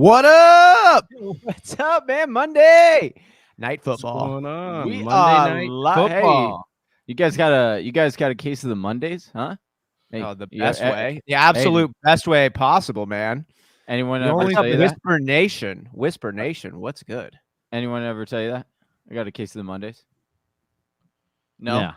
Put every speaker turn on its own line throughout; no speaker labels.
What up? What's up, man? Monday night football.
What's going on?
We
Monday night football.
Hey, you guys got a case of the Mondays, huh? Hey,
the best way, the absolute best way possible, man.
Anyone
The
ever
only
tell you that?
Whisper Nation, what's good?
Anyone ever tell you that? I got a case of the Mondays. No,
Yeah.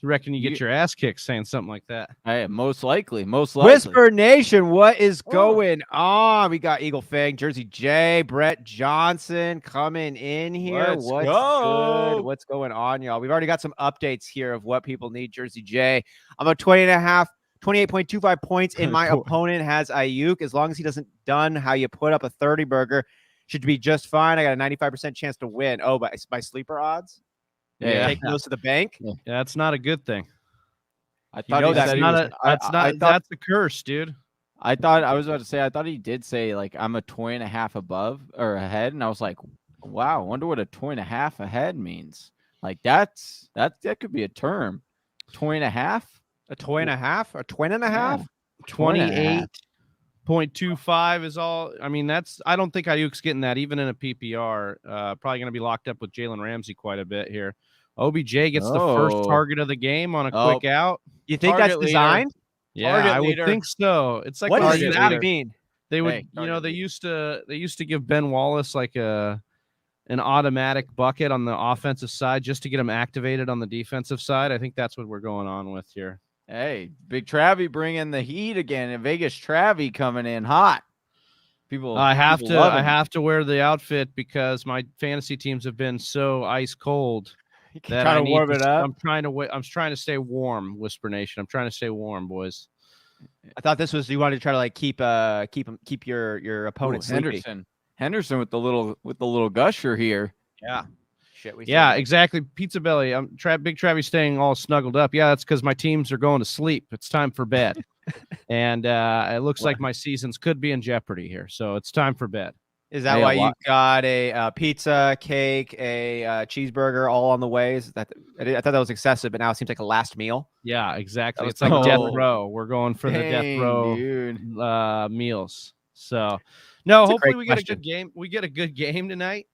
I reckon you get your ass kicked saying something like that.
Hey, most likely.
Whisper Nation, what is going on? We got Eagle Fang, Jersey J, Brett Johnson coming in here.
Let's
What's
go.
good? What's going on, y'all? We've already got some updates here of what people need. Jersey J, I'm a 28.25 points, and my opponent has Aiyuk. As long as he doesn't done how you put up a 30 burger, should be just fine. I got a 95% chance to win. Oh, by sleeper odds?
Yeah.
Take those to the bank.
Yeah, that's not a good thing.
I thought
That's a curse, dude.
I was about to say, I thought he did say like I'm a 2.5 above or ahead, and I was like, wow, I wonder what a 2.5 ahead means. Like that could be a term. 2.5?
A toy and a half? A twin and a half?
28.25 is all. I mean, I don't think Ayuk's getting that even in a PPR. Probably going to be locked up with Jalen Ramsey quite a bit here. OBJ gets the first target of the game on a quick out.
You think that's designed?
Yeah, I would think so. It's like
what does that mean?
They would, they used to give Ben Wallace like an automatic bucket on the offensive side just to get him activated on the defensive side. I think that's what we're going on with here.
Hey, Big Travie bringing the heat again, and Vegas Travie coming in hot.
I have to wear the outfit because my fantasy teams have been so ice cold.
Trying to warm it up.
I'm trying to stay warm, Whisper Nation. I'm trying to stay warm, boys.
I thought this was you wanted to try to like keep your opponent sleepy.
Henderson with the little gusher here.
Yeah.
Exactly. Pizza Belly. Big Travie's staying all snuggled up. Yeah, that's because my teams are going to sleep. It's time for bed. And it looks like my seasons could be in jeopardy here. So it's time for bed.
Is that why you got a pizza, cake, a cheeseburger all on the way? I thought that was excessive, but now it seems like a last meal.
Yeah, exactly. It's like death row. We're going for the death row meals. So, no, hopefully we get a good game. We get a good game tonight.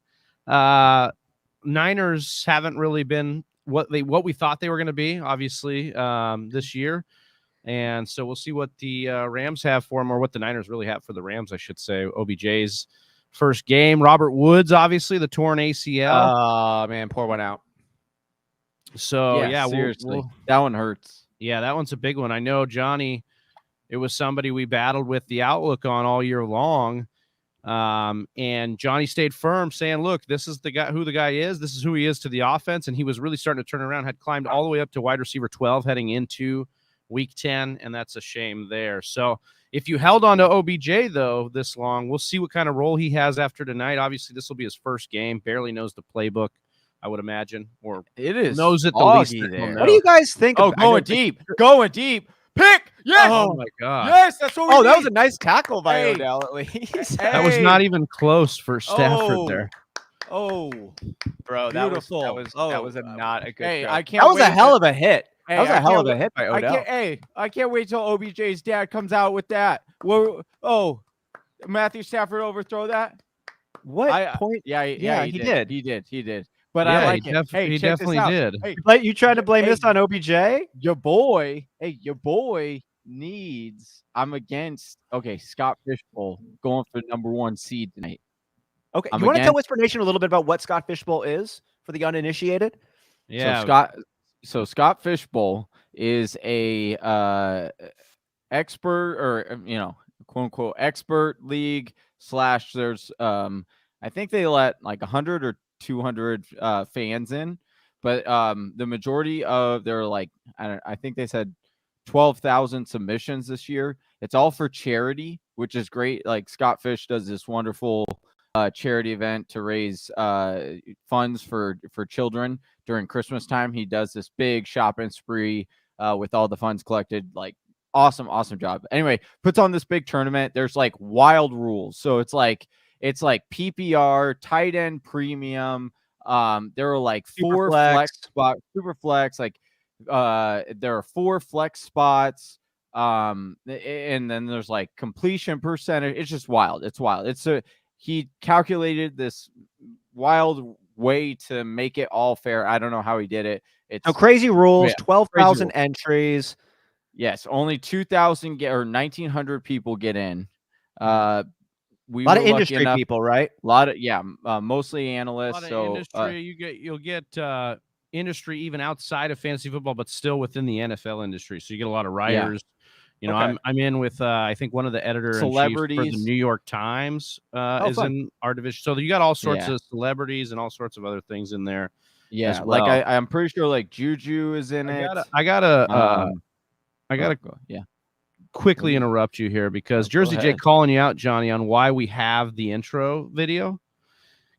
Niners haven't really been what we thought they were going to be, obviously, this year. And so we'll see what the Rams have for them, or what the Niners really have for the Rams, I should say. OBJ's first game. Robert Woods, obviously, the torn ACL.
Oh, man, pour one out.
So, yeah
seriously. That one hurts.
Yeah, that one's a big one. I know, Johnny, it was somebody we battled with the outlook on all year long. And Johnny stayed firm, saying, look, this is who the guy is. This is who he is to the offense. And he was really starting to turn around, had climbed all the way up to wide receiver 12 heading into week 10. And that's a shame there. So if you held on to OBJ, though, this long, we'll see what kind of role he has after tonight. Obviously, this will be his first game. Barely knows the playbook, I would imagine, or
it is
knows it the least.
What do you guys think?
Going deep. Pick. Yes.
Oh my God.
Yes, that's what we need.
That was a nice tackle by Odell, at least.
That was not even close for Stafford there.
Oh,
bro,
beautiful.
That was not a good.
Hey,
throw.
I can't.
That was
wait
a hell of a hit.
Hey,
that was a hell of a hit by Odell.
I can't wait till OBJ's dad comes out with that. Matthew Stafford overthrow that.
What point?
Yeah, he did. He did. But
yeah,
I like it.
He definitely did.
Hey, you trying to blame this on OBJ?
Your boy needs. I'm against. Okay, Scott Fishbowl going for number 1 seed tonight.
Okay, you want to tell Whisper Nation a little bit about what Scott Fishbowl is for the uninitiated?
Yeah.
So Scott Fishbowl is a expert, or quote unquote expert league / there's I think they let like 100 or 200 fans in, but the majority of their I think they said 12,000 submissions this year. It's all for charity, which is great. Like Scott Fish does this wonderful charity event to raise funds for children during Christmas time. He does this big shopping spree with all the funds collected. Like awesome job. Anyway, puts on this big tournament. There's like wild rules. So it's like PPR, tight end premium. There are like 4 flex spots, super flex. Like there are 4 flex spots. And then there's like completion percentage. It's just wild. It's wild. He calculated this wild way to make it all fair. I don't know how he did it. It's
crazy rules, 12,000
rules.
entries.
Yes, only 2,000 or 1,900 people get in. We
a lot of industry people, right?
A lot of mostly analysts.
A lot of industry. You'll get industry even outside of fantasy football, but still within the NFL industry. So you get a lot of writers. You know,
Okay.
I'm in with I think one of the editor-in-chiefs for the New York Times is
fun.
in our division. So you got all sorts of celebrities and all sorts of other things in there.
Yeah,
as well.
like I'm pretty sure like Juju is in it.
I gotta quickly interrupt you here because Jersey J calling you out, Johnny, on why we have the intro video.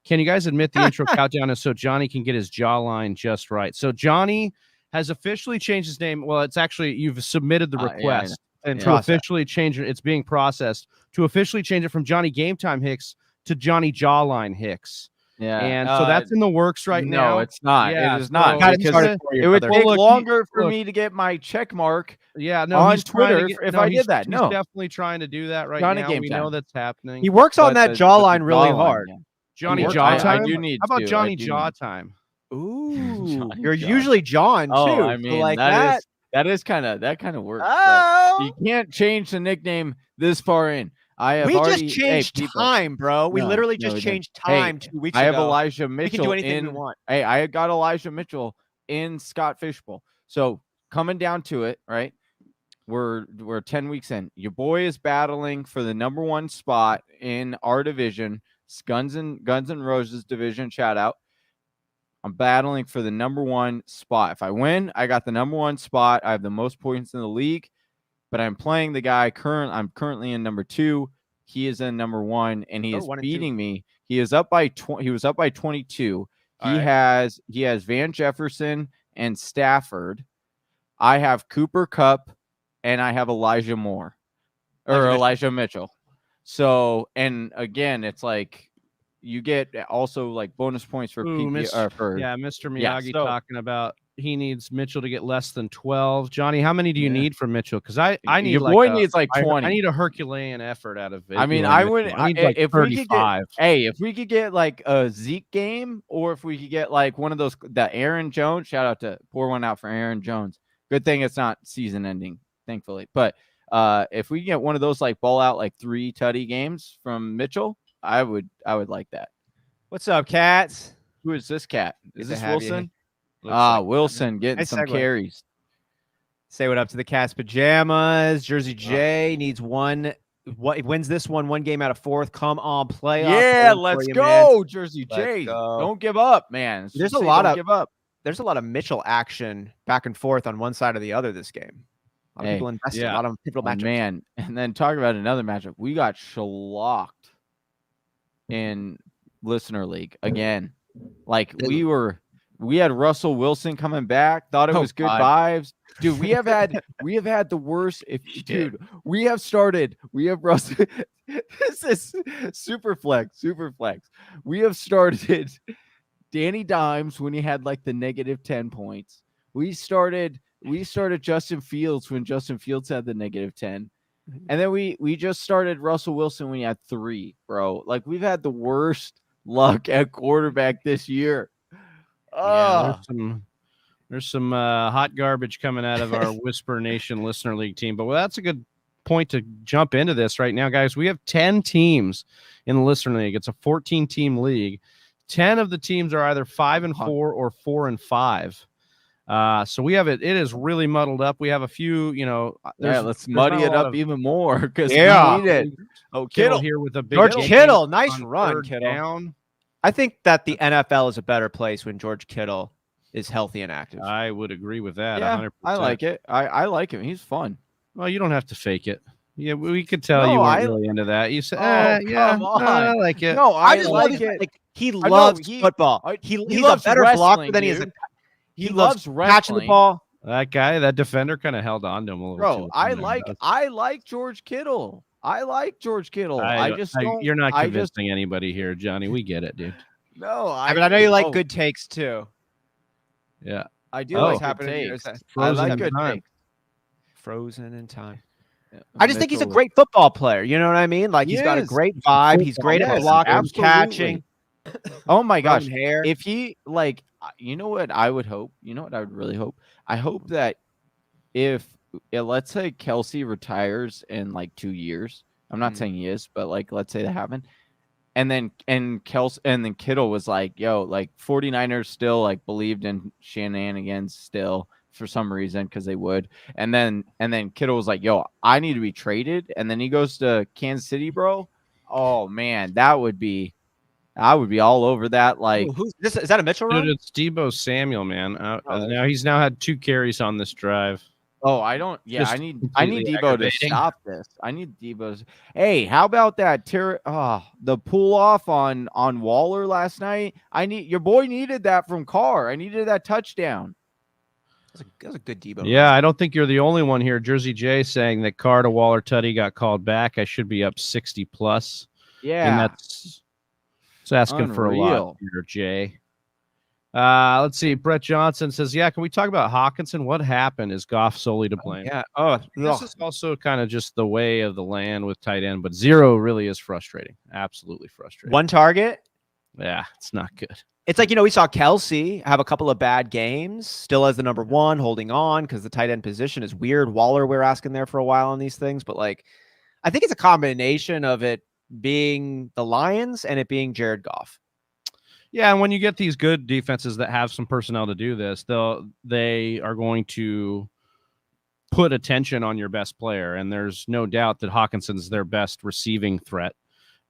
Can you guys admit the intro countdown is so Johnny can get his jawline just right? So Johnny has officially changed his name. Well, it's actually you've submitted the request and to officially change it. It's being processed to officially change it from Johnny Game Time Hicks to Johnny Jawline Hicks.
Yeah,
and so that's in the works right now.
No, it's not.
Yeah,
it is not.
Because
it would take longer for me to get my check mark.
Yeah, no,
on
he's
Twitter if I did that.
He's definitely trying to do that right
Johnny
now.
Game
We
Time.
know that's happening.
He works on that jawline really hard.
Johnny Jaw Time.
I do need.
How about Johnny Jaw Time?
Ooh, you're usually John too.
Oh, I mean,
so like
that kind of works.
Oh,
you can't change the nickname this far in.
We just changed time, bro. We literally just changed time 2 weeks ago.
I have Elijah Mitchell.
We can do anything we want.
Hey, I got Elijah Mitchell in Scott Fishbowl. So coming down to it, right? We're 10 weeks in. Your boy is battling for the number 1 spot in our division, Guns and Roses division. Shout out. I'm battling for the number 1 spot. If I win, I got the number 1 spot. I have the most points in the league. But I'm playing the guy I'm currently in number 2. He is in number 1, and he is beating me. He is up by He was up by 22. He has Van Jefferson and Stafford. I have Cooper Kupp, and I have Elijah Mitchell. So, and again, it's like you get also like bonus points for
Mr. Miyagi talking about. He needs Mitchell to get less than 12. Johnny, how many do you need for Mitchell? Because I need
your boy needs like 20.
I need a Herculean effort out of it.
I mean, I would.
I need like
if
35.
If we could get like a Zeke game, or if we could get like one of those, the Aaron Jones. Shout out to pour one out for Aaron Jones. Good thing it's not season ending, thankfully. But if we get one of those like ball out like 3 tutty games from Mitchell, I would like that.
What's up, cats?
Who is this cat? Is this Wilson? Wilson getting some carries.
Say what up to the Cats Pajamas. Jersey J needs one. What wins this one game out of 4th? Come on, playoff.
Yeah, let's go, man. Jersey J. Don't give up, man.
There's a lot of Mitchell action back and forth on one side or the other this game. A lot of people invested. A lot of people matchups.
Man, and then talk about another matchup. We got shellacked in Listener League again. Like we had Russell Wilson coming back. Thought it was good vibes, dude. We have had the worst. We have Russell. This is super flex. We have started Danny Dimes when he had like the -10 points. We started Justin Fields when Justin Fields had the -10, and then we just started Russell Wilson when he had 3, bro. Like we've had the worst luck at quarterback this year.
Yeah, there's some hot garbage coming out of our Whisper Nation Listener League team. But that's a good point to jump into this right now, guys. We have 10 teams in the Listener League. It's a 14-team league. 10 of the teams are either 5-4 or 4-5. So we have it. It is really muddled up. We have a few,
let's muddy it up even more because we need it.
Kittle here with a big
George Kittle. Nice run, Kittle.
Down.
I think that the NFL is a better place when George Kittle is healthy and active.
I would agree with that.
Yeah,
100%.
I like it. I like him. He's fun.
Well, you don't have to fake it. Yeah, we could tell you weren't really into that. You said,
come on.
I like it.
No,
I just like it. Like, he loves football. He's
loves
a better blocker than
he
is.
He loves
catching the ball.
That guy, that defender, kind of held on to him a little.
Bro, I like George Kittle.
You're not convincing anybody here, Johnny. We get it, dude.
No,
I know you like good takes too.
Yeah,
I do like good takes. I like good takes.
Frozen in time. I just think he's a great football player. You know what I mean? Like, he's got a great vibe. He's great at blocking, catching.
Oh my gosh.
Hair.
If he like, you know what I would hope? You know what I would really hope? I hope that if let's say Kelsey retires in like 2 years. I'm not saying he is, but like, let's say that happened. And then Kittle was like, yo, like 49ers still like believed in shenanigans still for some reason, because they would. And then Kittle was like, yo, I need to be traded. And then he goes to Kansas City, bro. Oh man, I would be all over that. Like,
who's this? Is that a Mitchell run?
Dude, it's Deebo Samuel, man. He's now had 2 carries on this drive.
Oh, I don't. Yeah,
Just
I need
completely
Deebo to
aggravating.
stop this. I need Deebo's. Hey, how about that? The pull off on Waller last night. Your boy needed that from Carr. I needed that touchdown.
That was a good Deebo.
Yeah, I don't think you're the only one here. Jersey J saying that Carr to Waller Tutty got called back. I should be up 60 plus.
Yeah,
and that's asking for a lot here, Jay. Let's see. Brett Johnson says, yeah, can we talk about Hawkinson? What happened? Is Goff solely to blame?
Yeah.
This is also kind of just the way of the land with tight end, but 0 really is frustrating. Absolutely frustrating.
1 target.
Yeah, it's not good.
It's like, we saw Kelsey have a couple of bad games, still as the number 1, holding on because the tight end position is weird. Waller, we're asking there for a while on these things, but like, I think it's a combination of it being the Lions and it being Jared Goff.
Yeah, and when you get these good defenses that have some personnel to do this, they are going to put attention on your best player, and there's no doubt that Hawkinson's their best receiving threat.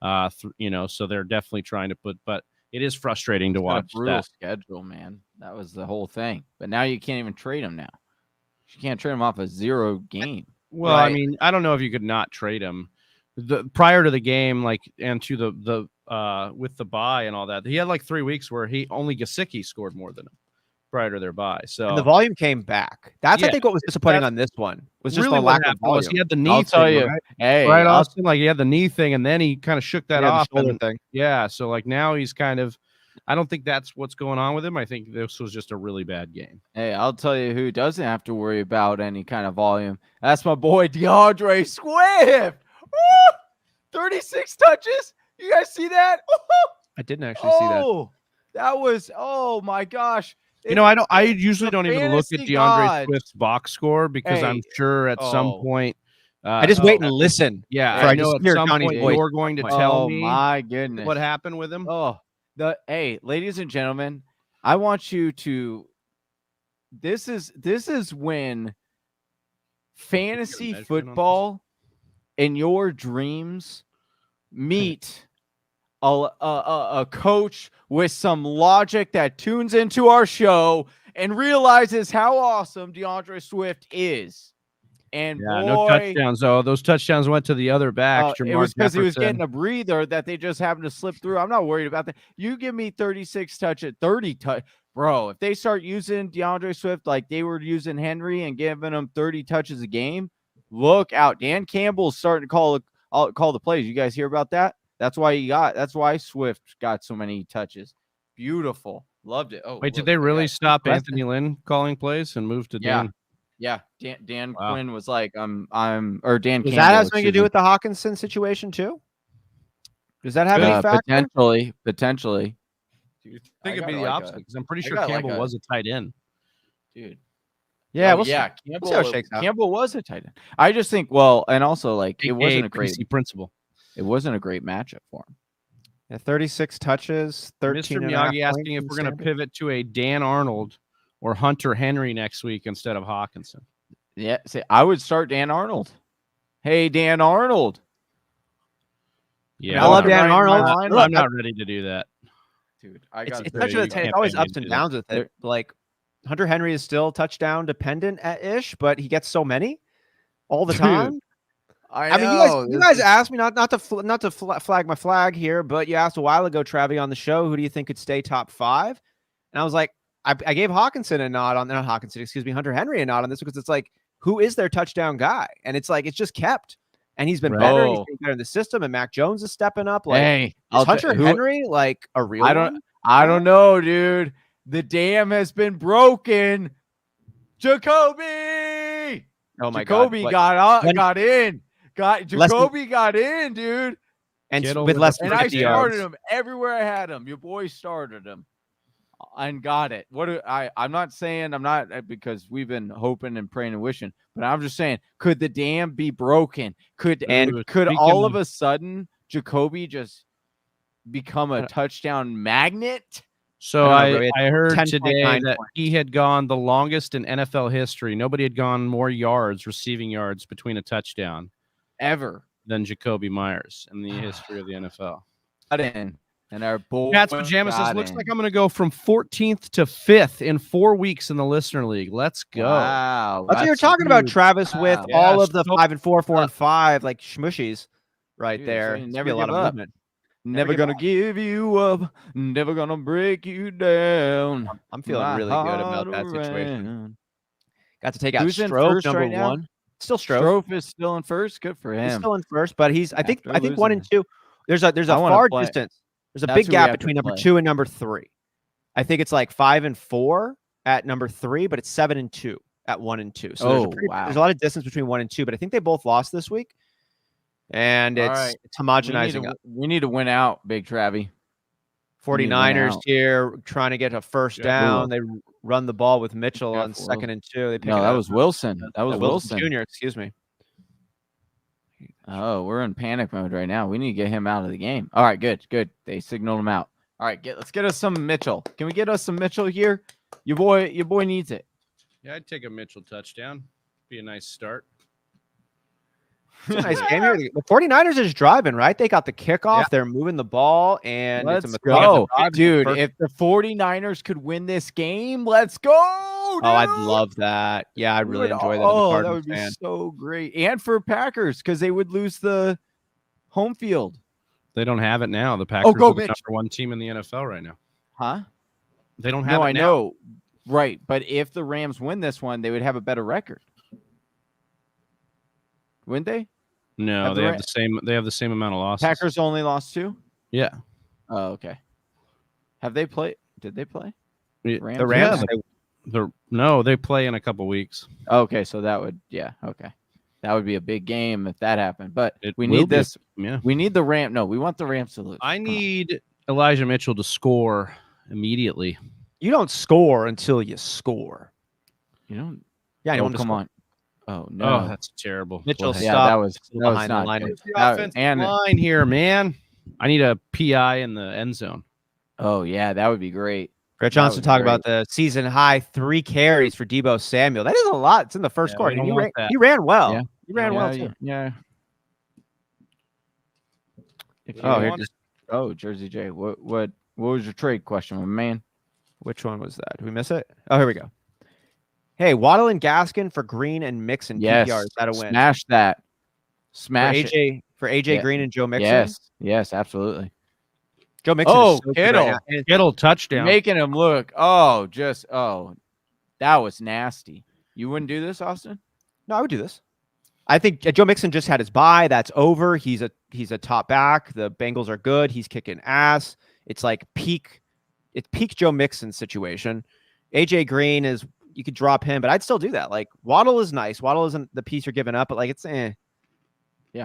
So they're definitely trying to but it is frustrating to watch.
A brutal schedule, man. That was the whole thing. But now you can't even trade him now. You can't trade him off a 0 game.
Well, right? I mean, I don't know if you could not trade him. Prior to the game, like, and to the with the bye and all that, he had like 3 weeks where only Gesicki scored more than him prior to their bye. So
and the volume came back. I think what was disappointing on this one was just
really
the lack of volume.
He had the knee.
I'll tell you,
right?
Hey,
right, Austin. Like, he had the knee thing, and then he kind of shook that off.
Thing.
Yeah, so like now he's kind of. I don't think that's what's going on with him. I think this was just a really bad game.
Hey, I'll tell you who doesn't have to worry about any kind of volume. That's my boy DeAndre Swift. Woo! 36 touches. You guys see that?
I didn't actually see that.
That was, oh my gosh.
I usually don't even look at DeAndre Swift's box score because I'm sure at some point.
I just wait and listen.
Yeah, I know at some point you're going to tell me
my goodness
what happened with him.
Hey, ladies and gentlemen, I want you to. This is when fantasy football and your dreams meet a coach with some logic that tunes into our show and realizes how awesome DeAndre Swift is. And
no touchdowns. Oh, those touchdowns went to the other back.
It was because he was getting a breather that they just happened to slip through. I'm not worried about that. You give me 36 touches, 30 touch, bro. If they start using DeAndre Swift like they were using Henry and giving him 30 touches a game, look out. Dan Campbell's starting to call the plays. You guys hear about that? That's why Swift got so many touches. Beautiful. Loved it. Oh,
wait, did they really stop Anthony Lynn calling plays and move to Dan?
Yeah, Dan Quinn was like, Dan Campbell.
Does that have something to do with the Hawkinson situation too? Does that have any factor?
Potentially.
Dude, I think it'd be the opposite because I'm pretty sure Campbell was a tight end.
Dude.
Yeah,
Campbell was a tight end. I just think, and also like it wasn't a great
principle.
It wasn't a great matchup for him.
Yeah, 36 touches, 13.
Mr. Miyagi asking if we're going to pivot to a Dan Arnold or Hunter Henry next week instead of Hawkinson.
Yeah, I would start Dan Arnold. Hey, Dan Arnold.
Yeah,
I love Dan Arnold.
I'm not ready to do that,
dude.
It's always ups and downs with it. Like Hunter Henry is still touchdown dependent at ish, but he gets so many all the time. I mean, you guys asked me not to flag my flag here, but you asked a while ago, Travi, on the show, who do you think could stay top 5? And I was like, I gave Hawkinson a nod on Hunter Henry a nod on this because it's like, who is their touchdown guy? And it's like, it's just kept. And he's been better. He's been better in the system. And Mac Jones is stepping up. Like, is Hunter Henry like a real one?
I don't know, dude. The dam has been broken. Jacoby!
Oh my
Jacoby
God.
got in. Jacoby got in, dude.
And
Kittle
with
with
less
a
than
And I
50
started
yards.
him everywhere I had him. Your boy started him and got it. I'm not saying because we've been hoping and praying and wishing, but I'm just saying, could the dam be broken? Could all of a sudden Jacoby just become a touchdown magnet?
So
I don't know,
I heard
10.9
today that
points.
he had gone the longest in NFL history. Nobody had gone more yards, receiving yards between a touchdown
Ever.
than Jacoby Myers in the history of the NFL.
Got in. And our boy
Pat's Pajama says,
got
looks
in.
like I'm going to go from 14th to 5th in 4 weeks in the listener league. Let's go.
Wow.
That's what you're
that's
talking about,
huge.
Travis, with
Wow.
all
Yeah,
of the
so-
5 and 4, 4 and 5, like smushies right
Dude,
there.
so you
It's
never
gonna be a lot
give
of
up.
movement.
Never
give
gonna
up.
give you up. Never gonna break you down.
I'm feeling really good about that situation. Got to take out
Who's in
Strofe,
first
number
right now?
1. Still Strofe.
Strofe is still in first. Good for him.
He's still in first, but he's I think
After
1 and 2. There's a
I wanna
far
play.
distance. There's a
That's
big
who we
gap
have to
between number
play.
2 and number 3. I think it's like 5 and 4 at number 3, but it's 7 and 2 at 1 and 2. So there's a lot of distance between 1 and 2, but I think they both lost this week. And
All
it's
right.
homogenizing up.
We need to win out, Big Travie.
49ers
out.
here trying to get a first down. They run the ball with Mitchell on
Careful.
2nd and 2. They pick
No,
it
that
up.
was Wilson. That was Wilson.
Jr., excuse me.
Oh, we're in panic mode right now. We need to get him out of the game. All right, good. They signaled him out. All right, let's get us some Mitchell. Can we get us some Mitchell here? Your boy needs it.
Yeah, I'd take a Mitchell touchdown. Be a nice start.
It's a nice game here. The 49ers are just driving, right? They got the kickoff.
Yeah.
They're moving the ball, and
Let's
it's a
go.
drive.
Dude, if the 49ers could win this game, let's go. Dude.
Oh, I'd love that. Yeah, I'd really enjoy that.
Oh, that would be so great. And for Packers, because they would lose the home field.
They don't have it now. The Packers
go
are the
Mitch.
number 1 team in the NFL right now.
Huh?
They don't have it
I
now.
know. Right. But if the Rams win this one, they would have a better record. Wouldn't they?
No, they have the same. They have the same amount of losses.
Packers only lost 2?
Yeah.
Oh, okay. Have they played? Did they play?
The
Rams?
No, they play in a couple weeks.
Okay, so that would, okay. That would be a big game if that happened. But we
will
need
be.
this.
Yeah.
We need the Ram. No, we want the Rams to lose.
I need Elijah Mitchell to score immediately.
You don't score until you score.
You don't.
Yeah, I
Oh,
want to
come
score.
on. Oh no,
Oh, that's terrible.
Mitchell,
Play.
yeah,
stop.
that was
behind the
not
line.
good.
The
That-
offensive
and
line here, man. I need a PI in the end zone.
oh yeah, that would be great.
Brett
That
Johnson
was
talking about the season high 3 carries for Deebo Samuel. That is a lot. It's in the first
Yeah,
quarter.
we don't want that.
He ran well.
Yeah.
He ran well too.
Yeah. If you
Oh, here,
want- Jersey J. What was your trade question, my man?
which one was that? Did we miss it? Oh, here we go. Hey, Waddle and Gaskin for Green and Mixon.
Yes,
PPR. Is that a win?
smash that.
for
Smash it.
AJ
Yeah.
Green and Joe Mixon.
Yes, absolutely.
Joe Mixon.
Oh,
is so good
Kittle.
right now. And
Kittle touchdown.
Making him look. That was nasty. You wouldn't do this, Austin?
No, I would do this. I think Joe Mixon just had his bye. That's over. He's a top back. The Bengals are good. He's kicking ass. It's like peak Joe Mixon situation. AJ Green is, you could drop him, but I'd still do that. Like Waddle is nice. Waddle isn't the piece you're giving up, but like it's
Yeah.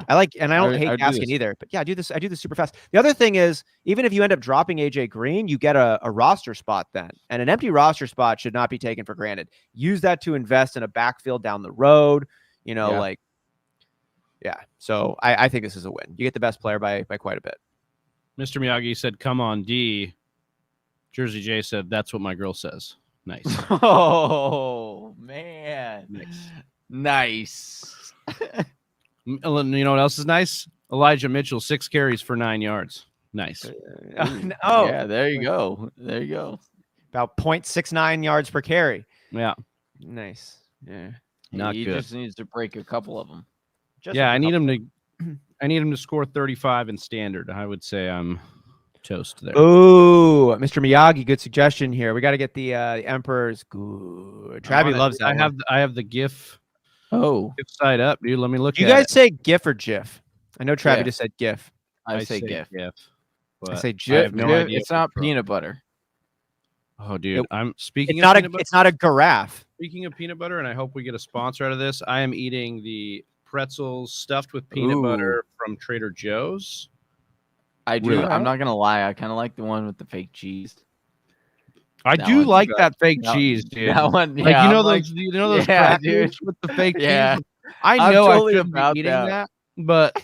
I like, and I don't hate
I'd do
Gaskin
this.
either. But yeah, I do this super fast. The other thing is, even if you end up dropping AJ Green, you get a roster spot then. And an empty roster spot should not be taken for granted. Use that to invest in a backfield down the road. So I think this is a win. You get the best player by quite a bit.
Mr. Miyagi said, "Come on, D." Jersey J said, "That's what my girl says." Nice.
Oh man. Nice.
You know what else is nice? Elijah Mitchell, 6 carries for 9 yards. Nice.
Oh,
Yeah, there you go. There you go.
about 0.69 yards per carry.
Yeah.
Nice. Yeah.
Not
he
good.
just needs to break a couple of them.
I need him to score 35 in standard. I would say I'm toast there.
Oh, Mr. Miyagi, good suggestion here. We got to get the Emperor's good. Travi loves that.
I have the GIF
Oh,
side up, dude. Let me look.
Do you
at
guys
it.
say GIF or GIF? I know Travi
GIF.
just said GIF.
I say GIF.
I
but
say
I
GIF.
have no
GIF,
idea
it's
what
not
it's
peanut butter.
Oh, dude. I'm speaking
It's
of
not
peanut butter.
it's not a giraffe.
Speaking of peanut butter, and I hope we get a sponsor out of this, I am eating the pretzels stuffed with peanut butter from Trader Joe's.
I do.
Really?
I'm not gonna lie. I kind of like the one with the fake cheese.
I
That
do
one's
like
good.
that fake cheese, dude.
That one,
Like
yeah.
you know
I'm
those, those
yeah,
crackers
dude.
with the fake
Yeah.
cheese. I
I'm
know
totally
I shouldn't be
about
eating
that.
that, but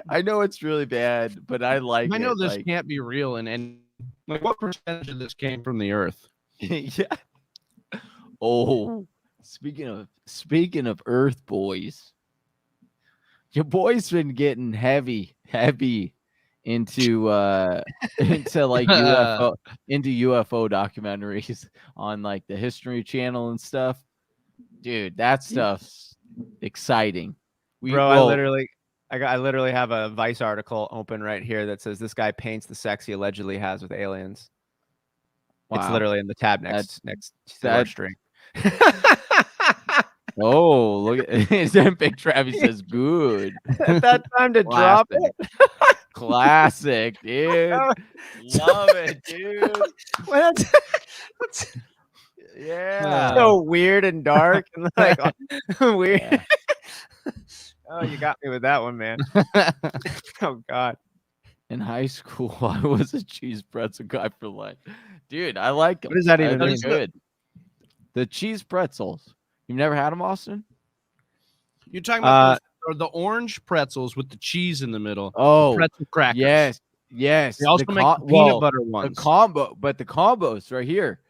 I know it's really bad, but I like
I know
it.
this
Like,
can't be real. And like, what percentage of this came from the earth?
yeah. Oh, speaking of Earth boys, your boy's been getting heavy into into like UFO documentaries on like the History Channel and stuff. Dude, that stuff's exciting.
Bro, I literally have a Vice article open right here that says this guy paints the sex he allegedly has with aliens. It's
wow.
literally in the tab next to our string.
Oh, look at Big Travis says good.
At that time to drop it.
Classic, dude. Love it, dude.
Well, that's
Yeah.
so weird and dark and like weird.
Yeah.
Oh, you got me with that one, man. Oh God.
In high school, I was a cheese pretzel guy for life. Dude, I like them.
What does that even
They're
mean?
good. The cheese pretzels. You've never had them, Austin?
You're talking about the orange pretzels with the cheese in the middle.
Oh,
the pretzel crackers.
Yes.
They also make the peanut butter ones.
The combos right here.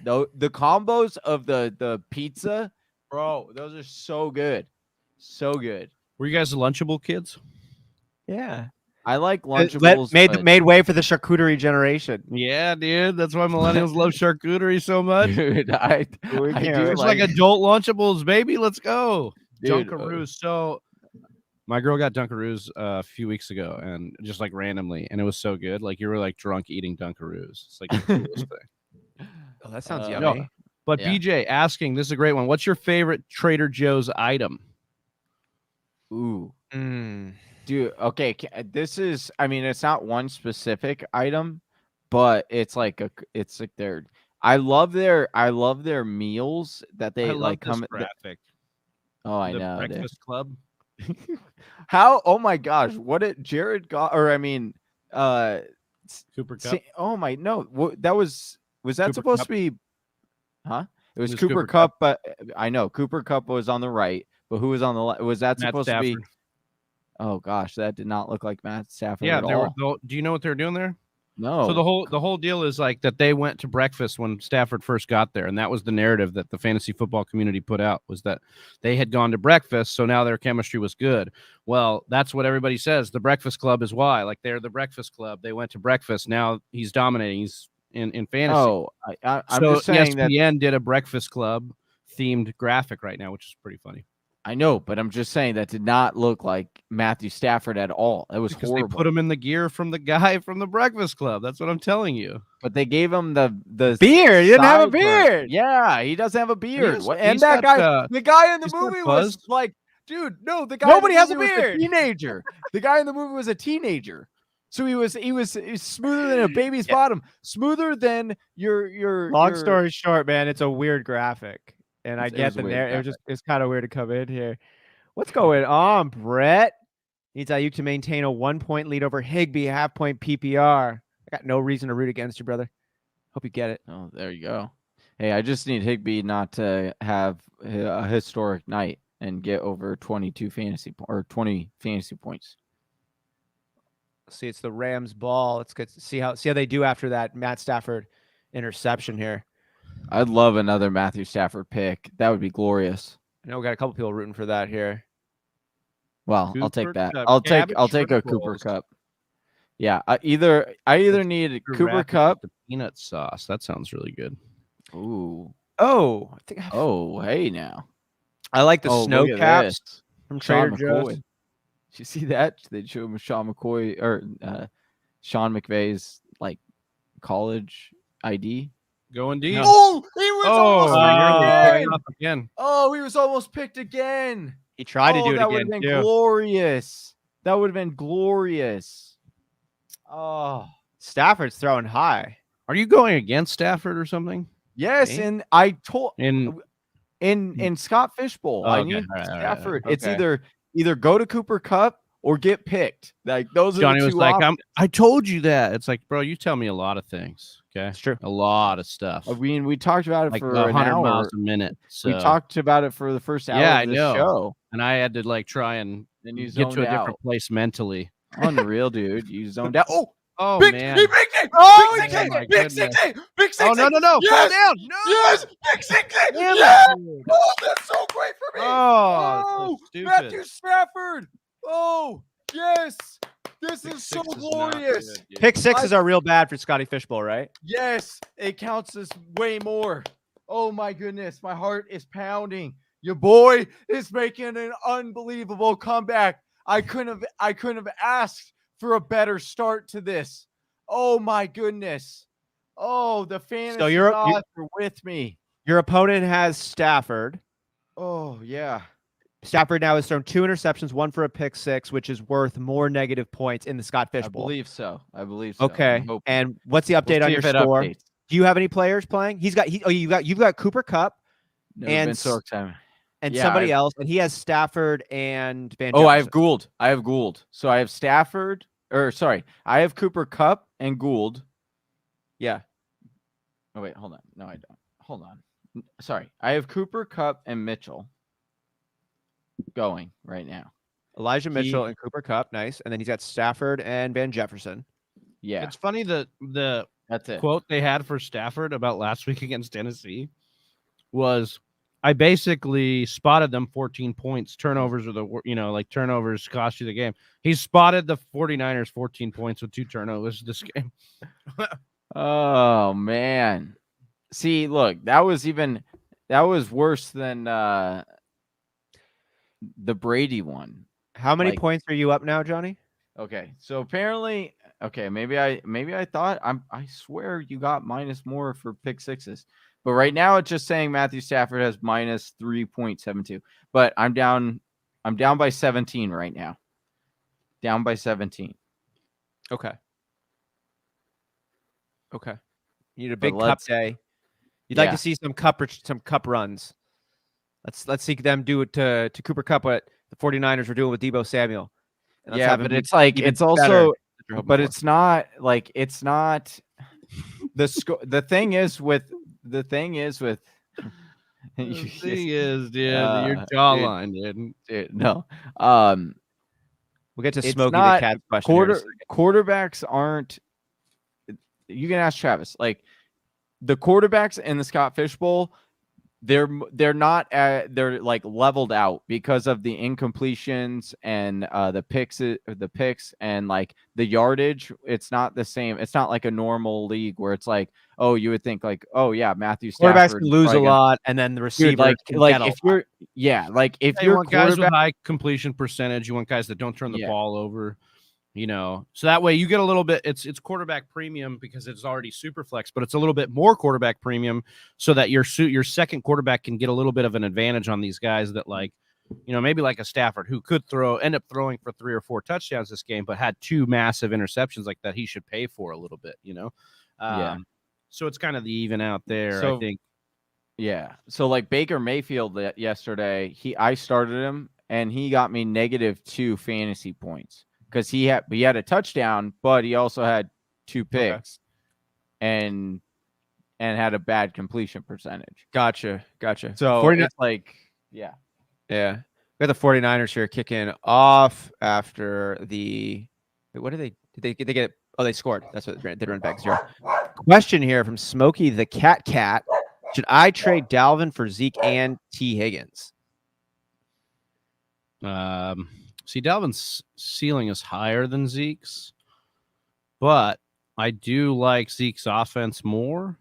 The combos of the pizza, bro, those are so good. So good.
Were you guys Lunchable kids?
Yeah.
I like Lunchables.
Made way for the charcuterie generation.
Yeah, dude. That's why millennials love charcuterie so much.
Dude, I do
it's like adult Lunchables, baby. Let's go.
Dude,
Dunkaroos. So my girl got Dunkaroos a few weeks ago, and just like randomly, and it was so good. Like you were like drunk eating Dunkaroos. It's like the coolest thing.
Oh, that sounds yummy.
No, but
Yeah.
BJ asking, this is a great one. What's your favorite Trader Joe's item?
Ooh. Dude, okay, this is, I mean, it's not one specific item, but it's like their, I love their meals that they like come
graphic.
Oh, I
the
know.
Breakfast Club.
How? Oh my gosh, what did Jared got? Or I mean,
Cooper Kupp.
Oh my, no, that was that
Cooper
supposed
Kupp.
to be? Huh? It was
Cooper
Cooper Kupp, but I know Cooper Kupp was on the right, but who was on the left? Was that
Matt
supposed
Stafford.
to be? Oh gosh, that did not look like Matt Stafford
Yeah,
at all.
do you know what they were doing there?
No.
So the whole deal is like that they went to breakfast when Stafford first got there, and that was the narrative that the fantasy football community put out, was that they had gone to breakfast, so now their chemistry was good. Well, that's what everybody says. The Breakfast Club is why. Like they're the Breakfast Club. They went to breakfast. Now he's dominating. He's in fantasy.
Oh, I'm
so
just saying that
ESPN did a Breakfast Club themed graphic right now, which is pretty funny.
I know, but I'm just saying that did not look like Matthew Stafford at all. It was
because
horrible.
They put him in the gear from the guy from the Breakfast Club. That's what I'm telling you.
But they gave him the
beard. He didn't have a
sideburn.
beard.
Yeah, he doesn't have a beard.
And
that
got,
guy, the guy in the
he's got
movie
buzz.
was like, dude, no, the guy
Nobody
in the
has a
movie was
beard.
teenager. The guy in the movie was a teenager. So he was smoother than a baby's bottom, smoother than your.
Long story short, man, it's a weird graphic, and I get the narrative. It's kind of weird to come in here. What's going on, Brett? Needs Aiyuk to maintain a 1-point lead over Higbee, half-point PPR. I got no reason to root against you, brother. Hope you get it.
Oh, there you go. Hey, I just need Higbee not to have a historic night and get over 20 fantasy points.
See, it's the Rams' ball. Let's get see how they do after that Matt Stafford interception here.
I'd love another Matthew Stafford pick. That would be glorious.
I know we got a couple people rooting for that here.
Well, I'll take that.
Kupp.
I'll take a Cooper Kupp. Yeah, I either need Cooper Kupp.
The peanut sauce. That sounds really good.
Ooh.
Oh, I think.
Oh, hey now.
I like the snow caps from Trader Joe's.
Did you see that? They showed him Sean McCoy or Sean McVay's like college ID.
Go indeed.
Oh, he was almost picked
again.
Oh, he was almost picked again.
He tried to do it
that
again.
Would have been
too.
glorious. That would have been glorious. Oh,
Stafford's throwing high.
Are you going against Stafford or something?
Yes,
Okay.
and I told in Scott Fishbowl.
Oh,
I
okay.
need
All right.
Stafford. It's
Okay.
either go to Cooper Kupp or get picked. Like those are
Johnny
the
was
two
like,
options.
I told you that. It's like, bro, you tell me a lot of things. Okay.
It's true.
A lot of stuff.
I mean, we talked about it
Like
for an
100
hour.
miles a minute. So
We talked about it for the first hour
yeah,
of
I
the
know.
show.
And I had to like try and
Then you
get to
zoned
a different
out.
place mentally.
Unreal, dude. You zoned out.
Oh
Big,
man.
he picked it.
Oh,
Big
he
60,
my
big
goodness.
60, big 60.
Oh no, fall
Yes,
down. No.
yes, big 60.
Damn
Yes.
it, dude.
Oh, that's so great for me.
Oh, so stupid.
Matthew Stafford. Oh, yes. This
Pick
is so
six is not
glorious.
good, dude.
Pick sixes are real bad for Scotty Fishbowl, right?
Yes, it counts as way more. Oh my goodness, my heart is pounding. Your boy is making an unbelievable comeback. I couldn't have asked for a better start to this. Oh my goodness. Oh, the fantasy
you're-
gods are with me.
Your opponent has Stafford.
Oh yeah.
Stafford now has thrown 2 interceptions, 1 for a pick 6, which is worth more negative points in the Scott
I
Fishbowl.
believe so. I'm
Okay.
hoping.
And what's the update
We'll
on
see
your
if it
score?
updates.
Do you have any players playing? You've got Cooper Kupp
Never
and
been so excited.
and
Yeah,
somebody else, and he has Stafford and Van
Oh, I have
Jefferson.
Gould. I have Gould. So I have Stafford, or sorry, I have Cooper Kupp and Gould.
Yeah.
Oh wait, hold on. No, I don't. Hold on. Sorry, I have Cooper Kupp and Mitchell going right now.
Elijah Mitchell and Cooper Kupp, nice. And then he's got Stafford and Van Jefferson.
Yeah,
It's funny the
that's it.
quote they had for Stafford about last week against Tennessee was, I basically spotted them 14 points. Turnovers are like turnovers cost you the game. He spotted the 49ers 14 points with 2 turnovers this game.
Oh man. See, look, that was worse than the Brady one.
How many
Like-
points are you up now, Johnny?
Okay, so apparently, okay, maybe I thought I swear you got minus more for pick sixes, but right now it's just saying Matthew Stafford has minus 3.72. But I'm down by 17 right now. Down by 17.
Okay. You need a big Cup
let's-
day. You'd like
Yeah.
to see some cup runs. Let's see them do it to Cooper Kupp what the 49ers were doing with Deebo Samuel. And let's
Yeah,
have him
but
be
it's like
even
it's
better
also,
than you're hoping
but
for.
it's not like it's not the score. The thing is with
The thing is, dude, your
dude.
jawline, dude.
no,
We'll get to
it's
Smokey the
not
Cat's question. Here in a second.
quarterbacks aren't. You can ask Travis. Like the quarterbacks in the Scott Fishbowl, they're not they're like leveled out because of the incompletions and the picks and like the yardage. It's not the same. It's not like a normal league where it's like, oh, you would think like, oh yeah, Matthew Stafford
Quarterbacks can lose a
probably
lot, and then the
Dude,
receiver
like
can get a
if
lot.
if
You
you're
want guys with
quarterback,
high completion percentage. You want guys that don't turn the
Yeah.
ball over. So that way you get a little bit. It's quarterback premium because it's already super flex, but it's a little bit more quarterback premium so that your second quarterback can get a little bit of an advantage on these guys that maybe like a Stafford who could end up throwing for 3 or 4 touchdowns this game, but had 2 massive interceptions like that he should pay for a little bit.
Yeah.
So it's kind of the even out there.
So-
I think.
yeah. So like Baker Mayfield yesterday, I started him and he got me -2 fantasy points because he had a touchdown, but he also had 2 picks and had a bad completion percentage.
Gotcha.
So
49
it's like, yeah.
Yeah. We got the 49ers here kicking off after the wait, what did they get? Oh, they scored. That's what they run back 0. Question here from Smokey the Cat. Should I trade Dalvin for Zeke and T. Higgins?
See, Dalvin's ceiling is higher than Zeke's, but I do like Zeke's offense more,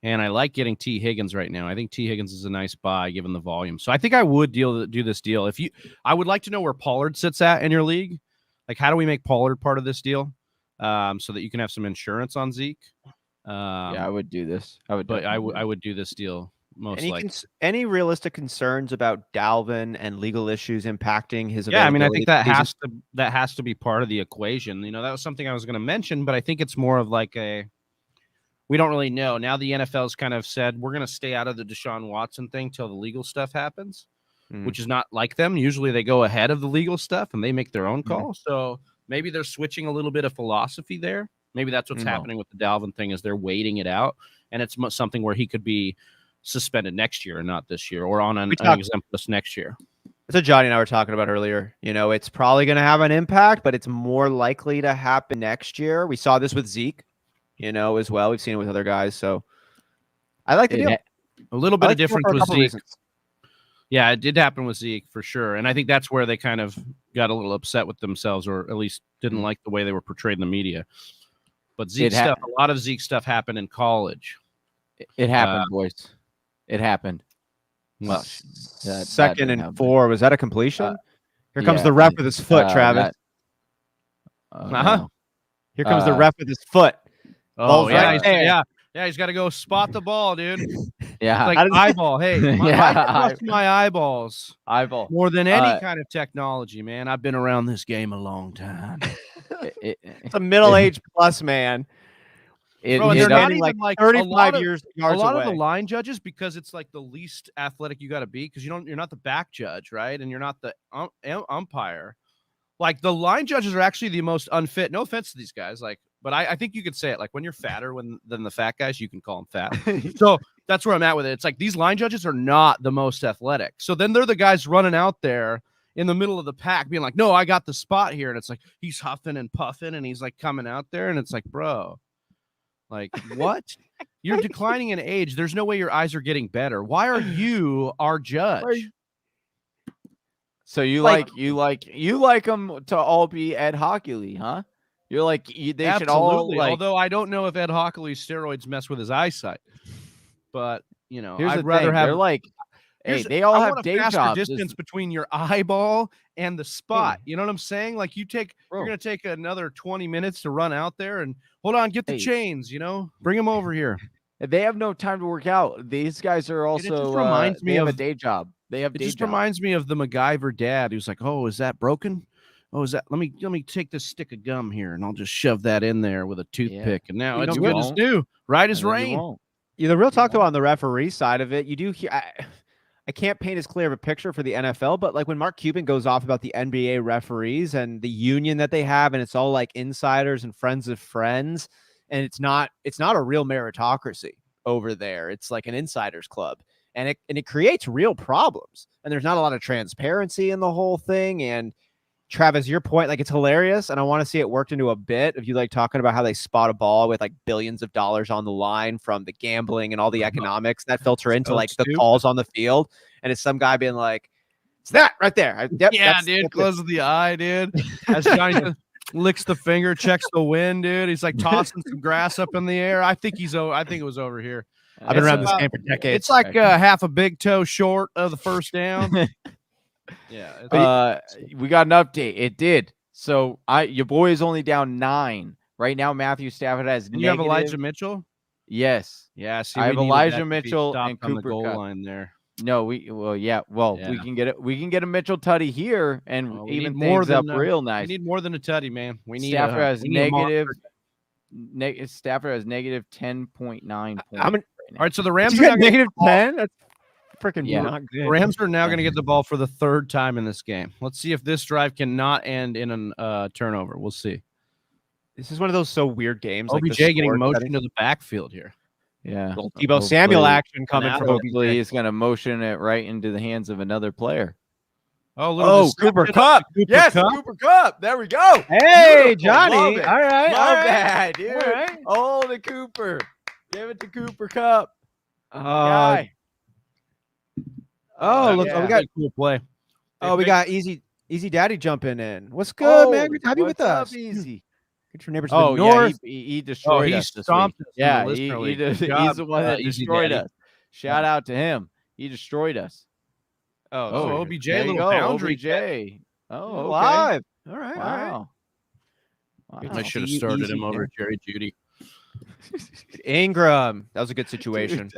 and I like getting T. Higgins right now. I think T. Higgins is a nice buy given the volume. So I think I would do this deal. I would like to know where Pollard sits at in your league. Like, how do we make Pollard part of this deal, so that you can have some insurance on Zeke?
Yeah, I would do this. I would
do this deal most likely.
Any realistic concerns about Dalvin and legal issues impacting his
Yeah, I mean, I think that
availability?
has to be part of the equation. That was something I was going to mention, but I think it's more of like we don't really know. Now the NFL's kind of said we're going to stay out of the Deshaun Watson thing till the legal stuff happens, which is not like them. Usually they go ahead of the legal stuff and they make their own call. So maybe they're switching a little bit of philosophy there. Maybe that's what's happening with the Dalvin thing is they're waiting it out, and it's something where he could be suspended next year and not this year, or on an exempt list next year.
That's what Johnny and I were talking about earlier. You know, it's probably going to have an impact, but it's more likely to happen next year. We saw this with Zeke, you know, as well. We've seen it with other guys. So I like the deal.
A little bit of difference with Zeke.
Reasons.
Yeah, it did happen with Zeke for sure. And I think that's where they kind of got a little upset with themselves, or at least didn't like the way they were portrayed in the media. But Zeke stuff, a lot of Zeke stuff happened in college.
It happened, boys. It happened.
Well, second and 4. Was that a completion? Here comes the ref with his foot, Travis.
No.
Here comes the ref with his foot.
Oh, yeah. He's got to go spot the ball, dude.
Yeah.
It's like eyeball. Hey, I trust my eyeballs.
Eyeball.
More than any kind of technology, man. I've been around this game a long time.
It's a middle-aged plus, man.
Bro, and they're not even like
35 yards
a lot
away.
of the line judges, because it's like the least athletic you got to be, because you're not the back judge, right? And you're not the umpire. Like the line judges are actually the most unfit. No offense to these guys, like, but I think you could say it, like when you're fatter than the fat guys, you can call them fat. So that's where I'm at with it. It's like these line judges are not the most athletic. So then they're the guys running out there in the middle of the pack being like, no, I got the spot here. And it's like he's huffing and puffing and he's like coming out there, and it's like, bro. Like, what? You're declining in age. There's no way your eyes are getting better. Why are you our judge?
So you like them to all be Ed Hockley, huh? You're like they should all like.
Although I don't know if Ed Hockley's steroids mess with his eyesight, but you know,
I'd
rather have.
They're like, hey, they all have day jobs.
Distance between your eyeball and the spot. You know what I'm saying? Like you're gonna take another 20 minutes to run out there and hold on, get the chains. You know, bring them over here.
They have no time to work out. These guys are also.
It just reminds me
of
a
day job. They have.
It just reminds me of the MacGyver dad who's like, "Oh, is that broken? Oh, is that? Let me take this stick of gum here, and I'll just shove that in there with a toothpick, and now it's good as new, right as rain."
The real talk though on the referee side of it, you do hear. I can't paint as clear of a picture for the NFL, but like when Mark Cuban goes off about the NBA referees and the union that they have, and it's all like insiders and friends of friends, and it's not a real meritocracy over there. It's like an insiders club, and it creates real problems. And there's not a lot of transparency in the whole thing. And Travis, your point, like it's hilarious, and I want to see it worked into a bit of you like talking about how they spot a ball with like billions of dollars on the line from the gambling and all the economics that filter into like the calls on the field, and it's some guy being like, "It's that right there."
Yep, yeah, dude, closes the eye, dude. As Johnny licks the finger, checks the wind, dude. He's like tossing some grass up in the air. I think it was over here.
I've been around this game for decades.
It's like half a big toe short of the first down.
Yeah. We got an update. It did. So your boy is only down 9 right now. Matthew Stafford has.
And you have Elijah Mitchell.
Yes.
Yeah. See,
I have Elijah Mitchell and Cooper
goal
Kupp.
line there.
No, we can get it. We can get a Mitchell tutty here and even things up real nice.
We need more than a tutty, man. We need
Stafford has Stafford has negative 10.9 points.
All right, so the Rams are
negative 10. That's freaking not good.
Rams are now going to get the ball for the 3rd time in this game. Let's see if this drive cannot end in a turnover. We'll see.
This is one of those so weird games.
OBJ getting motion to the backfield here.
Yeah,
little Deebo Samuel action coming from OBJ.
He's going to motion it right into the hands of another player.
Cooper Kupp.
Yes, Cooper Kupp. There we go.
Hey, Johnny. All right.
Love that, dude. All right. Oh, the Cooper. Give it to Cooper Kupp. Guy.
Oh, look, we got
a cool play.
We got Easy Daddy jumping in. What's good, man? Good to have you with us.
Easy.
Get your neighbors to the north.
Yeah, he destroyed us this week. Yeah, he's the one that destroyed us. Shout out to him. He destroyed us.
OBJ, a little boundary.
OBJ. Oh, okay.
Live. All right.
Wow.
I should have started him over Jerry Jeudy.
Ingram. That was a good situation.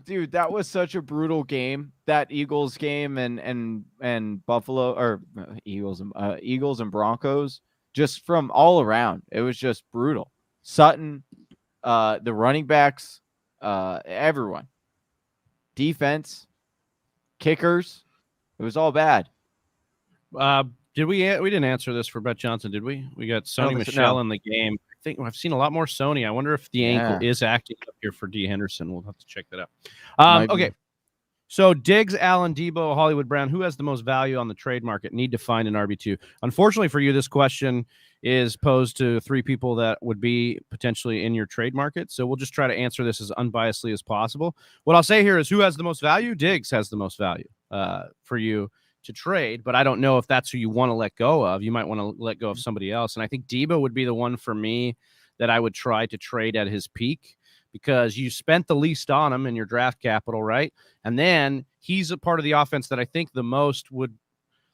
Dude, that was such a brutal game. That Eagles game and Buffalo or Eagles and Broncos, just from all around. It was just brutal. Sutton the running backs, everyone, defense, kickers, it was all bad.
Did we didn't answer this for Brett Johnson, did we? We got Sony
think so,
Michel
no.
in the game. I think I've seen a lot more Sony. I wonder if the ankle is acting up here for D. Henderson. We'll have to check that out. Okay. So Diggs, Allen, Deebo, Hollywood Brown, who has the most value on the trade market? Need to find an RB2. Unfortunately for you, this question is posed to 3 people that would be potentially in your trade market. So we'll just try to answer this as unbiasedly as possible. What I'll say here is who has the most value? Diggs has the most value for you to trade, but I don't know if that's who you want to let go of. You might want to let go of somebody else. And I think Deebo would be the one for me that I would try to trade at his peak, because you spent the least on him in your draft capital, right? And then he's a part of the offense that I think the most would,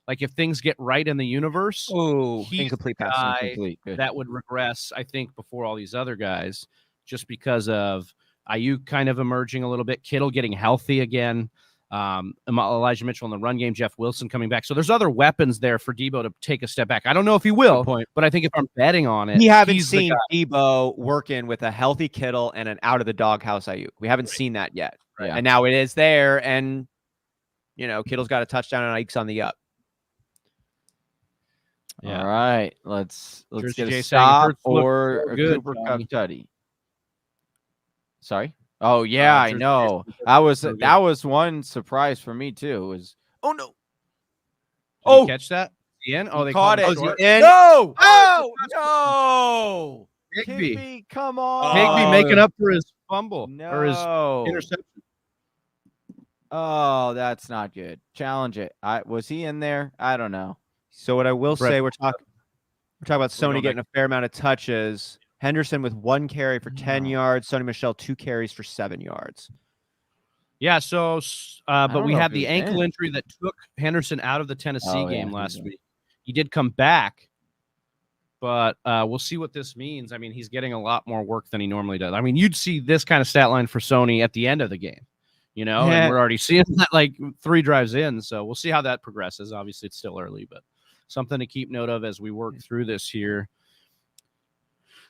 like, if things get right in the universe, he's
incomplete
the
pass.
guy
Incomplete. Good.
that would regress, I think, before all these other guys, just because of Aiyuk kind of emerging a little bit, Kittle getting healthy again, Elijah Mitchell in the run game, Jeff Wilson coming back. So there's other weapons there for Deebo to take a step back. I don't know if he will, but I think if I'm betting on it,
we haven't seen Deebo working with a healthy Kittle and an out of the doghouse Aiyuk. We haven't seen that yet.
Right.
And now it is there. And, Kittle's got a touchdown and Aiyuk's on the up.
Yeah. All right. Let's
Jersey
get
J
a stop
or
a
good,
Cooper
Johnny.
Kupp tutty. Sorry. Oh yeah, I know. That was one surprise for me too. Was
no. Did he catch that? The end? Oh, they
caught it.
Short.
No! No!
Higbee,
come on!
Higbee making up for his fumble or his
No.
interception.
Oh, that's not good. Challenge it. Was he in there? I don't know.
So what I will say, we're talking about Sony
going
getting a fair amount of touches. Henderson with 1 carry for 10 yards. Sony Michel 2 carries for 7 yards.
Yeah. So, but we
know
had
if he
the
was
ankle
in.
injury that took Henderson out of the Tennessee game
yeah,
last week. He did come back, but we'll see what this means. I mean, he's getting a lot more work than he normally does. I mean, you'd see this kind of stat line for Sony at the end of the game, and we're already seeing that like 3 drives in. So we'll see how that progresses. Obviously, it's still early, but something to keep note of as we work through this here.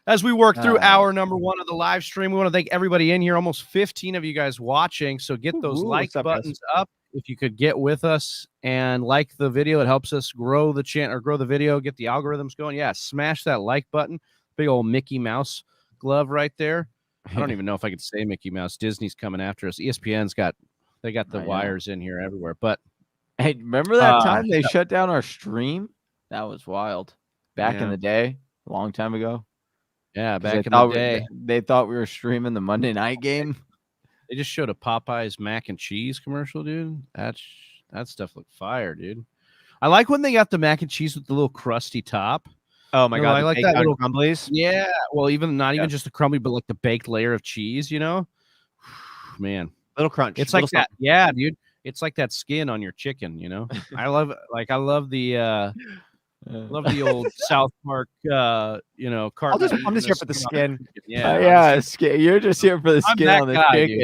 As we work through hour number 1 of the live stream, we want to thank everybody in here. Almost 15 of you guys watching. So get those like buttons up. If you could get with us and like the video, it helps us grow the channel or grow the video, get the algorithms going. Yeah, smash that like button. Big old Mickey Mouse glove right there. I don't even know if I could say Mickey Mouse. Disney's coming after us. ESPN's got the wires in here everywhere. But
hey, remember that time they shut down our stream? That was wild. Back in the day, a long time ago.
Yeah, back in the day.
They thought we were streaming the Monday night game.
They just showed a Popeyes mac and cheese commercial, dude. That stuff looked fire, dude. I like when they got the mac and cheese with the little crusty top.
Oh my god,
I like that little
crumblies.
Yeah, well, even just the crumbly, but like the baked layer of cheese, man,
little crunch.
It's like that. Yeah, dude. It's like that skin on your chicken, I love the love the old South Park, I'm
just here for the skin.
Yeah, skin. You're just here for the skin on the chicken,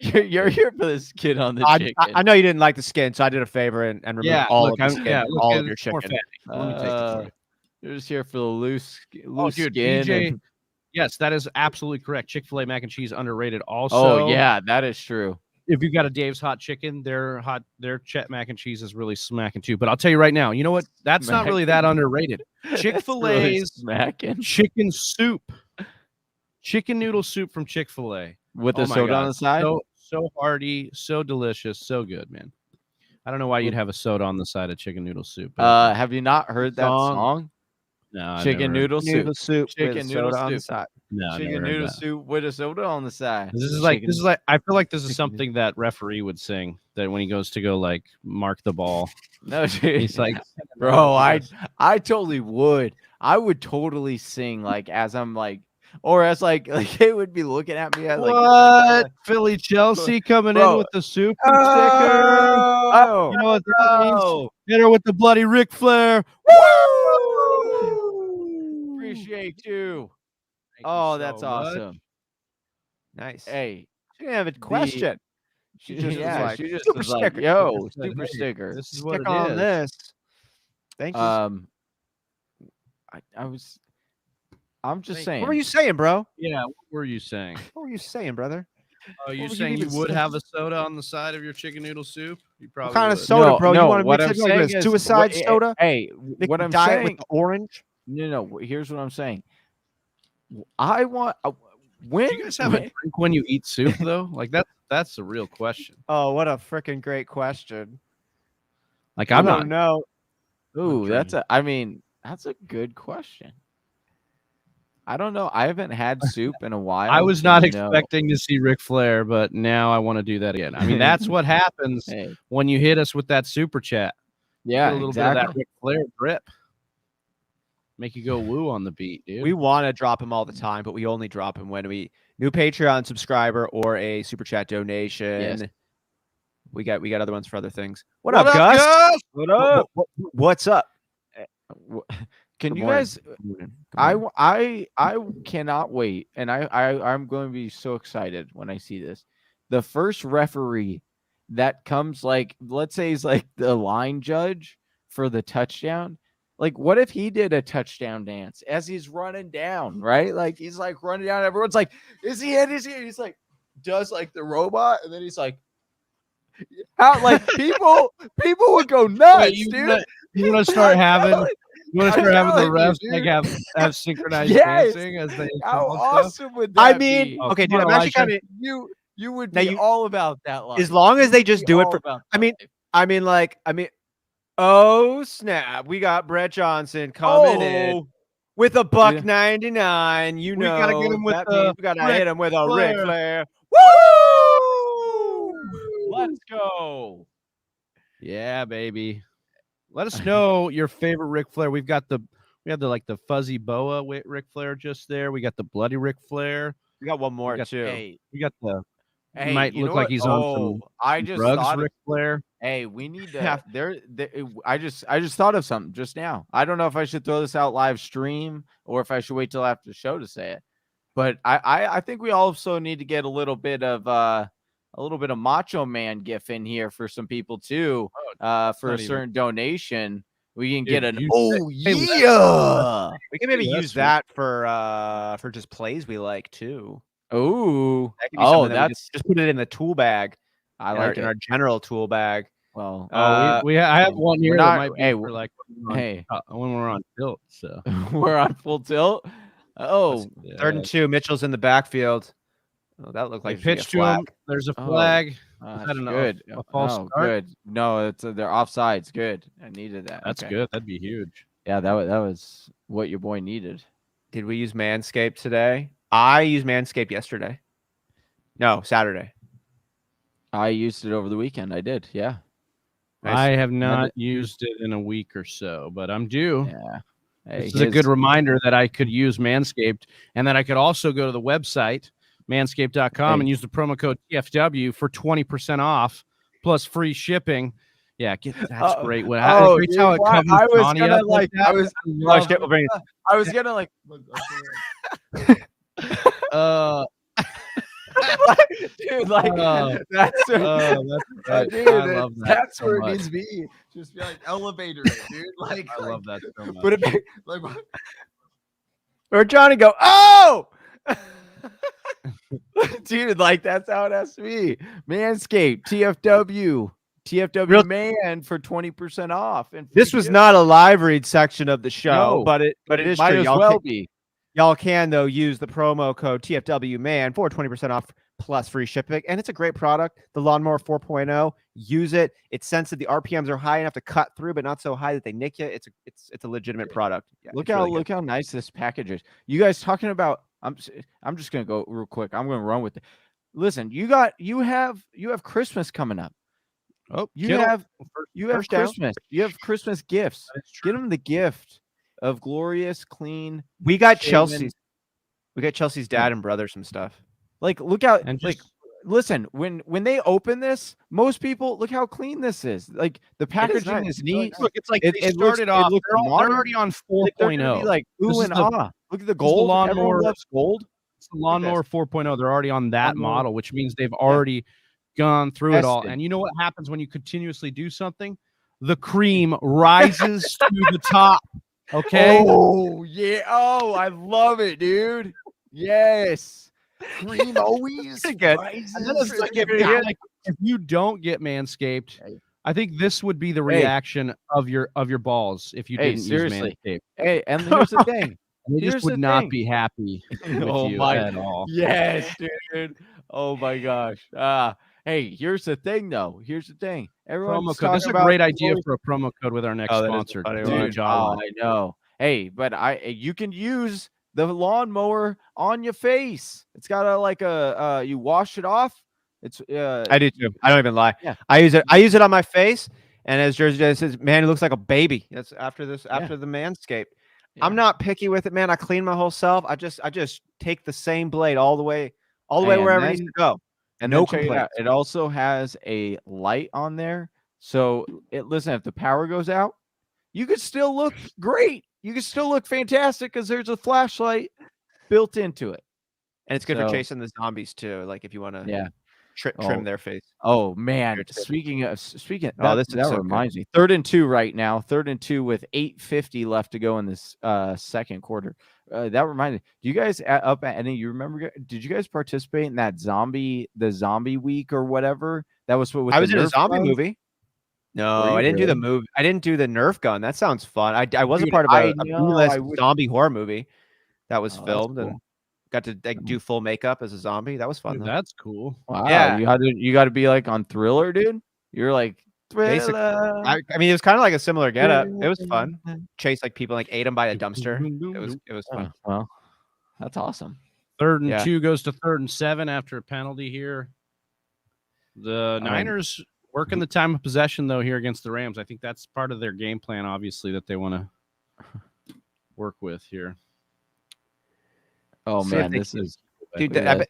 dude. You're here for the skin on the chicken.
I know you didn't like the skin, so I did a favor and removed all of the skin, all of your chicken.
Let me take it for you.
You're just here for the loose
dude,
skin.
DJ, yes, that is absolutely correct. Chick-fil-A mac and cheese underrated. Also,
oh yeah, that is true.
If you've got a Dave's Hot Chicken, their mac and cheese is really smacking too. But I'll tell you right now, you know what? That's not really that underrated. Chick-fil-A's chicken soup, chicken noodle soup from Chick-fil-A
with the soda on the side.
So hearty, so delicious, so good, man. I don't know why you'd have a soda on the side of chicken noodle soup.
Have you not heard that song?
No,
chicken noodle soup.
Chicken noodle on the side.
No,
chicken noodle soup with a soda on the side.
This is like I feel like this is something that referee would sing that when he goes to go like mark the ball.
No, dude.
He's like,
bro, I totally would. I would totally sing like as I'm like, or as like they would be looking at me as like,
what? Philly Chelsea coming in with the super sticker.
Oh,
you know what that means? Hit her with the bloody Ric Flair.
Woo! Appreciate you. That's awesome.
Nice.
Hey,
she didn't have a question. She just
was like, yo, super sticker.
This is what
Stick on this. Thank you.
I was I'm just saying.
What were you saying, bro?
Yeah, what were you saying?
What were you saying, brother?
Oh, you're
were you
saying you
even
would
saying?
have a soda on the side of your chicken noodle soup? You probably
What kind of
would.
soda,
No,
bro?
no,
You want to
what
mix
I'm
it like
saying
with
is,
suicide soda?
Hey,
Mix
what
the
I'm
diet
saying.
with the orange.
No. Here's what I'm saying. I want when
Do you guys have a drink when you eat soup though? Like that's the real question.
Oh, what a freaking great question.
Like
I
I'm
don't
not.
know.
Ooh, that's a good question. I don't know. I haven't had soup in a while.
I was not expecting to see Ric Flair, but now I want to do that again. I mean, that's what happens when you hit us with that super chat.
Yeah,
Get a little bit of that Ric Flair drip. Make you go woo on the beat, dude.
We want to drop him all the time, but we only drop him when we new Patreon subscriber or a super chat donation.
Yes.
We got other ones for other things. What up, Gus?
What up?
What's up?
Can
Good
you
morning.
guys?
Good morning.
I cannot wait, and I'm going to be so excited when I see this. The first referee that comes, like, let's say he's like the line judge for the touchdown. Like, what if he did a touchdown dance as he's running down, right? Like, he's like running down. Everyone's like, "Is he in? Is he?" He's like, does like the robot, and then he's like, "How?" Like people would go nuts, dude.
You want to start having? You want to start having the refs
you,
like have synchronized dancing as they
How
stuff?
awesome would that be?
Okay, dude,
come on,
I'm actually kind of
you would be all about that life.
as long as they just do it for. Oh snap! We got Brett Johnson coming in with a $1.99. You know,
gotta get him with
that
the
means we gotta
Ric
hit him with a Ric
Flair.
Flair. Woo!
Let's go.
Yeah, baby. Let us know your favorite Ric Flair. We had the fuzzy boa Ric Flair just there. We got the bloody Ric Flair.
We got one more too.
Hey,
We got the.
hey,
might
you
look
know
like
what?
he's on some drugs, Ric Flair.
Hey, we need to. I just thought of something just now. I don't know if I should throw this out live stream or if I should wait till after the show to say it. But I think we also need to get a little bit of Macho Man gif in here for some people too. For a certain donation, we can get an yeah.
We can maybe use that for just plays we like too.
Oh,
that's just put it in the tool bag.
I like
in our general tool bag.
Well,
I have one here that might be for like when we're on tilt. So
we're on full tilt. Oh,
3rd and 2. Mitchell's in the backfield. Oh, that looked like
pitch to him. There's a flag.
Good.
A false start?
Good. No, they're offsides. Good. I needed that.
That's good. That'd be huge.
Yeah, that was what your boy needed.
Did we use Manscaped today? I used Manscaped yesterday. No, Saturday.
I used it over the weekend. I did. Yeah.
Nice. I have not used it in a week or so, but I'm due.
Yeah.
This is a good reminder that I could use Manscaped and that I could also go to the website, manscaped.com, and use the promo code TFW for 20% off plus free shipping. Yeah, that's great. Great how it covers Johnny up like that.
I was gonna like dude, like that's
I love that.
That's
so
where
much.
it needs to be. Just be like elevator it, dude. Like
I love that so much.
Put it back, like,
or Johnny go, oh,
dude, like that's how it has to be. Manscaped, TFW man for 20% off. And
this was not a live read section of the show, but it is
might
true.
as well be.
Y'all can though use the promo code TFW man for 20% off plus free shipping, and it's a great product. The Lawnmower 4.0. Use it. It's sensitive. The RPMs are high enough to cut through, but not so high that they nick you. It's a legitimate product. Yeah,
look how nice this package is. You guys talking about? I'm just gonna go real quick. I'm gonna run with it. Listen, you have Christmas coming up.
Oh,
you have Christmas. You have Christmas gifts. Get them the gift of glorious, clean.
We got Chelsea's dad and brother some stuff.
Like, look out and listen, when they open this, most people look how clean this is. Like the packaging is neat.
Look, it's like they started off. They're already on 4.0.
Like ooh and ah. Look at the gold. Everyone loves gold.
It's the Lawnmower 4.0. They're already on that model, which means they've already gone through it all. And you know what happens when you continuously do something? The cream rises to the top. Okay.
Oh yeah. Oh, I love it, dude. Yes. Cream always
Good.
rises.
And then it's
Like, if you don't get Manscaped,
Hey.
I think this would be the
Hey.
reaction of your balls if you
Hey,
didn't
seriously.
use Manscaped.
Hey, and here's the thing.
And they just
Here's
would
the
not
thing.
be happy with
Oh
you
my-
at all.
Yes, dude. Oh my gosh. Hey, here's the thing though. Here's the thing. Everyone's
Promo code. This is
talking
a
about
great idea
always-
for a promo code with our next
Oh, that is a
sponsor.
funny
Go
one.
on,
Dude,
Jawline.
I know. Hey, but you can use the lawnmower on your face. It's got a you wash it off. It's
I do too. I don't even lie.
Yeah.
I use it on my face, and as Jersey J says, man, it looks like a baby. That's after the Manscaped. I'm not picky with it, man. I clean my whole self. I just take the same blade all the way
And
wherever it
then-
needs to go.
And
No
then check it out.
complaints.
It also has a light on there. So listen, if the power goes out, you could still look great. You can still look fantastic because there's a flashlight built into it.
And it's good for
So-
chasing the zombies too. Like if you want to trim their face.
Oh man!
Here, too.
Speaking,
Oh,
that
this is so good.
reminds me. 3rd and 2 right now. 3rd and 2 with 8:50 left to go in this second quarter. That reminds me. Do you guys up at any? You remember? Did you guys participate in that zombie week or whatever? That was what
I was in a
Nerf
zombie
gun?
movie. No,
Were you
I didn't do the
really?
movie. I didn't do the Nerf gun. That sounds fun. I was
Dude,
a part of
I
a
know,
B-list
I would-
zombie horror movie that was
Oh, that's
filmed and
cool.
got to do full makeup as a zombie. That was fun.
Dude,
Though.
that's cool.
Wow,
Yeah.
you got to be like on Thriller, dude. You're like
Basically,
Thriller.
I mean, it was kind of like a similar getup. It was fun. Chase like people, like ate them by a dumpster. It was fun.
Well, that's awesome.
3rd and
Yeah.
2 goes to 3rd and 7 after a penalty here. The Niners working the time of possession though here against the Rams. I think that's part of their game plan, obviously, that they want to work with here.
Oh
So
man,
they-
this is
Dude,
look at
I
that.
bet.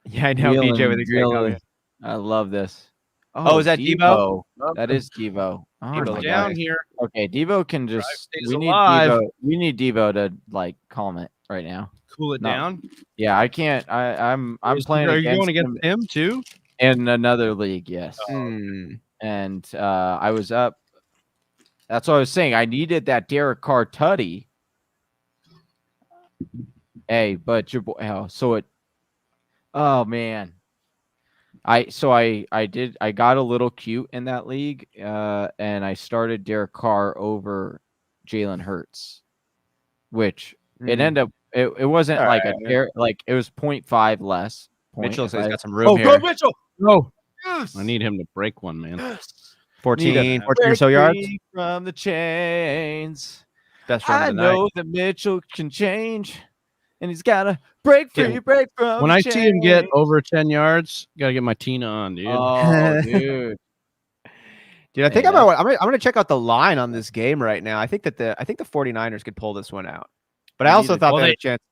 Yeah, I know BJ with a great comment.
I love this.
Oh, is that Deebo?
That is Deebo. Oh,
Deebo
my
down
gosh.
here.
Okay, Deebo can just.
stays
We need
alive.
Deebo. We need Deebo to like calm it right now.
Cool it
No.
down.
Yeah, I can't. I'm playing.
Are you going
him
against him too?
in another league? Yes.
Hmm.
And I was up. That's what I was saying. I needed that Derek Carr tutty. Hey, but your boy. Oh man. I got a little cute in that league, and I started Derek Carr over Jalen Hurts, which it ended up. It wasn't
All
like
right.
it was 0.5 less.
Mitchell says
if
he's
I-
got some room here.
go Mitchell!
No,
Yes.
I need him to break one, man.
Yes.
14 or
Break
so yards.
free from the chains.
Best run
I
of the night.
know that Mitchell can change, and he's got to break free,
Yeah.
break from.
When
the
I see him get
chains.
over 10 yards, gotta get my Tina on, dude.
Oh, dude.
Dude, I think
Hey,
I'm gonna check out the line on this game right now. I think the 49ers could pull this one out. But
We
I also
need to-
thought
well,
they had
they-
a chance.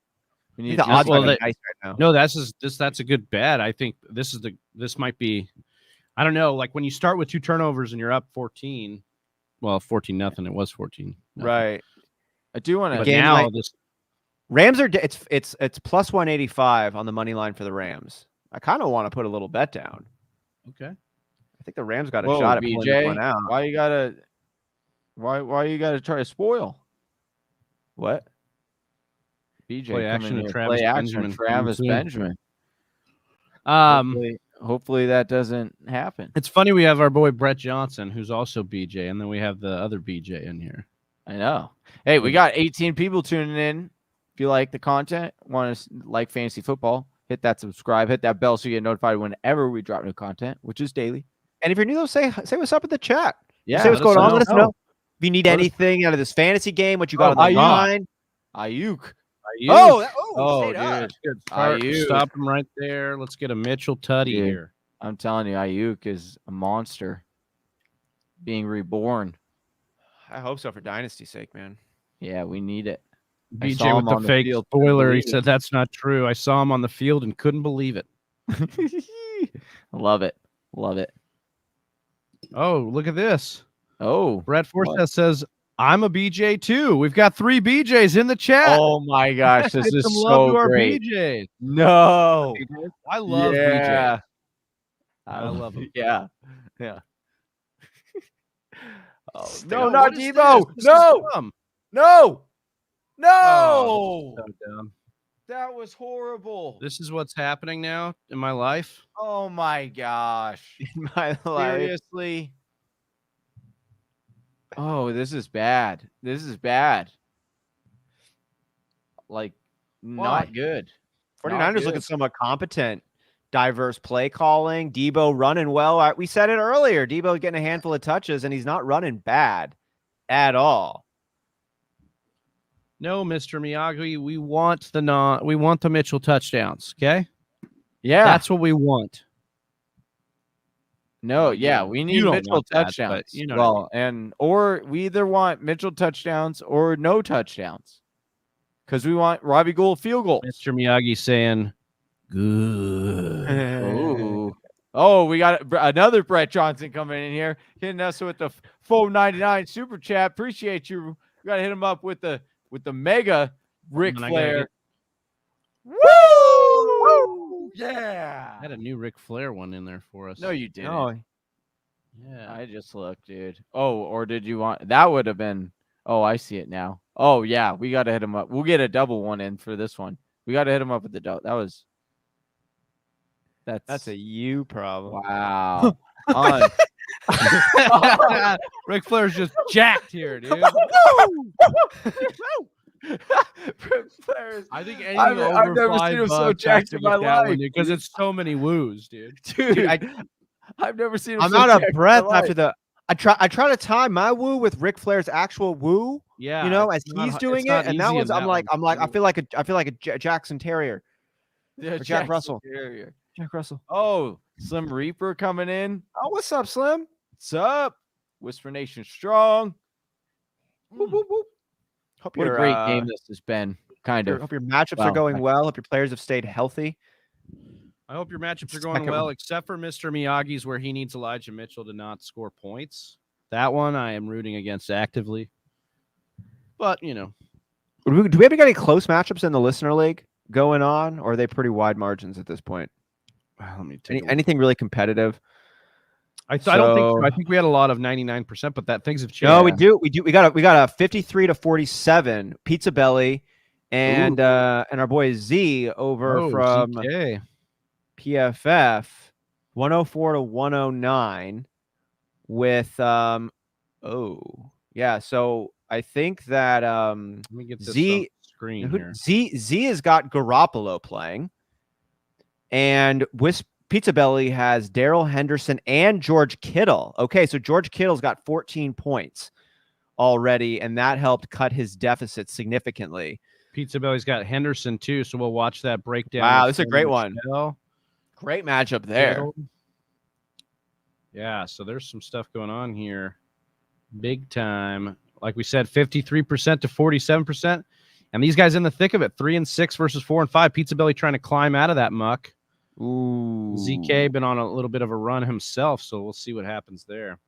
We
I
need
think the
to-
odds
well,
might be
they-
nice right now.
No, that's a good bet. I think this might be. I don't know. Like when you start with 2 turnovers and you're up 14. Well, 14-0. It was 14.
Right.
I do want
But
to.
Game
now
like-
this.
Rams are it's plus 185 on the money line for the Rams. I kind of want to put a little bet down.
Okay.
I think the Rams got a
Whoa,
shot at pulling this
BJ,
one out.
why you gotta try to spoil?
What?
BJ,
Play
come
action
in
to
here.
Travis
Play action,
Benjamin.
Travis
Soon.
Benjamin. Hopefully that doesn't happen.
It's funny we have our boy Brett Johnson, who's also BJ, and then we have the other BJ in here.
I know. Hey, we got 18 people tuning in. If you like the content, want to like fantasy football, hit that subscribe, hit that bell so you get notified whenever we drop new content, which is daily.
And if you're new, though, say what's up in the chat.
Yeah,
Say what's
let us
going on.
know.
Let us know. If you need
Let us-
anything out of this fantasy game, what you got on the
Ayuk.
line.
Ayuk.
Oh,
dude.
Good start.
Ayuk.
Stop him right there. Let's get a Mitchell Tutty
Dude.
here.
I'm telling you, Ayuk is a monster being reborn.
I hope so for Dynasty's sake, man.
Yeah, we need it. I
BJ
saw
with
him
the
on the
fake
field,
spoiler. He
believe it.
said that's not true. I saw him on the field and couldn't believe it.
Love it. Love it.
Oh, look at this.
Oh.
Brett
What?
Forsyth says, I'm a BJ too. We've got 3 BJs in the chat.
Oh my gosh, this
Get
is
some love
so
to our
great.
BJs.
No.
I love
yeah.
BJ. I love him.
Yeah. Yeah. Oh,
Stay
no,
on.
not
What is
Deebo.
this? This is
No.
dumb.
No.
Oh, so dumb.
That was horrible.
This is what's happening now in my life.
Oh my gosh.
In my life.
Seriously. Oh, this is bad. This is bad. Like, not good.
49ers looking somewhat competent. Diverse play calling. Deebo running well. We said it earlier. Deebo getting a handful of touches, and he's not running bad at all.
No, Mr. Miyagi, we want the Mitchell touchdowns, okay?
Yeah.
That's what we want.
No, yeah, we need Mitchell touchdowns.
You know what I mean.
Or we either want Mitchell touchdowns or no touchdowns. Because we want Robbie Gould field goals.
Mr. Miyagi saying, good.
Ooh. Oh, we got another Brett Johnson coming in here, hitting us with the $4.99 super chat. Appreciate you. We got to hit him up with the mega Ric Flair. Woo! Yeah.
I had a new Ric Flair one in there for us.
No, you didn't.
Oh,
Yeah. I just looked, dude. Oh, or did you want that would have been I see it now. Oh yeah, we gotta hit him up. We'll get a double one in for this one. We gotta hit him up with the double. That's
a you problem.
wow.
Ric Flair's just jacked here, dude. I think anything
I've
over
never
$5
seen him so jacked in my life,
because it's so many woos, dude.
Dude, I've never seen him.
I'm
so
out of
jacked in my
breath
life.
after the. I try to time my woo with Ric Flair's actual woo.
Yeah,
You know, as
it's not-
he's doing
it's
it,
not
and
easy
that
in
one's. I'm like,
one.
I feel like a Jackson Terrier.
Yeah,
Jack Russell.
Terrier.
Jack Russell.
Oh, Slim Reaper coming in.
Oh, what's up, Slim?
What's up? Whisper Nation strong.
Whoop, whoop, whoop. Hope
What a
your,
great game this has been. Kind of.
Hope your matchups
Wow.
are going well. Hope your players have stayed healthy.
I hope your matchups are going
Second
well,
one.
except for Mr. Miyagi's, where he needs Elijah Mitchell to not score points. That one I am rooting against actively. But, you know.
Do we have any close matchups in the listener league going on, or are they pretty wide margins at this point?
Let me take
Anything really competitive?
I don't think so. I think we had a lot of 99%, but that things have changed.
No, we do. We got a 53-47 Pizza Belly, and our boy Z over from
ZK.
PFF 104-109 with so I think that
Let me get this
Z
on screen here.
Z has got Garoppolo playing, and Pizza Belly has Darrell Henderson and George Kittle. Okay, so George Kittle's got 14 points already, and that helped cut his deficit significantly.
Pizza Belly's got Henderson too, so we'll watch that breakdown.
Wow, this is a great one.
Kittle.
Great matchup there.
Yeah, so there's some stuff going on here. Big time. Like we said, 53% to 47%. And these guys in the thick of it, 3-6 versus 4-5. Pizza Belly trying to climb out of that muck.
Ooh.
ZK been on a little bit of a run himself, so we'll see what happens there.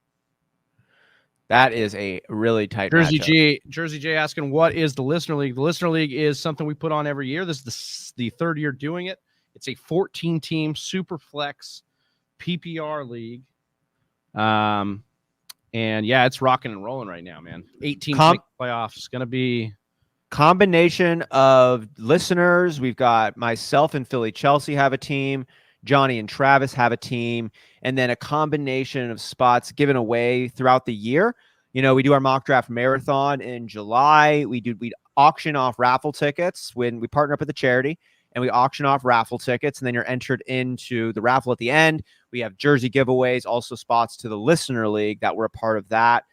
That is a really tight
Jersey
matchup.
Jersey J asking, what is the Listener League? The Listener League is something we put on every year. This is the third year doing it. It's a 14-team super flex PPR league. And yeah, it's rocking and rolling right now, man. 8 teams make the playoffs. It's gonna be
combination of listeners. We've got myself and Philly Chelsea have a team. Johnny and Travis have a team, and then a combination of spots given away throughout the year. You know, we do our mock draft marathon in July. We auction off raffle tickets when we partner up with a charity, and we auction off raffle tickets, and then you're entered into the raffle at the end. We have jersey giveaways, also spots to the Listener League that were a part of that.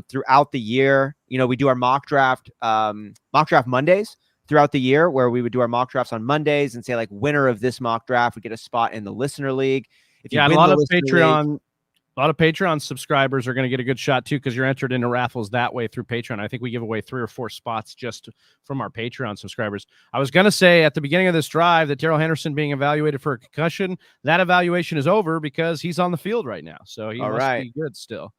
Throughout the year, you know, we do our mock draft Mondays throughout the year, where we would do our mock drafts on Mondays and say, like, winner of this mock draft would get a spot in the Listener League. If you
a
win
lot
the
of
Listener
Patreon.
League,
A lot of Patreon subscribers are going to get a good shot too, because you're entered into raffles that way through Patreon. I think we give away 3 or 4 spots just from our Patreon subscribers. I was going to say at the beginning of this drive that Darrell Henderson being evaluated for a concussion, that evaluation is over because he's on the field right now. So he must be good still.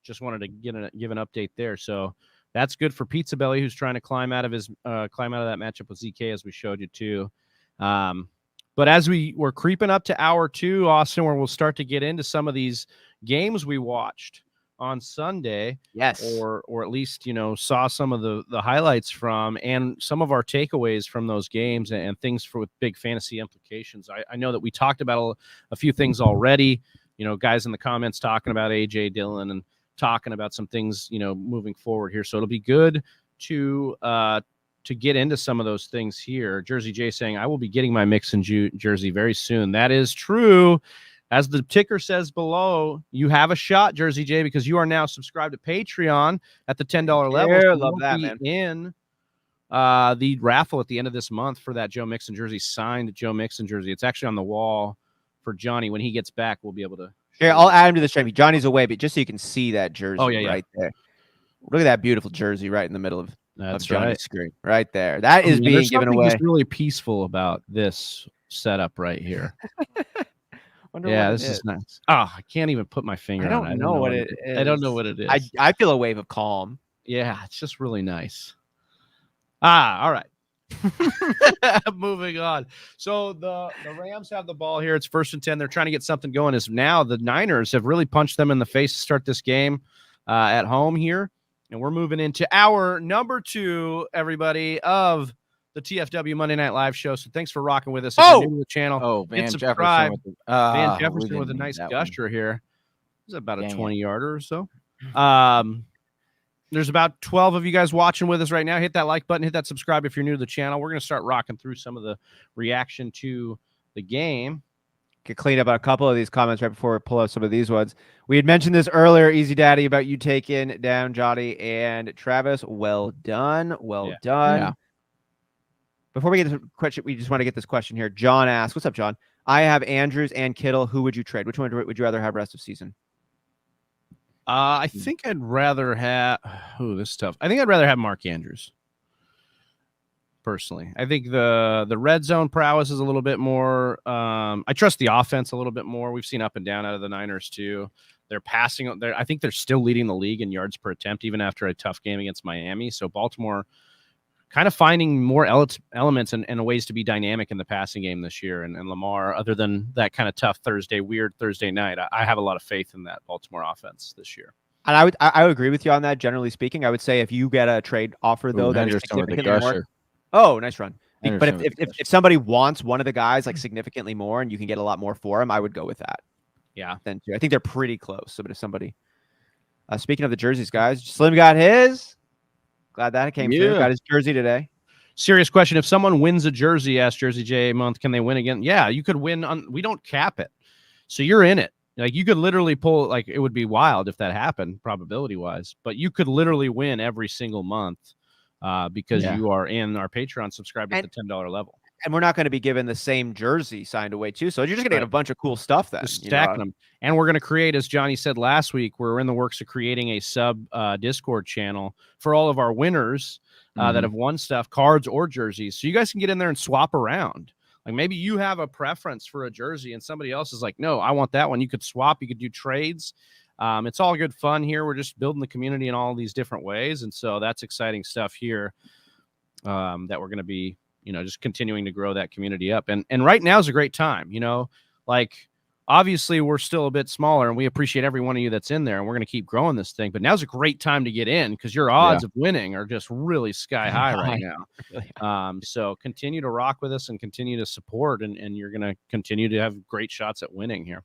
Just wanted to give an update there. So that's good for Pizza Belly, who's trying to climb out of that matchup with ZK, as we showed you too. But as we're creeping up to hour 2, Austin, where we'll start to get into some of these games we watched on Sunday.
Yes.
Or at least, saw some of the highlights from and some of our takeaways from those games and things with big fantasy implications. I know that we talked about a few things already, guys in the comments talking about AJ Dillon and talking about some things, moving forward here. So it'll be good to get into some of those things here. Jersey J saying, I will be getting my Mixon jersey very soon. That is true. As the ticker says below, you have a shot, Jersey J, because you are now subscribed to Patreon at the $10 level.
So love that, man.
In the raffle at the end of this month for that Joe Mixon jersey, signed Joe Mixon jersey. It's actually on the wall for Johnny. When he gets back, we'll be able to.
Here, I'll add him to the stream. Johnny's away, but just so you can see that jersey right there. Look at that beautiful jersey right in the middle of Johnny's screen. Right there. That is being given away.
Just really peaceful about this setup right here. Yeah, this is nice. Oh, I can't even put my finger on it. I don't know what it is. I don't know what it is.
I feel a wave of calm.
Yeah, it's just really nice. All right. Moving on. So the Rams have the ball here. It's 1st and 10. They're trying to get something going. As now the Niners have really punched them in the face to start this game at home here. And we're moving into our number 2, everybody, of the TFW Monday Night Live show. So thanks for rocking with us. If you're new to the channel,
Van
subscribe.
Jefferson
Van Jefferson with a nice gusher here. It's about a 20-yarder or so. There's about 12 of you guys watching with us right now. Hit that like button. Hit that subscribe if you're new to the channel. We're going to start rocking through some of the reaction to the game.
Could clean up a couple of these comments right before we pull out some of these ones. We had mentioned this earlier, Easy Daddy, about you taking down Johnny and Travis. Well done. Well done. Yeah. Before we get to the question, we just want to get this question here. John asks, what's up, John? I have Andrews and Kittle. Who would you trade? Which one would you rather have rest of season?
I think I'd rather have this is tough. I think I'd rather have Mark Andrews. Personally, I think the red zone prowess is a little bit more. I trust the offense a little bit more. We've seen up and down out of the Niners too. They're passing. I think they're still leading the league in yards per attempt, even after a tough game against Miami. So Baltimore kind of finding more elements and ways to be dynamic in the passing game this year. And Lamar, other than that kind of tough weird Thursday night, I have a lot of faith in that Baltimore offense this year.
And I would agree with you on that. Generally speaking, I would say if you get a trade offer though, that is significantly more. Oh, nice run. But if somebody wants one of the guys like significantly more and you can get a lot more for him, I would go with that.
Yeah.
Then too. I think they're pretty close. So, but if somebody, speaking of the jerseys, guys, Slim got his. Glad that came through. Got his jersey today.
Serious question. If someone wins a jersey, ask Jersey J month, can they win again? Yeah, you could win. We don't cap it. So you're in it. Like you could literally pull, like it would be wild if that happened probability wise, but you could literally win every single month. Because you are in our Patreon subscribed at the $10 level.
And we're not going to be given the same jersey signed away too. So you're just going to get a bunch of cool stuff then.
Just stacking them. And we're going to create, as Johnny said last week, we're in the works of creating a sub Discord channel for all of our winners that have won stuff, cards or jerseys. So you guys can get in there and swap around. Like maybe you have a preference for a jersey and somebody else is like, no, I want that one. You could swap. You could do trades. It's all good fun here. We're just building the community in all these different ways. And so that's exciting stuff here that we're going to be, just continuing to grow that community up. And right now is a great time, like obviously we're still a bit smaller and we appreciate every one of you that's in there and we're going to keep growing this thing. But now's a great time to get in because your odds of winning are just really sky high right now. So continue to rock with us and continue to support and you're going to continue to have great shots at winning here.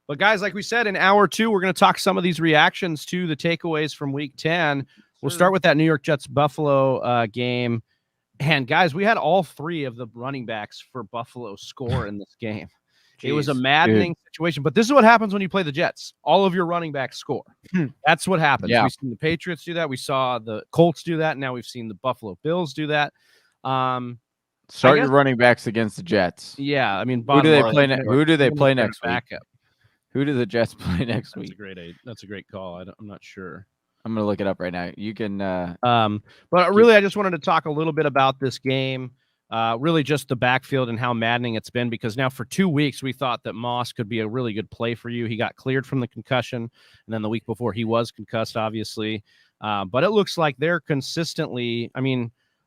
But guys, like we said, in hour 2, we're going to talk some of these reactions to the takeaways from week 10. We'll start with that New York Jets Buffalo game. And guys, we had all 3 of the running backs for Buffalo score in this game. It was a maddening situation, but this is what happens when you play the Jets. All of your running backs score. That's what happens. We've seen the Patriots do that. We saw the Colts do that. Now we've seen the Buffalo Bills do that.
Start your running backs against the Jets.
Yeah, I mean,
who do they play next week? Who do the Jets play next week?
That's a great call. I'm not sure.
I'm going to look it up right now. You can.
But really, I just wanted to talk a little bit about this game. Really just the backfield and how maddening it's been because now for 2 weeks, we thought that Moss could be a really good play for you. He got cleared from the concussion. And then the week before he was concussed, obviously. But it looks like they're consistently,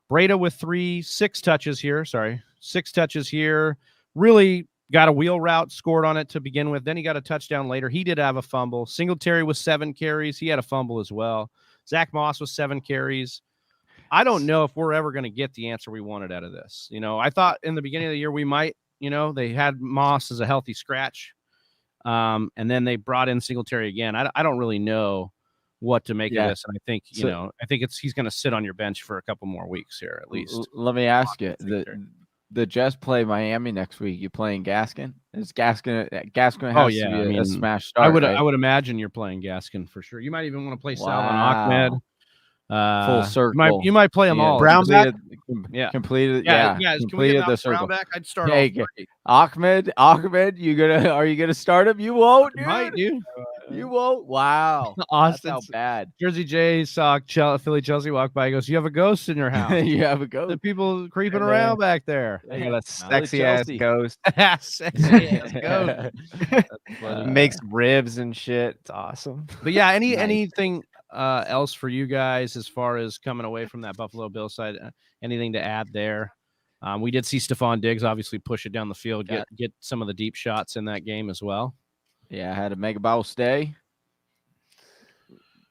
Breda with 6 touches here. 6 touches here. Really got a wheel route, scored on it to begin with. Then he got a touchdown later. He did have a fumble. Singletary was 7 carries. He had a fumble as well. Zach Moss was 7 carries. I don't know if we're ever going to get the answer we wanted out of this. I thought in the beginning of the year we might, they had Moss as a healthy scratch. And then they brought in Singletary again. I don't really know what to make of this. And I think, I think he's going to sit on your bench for a couple more weeks here, at least.
Let me ask you, the Jets play Miami next week. You playing Gaskin? Is Gaskin has to be a smash start?
I would imagine you're playing Gaskin for sure. You might even want to play Salvin Ahmed.
Full circle.
You might play them all.
Brown back?
Completed.
Yeah.
Completed the circle.
Brown back? I'd start off.
Ahmed, are you gonna start him? You won't, dude.
Might, dude.
You won't. Wow.
Austin,
that's how bad.
Jersey J saw Philly Chelsea walk by. He goes, "You have a ghost in your house."
You have a ghost.
The people creeping around back there.
They got a sexy ass ghost.
Sexy ass ghost.
Makes ribs and shit. It's awesome.
But yeah, anything else for you guys as far as coming away from that Buffalo Bills side? Anything to add there? We did see Stephon Diggs obviously push it down the field, get some of the deep shots in that game as well.
Yeah, I had a Mega Bowl stay.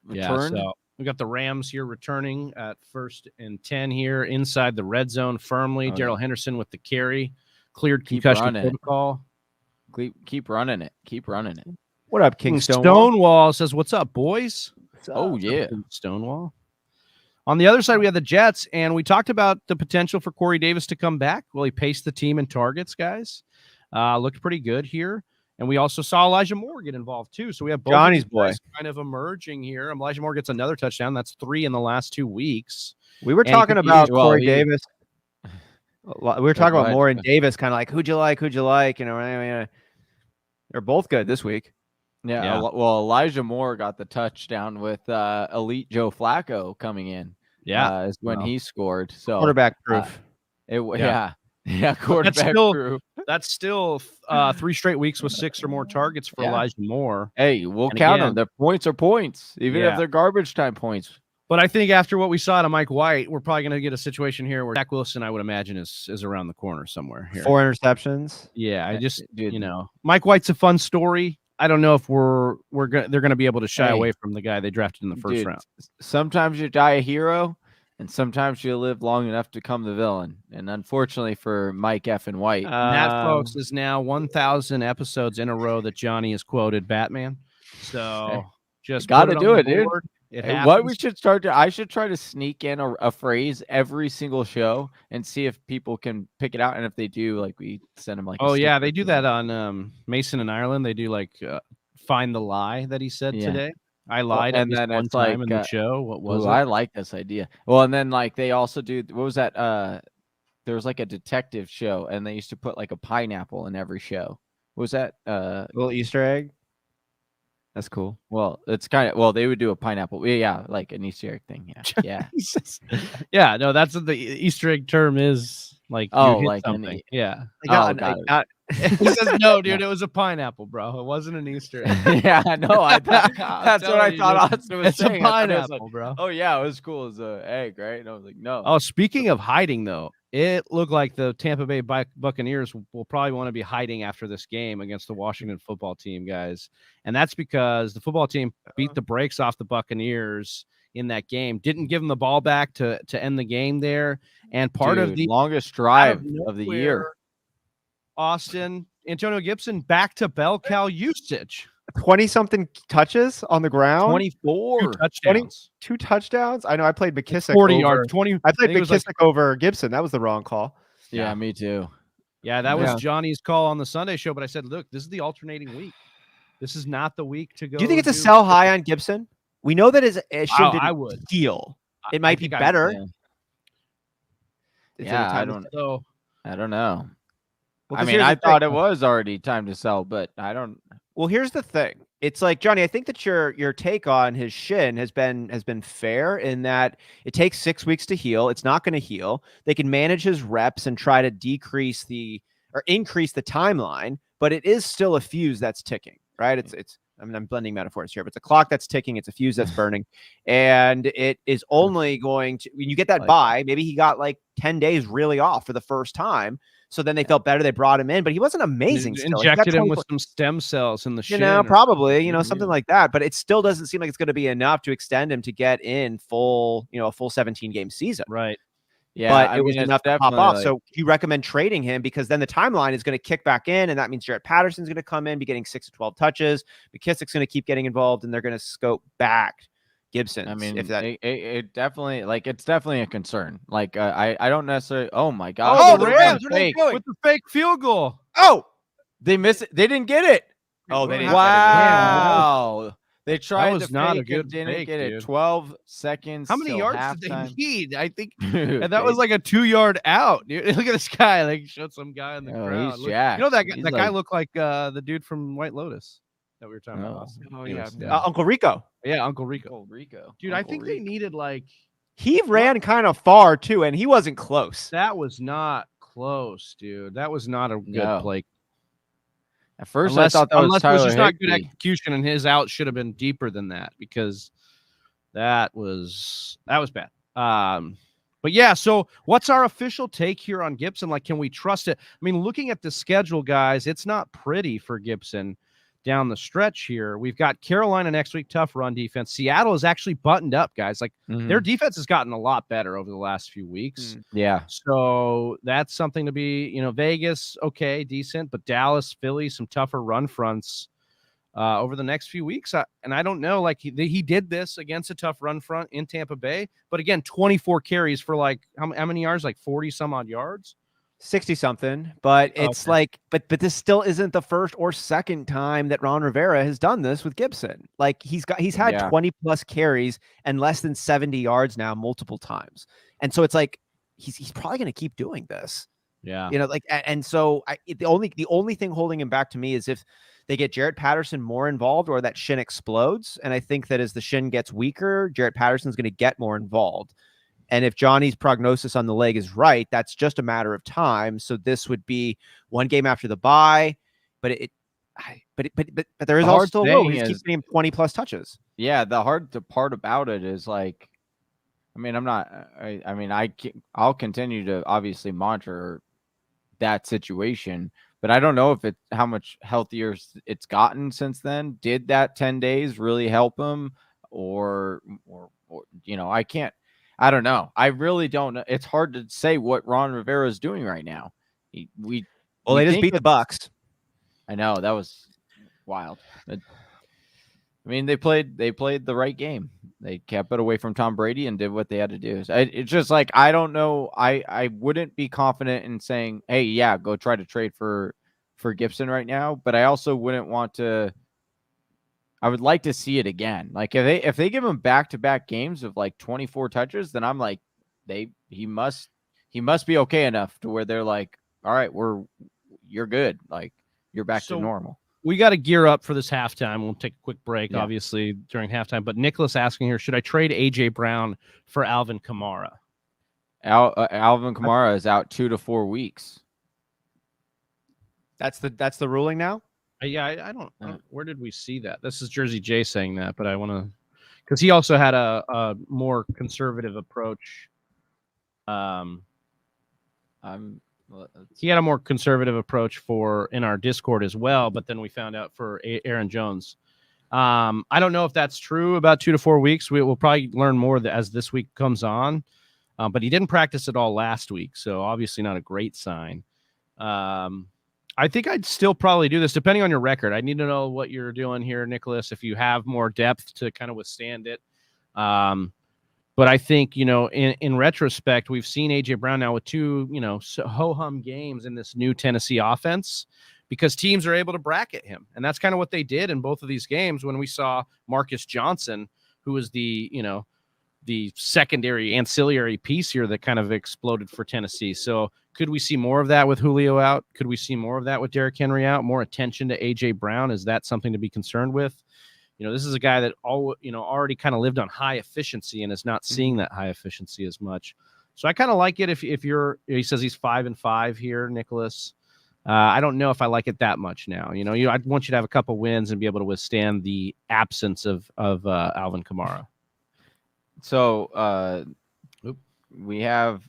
Return. Yeah, so we got the Rams here returning at 1st and 10 here inside the red zone firmly. Darrell Henderson with the carry, cleared concussion protocol.
Keep running it. Keep running it.
What up, King
Stonewall says, "What's up, boys?"
Oh yeah,
Stonewall. On the other side, we have the Jets, and we talked about the potential for Corey Davis to come back. Well, he paced the team in targets, guys. Looked pretty good here. And we also saw Elijah Moore get involved, too. So we have both
Johnny's boy
kind of emerging here. Elijah Moore gets another touchdown. That's 3 in the last 2 weeks.
We were talking about Corey Davis. We were talking about Moore and Davis, kind of like, who'd you like? They're both good this week.
Yeah. Well, Elijah Moore got the touchdown with elite Joe Flacco coming in.
Yeah.
Is when he scored. So
quarterback proof.
Quarterback proof.
That's still 3 straight weeks with 6 or more targets for Elijah Moore.
Hey, we'll count them. The points are points, even if they're garbage time points.
But I think after what we saw to Mike White, we're probably going to get a situation here where Zach Wilson, I would imagine, is around the corner somewhere here.
4 interceptions.
Yeah, Mike White's a fun story. I don't know if they're going to be able to shy away from the guy they drafted in the first round.
Sometimes you die a hero, and sometimes you live long enough to become the villain. And unfortunately for Mike F. and White,
that, folks, is now 1,000 episodes in a row that Johnny has quoted Batman. So just
got to do it, dude.
What
we should start to, I should try to sneak in a phrase every single show and see if people can pick it out. And if they do, like, we send them like,
they do that on Mason in Ireland. They do like find the lie that he said today. I lied, and then one time in the show. What was it?
I like this idea. Well, and then like they also do. What was that? There was like a detective show, and they used to put like a pineapple in every show. What was that?
Little Easter egg. That's cool.
Well, it's kind of they would do a pineapple. Yeah, like an Easter egg thing. Yeah,
yeah. No, that's what the Easter egg term is. Like
like
something.
Yeah.
He says no, dude. It was a pineapple, bro. It wasn't an Easter egg.
Yeah, no, that's what I thought Austin was saying.
It's a pineapple, bro.
Oh yeah, it was cool as an egg, right? And I was like, no.
Oh, speaking of hiding, though, it looked like the Tampa Bay Buccaneers will probably want to be hiding after this game against the Washington football team, guys. And that's because the football team beat the brakes off the Buccaneers in that game, didn't give them the ball back to end the game there. And part of the
longest drive of the year.
Austin, Antonio Gibson back to bell cow usage.
20-something touches on the ground.
24
touchdowns.
2 touchdowns. I know I played McKissick
40 yards. 20.
I played McKissick over Gibson. That was the wrong call.
Yeah, me too.
Yeah, that was Johnny's call on the Sunday show, but I said, look, this is the alternating week. This is not the week to go.
Do you think it's a sell high on Gibson? We know that
I would
heal. It might be better.
I don't know. Well, I mean,
I
thought it was already time to sell, but I don't.
Well, here's the thing. It's like, Johnny, I think that your take on his shin has been fair in that it takes 6 weeks to heal. It's not going to heal. They can manage his reps and try to increase the timeline, but it is still a fuse that's ticking, right? It's I mean, I'm blending metaphors here, but it's a clock that's ticking. It's a fuse that's burning. And it is only going to, when you get that bye, maybe he got like 10 days really off for the first time. So then they felt better. They brought him in, but he wasn't amazing. Still,
Injected him with some stem cells in the shin.
Probably, something like that. But it still doesn't seem like it's going to be enough to extend him to get in full, a full 17 game season.
Right.
Yeah, but it was enough to pop off. So you recommend trading him because then the timeline is going to kick back in, and that means Jaret Patterson's going to come in, be getting 6 to 12 touches. McKissick's going to keep getting involved, and they're going to scope back Gibson.
I mean,
if that
it definitely it's definitely a concern. Like I don't necessarily. Oh my god!
Oh, the Rams with the fake field goal.
Oh,
they missed it. They didn't get it.
Oh, they didn't.
Wow. They tried to
not
fake
a good
and didn't
fake,
get it.
dude.
12 seconds.
How many yards
halftime.
did they need? I think,
Dude,
and that was like a 2-yard out. Dude, look at this guy. Like showed some guy in the crowd.
He's jacked.
That guy looked like the dude from White Lotus that we were talking about last night.
Oh yeah, Uncle Rico.
Yeah, Uncle Rico. Dude, I think they needed
he ran kind of far too, and he wasn't close.
That was not close, dude. That was not a good play.
At first, I thought that was Tyler
it was just not
Higbee.
good execution, and his out should have been deeper than that because that was bad. But yeah, so what's our official take here on Gibson? Like, can we trust it? I mean, looking at the schedule, guys, it's not pretty for Gibson down the stretch here. We've got Carolina next week, tough run defense. Seattle is actually buttoned up, guys. Like their defense has gotten a lot better over the last few weeks.
Yeah.
So that's something to be, Vegas, okay, decent, but Dallas, Philly, some tougher run fronts over the next few weeks. And I don't know, like he did this against a tough run front in Tampa Bay, but again, 24 carries for like how many yards? Like 40 some odd yards.
60 something, but it's but this still isn't the first or second time that Ron Rivera has done this with Gibson. Like he's had 20 plus carries and less than 70 yards now multiple times. And so it's like, he's probably going to keep doing this.
Yeah.
And so the only thing holding him back to me is if they get Jaret Patterson more involved or that shin explodes. And I think that as the shin gets weaker, Jaret Patterson's going to get more involved. And if Johnny's prognosis on the leg is right, that's just a matter of time. So this would be one game after the bye, but there is also still room. He's keeping him 20 plus touches.
Yeah, the hard part about it is like, I'll continue to obviously monitor that situation, but I don't know if how much healthier it's gotten since then. Did that 10 days really help him, or I don't know. I really don't know. It's hard to say what Ron Rivera is doing right now.
They just beat the Bucks.
I know, that was wild. I mean, they played the right game. They kept it away from Tom Brady and did what they had to do. It's just like, I don't know. I wouldn't be confident in saying, hey, yeah, go try to trade for Gibson right now. But I also wouldn't want to. I would like to see it again. Like if they give him back-to-back games of like 24 touches, then I'm like, he must be okay enough to where they're like, all right, you're good. Like you're back to normal.
We got to gear up for this halftime. We'll take a quick break, obviously, during halftime. But Nicholas asking here, should I trade AJ Brown for Alvin Kamara?
Alvin Kamara is out 2 to 4 weeks.
That's the ruling now.
Yeah, I don't. Where did we see that? This is Jersey J saying that, but I want to, because he also had a more conservative approach. He had a more conservative approach in our Discord as well, but then we found out for Aaron Jones. I don't know if that's true about 2 to 4 weeks. We'll probably learn more as this week comes on, but he didn't practice at all last week, so obviously not a great sign. I think I'd still probably do this, depending on your record. I need to know what you're doing here, Nicholas, if you have more depth to kind of withstand it. But I think, in retrospect, we've seen A.J. Brown now with 2, ho-hum games in this new Tennessee offense because teams are able to bracket him. And that's kind of what they did in both of these games when we saw Marcus Johnson, who was the secondary ancillary piece here that kind of exploded for Tennessee. So could we see more of that with Julio out? Could we see more of that with Derrick Henry out? More attention to A.J. Brown? Is that something to be concerned with? This is a guy that already kind of lived on high efficiency and is not seeing that high efficiency as much. So I kind of like it if he says he's 5-5 here, Nicholas. I don't know if I like it that much now. I want you to have a couple wins and be able to withstand the absence of Alvin Kamara.
So we have,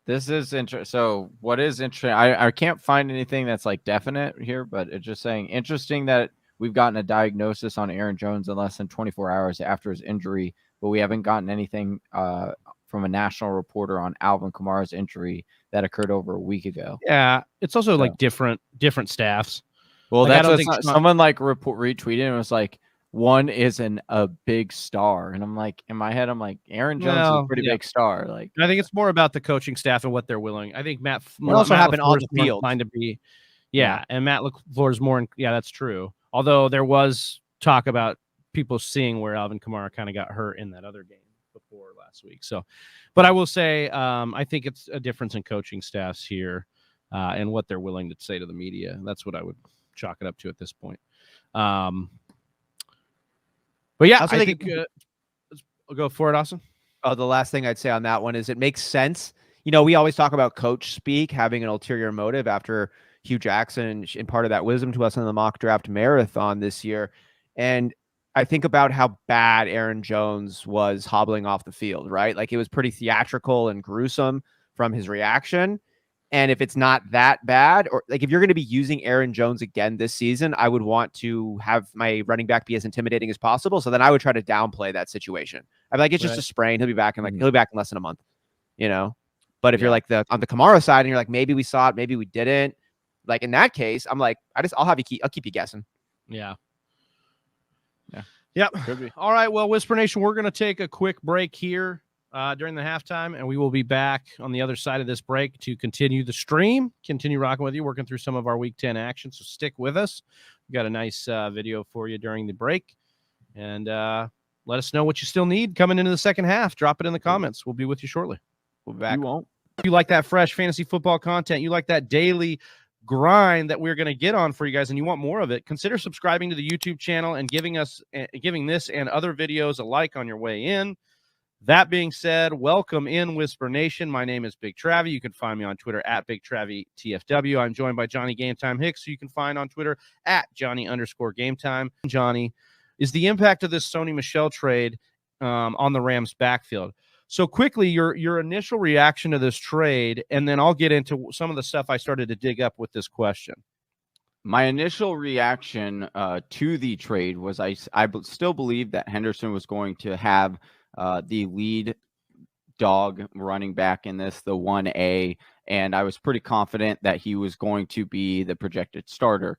This is interesting. So what is interesting, I can't find anything that's like definite here, but it's just saying interesting that we've gotten a diagnosis on Aaron Jones in less than 24 hours after his injury, but we haven't gotten anything from a national reporter on Alvin Kamara's injury that occurred over a week ago.
Yeah, it's also
So-
like different staffs.
Well,
Like, I
that's
don't
what
think Sean-
someone like retweeted and was like, one is a big star. And I'm like, in my head, I'm like, Aaron Jones is
Well,
a pretty
yeah.
big star. Like,
I think it's more about the coaching staff and what they're willing. I think Matt
also happen on
LaFleur is
the
more
field.
inclined to be, and Matt LaFleur is more. That's true. Although there was talk about people seeing where Alvin Kamara kind of got hurt in that other game before last week. So, but I will say, I think it's a difference in coaching staffs here and what they're willing to say to the media. That's what I would chalk it up to at this point. But yeah, I think I'll go for it, Austin.
Oh, the last thing I'd say on that one is it makes sense. You know, we always talk about coach speak, having an ulterior motive after Hugh Jackson and part of that wisdom to us in the mock draft marathon this year. And I think about how bad Aaron Jones was hobbling off the field, right? Like it was pretty theatrical and gruesome from his reaction. And if it's not that bad, or like if you're going to be using Aaron Jones again this season, I would want to have my running back be as intimidating as possible. So then I would try to downplay that situation. I'd be like, it's just a sprain. He'll be back in he'll be back in less than a month, you know? But if you're like on the Kamara side and you're like, maybe we saw it, maybe we didn't. Like in that case, I'm like, I'll keep you guessing.
Yeah.
could be.
All right. Well, Whisper Nation, we're going to take a quick break here during the halftime, and we will be back on the other side of this break to continue the stream, continue rocking with you, working through some of our Week 10 action. So stick with us. We got a nice video for you during the break, and let us know what you still need coming into the second half. Drop it in the comments. We'll be with you shortly. We'll be back.
You won't.
If you like that fresh fantasy football content, you like that daily grind that we're going to get on for you guys, and you want more of it, consider subscribing to the YouTube channel and giving this and other videos a like on your way in. That being said, welcome in Whisper Nation. My name is Big Travie. You can find me on Twitter at Big Travie TFW. I'm joined by Johnny Game Time Hicks, who you can find on Twitter at Johnny_Game Time. Johnny, is the impact of this Sony Michel trade on the Rams backfield? So quickly, your initial reaction to this trade, and then I'll get into some of the stuff I started to dig up with this question.
My initial reaction to the trade was I still believe that Henderson was going to have the lead dog running back in this, the 1A, and I was pretty confident that he was going to be the projected starter.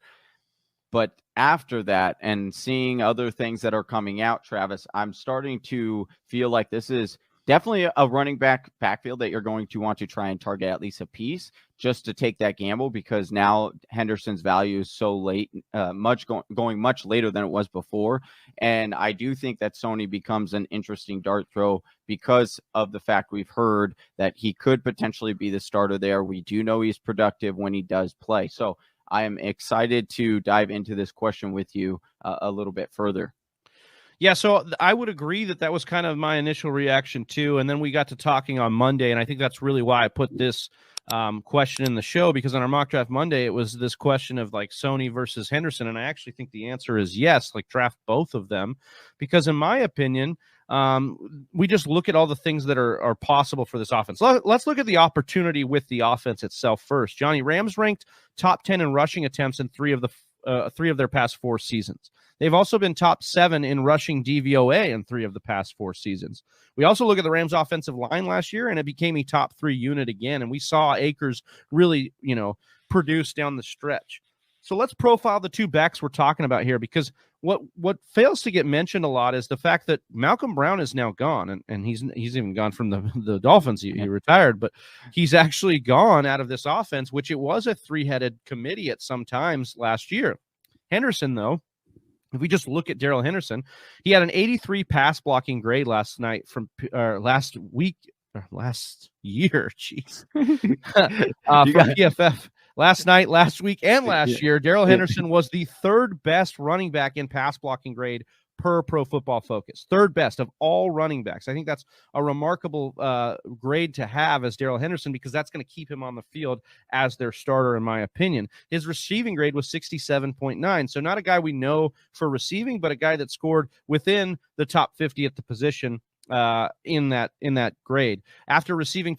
But after that, and seeing other things that are coming out, Travis, I'm starting to feel like this is definitely a running backfield that you're going to want to try and target at least a piece just to take that gamble, because now Henderson's value is so late, going much later than it was before. And I do think that Sony becomes an interesting dart throw because of the fact we've heard that he could potentially be the starter there. We do know he's productive when he does play. So I am excited to dive into this question with you a little bit further.
Yeah, so I would agree that was kind of my initial reaction too. And then we got to talking on Monday, and I think that's really why I put this question in the show, because on our mock draft Monday, it was this question of like Sony versus Henderson. And I actually think the answer is yes, like draft both of them, because in my opinion, we just look at all the things that are possible for this offense. Let's look at the opportunity with the offense itself first. Johnny, Rams ranked top 10 in rushing attempts in three of their past 4 seasons. They've also been top 7 in rushing DVOA in 3 of the past 4 seasons. We also look at the Rams offensive line last year, and it became a top 3 unit again. And we saw Akers really, produce down the stretch. So let's profile the 2 backs we're talking about here, because what fails to get mentioned a lot is the fact that Malcolm Brown is now gone, and he's even gone from the Dolphins. He retired, but he's actually gone out of this offense, which it was a 3-headed committee at some times last year. Henderson, though, if we just look at Darrell Henderson, he had an 83 pass blocking grade last year. Jeez. From PFF. Last week, and last year, Darrell Henderson was the 3rd best running back in pass blocking grade per Pro Football Focus. 3rd best of all running backs. I think that's a remarkable grade to have as Darrell Henderson, because that's going to keep him on the field as their starter, in my opinion. His receiving grade was 67.9. So not a guy we know for receiving, but a guy that scored within the top 50 at the position in that grade. After receiving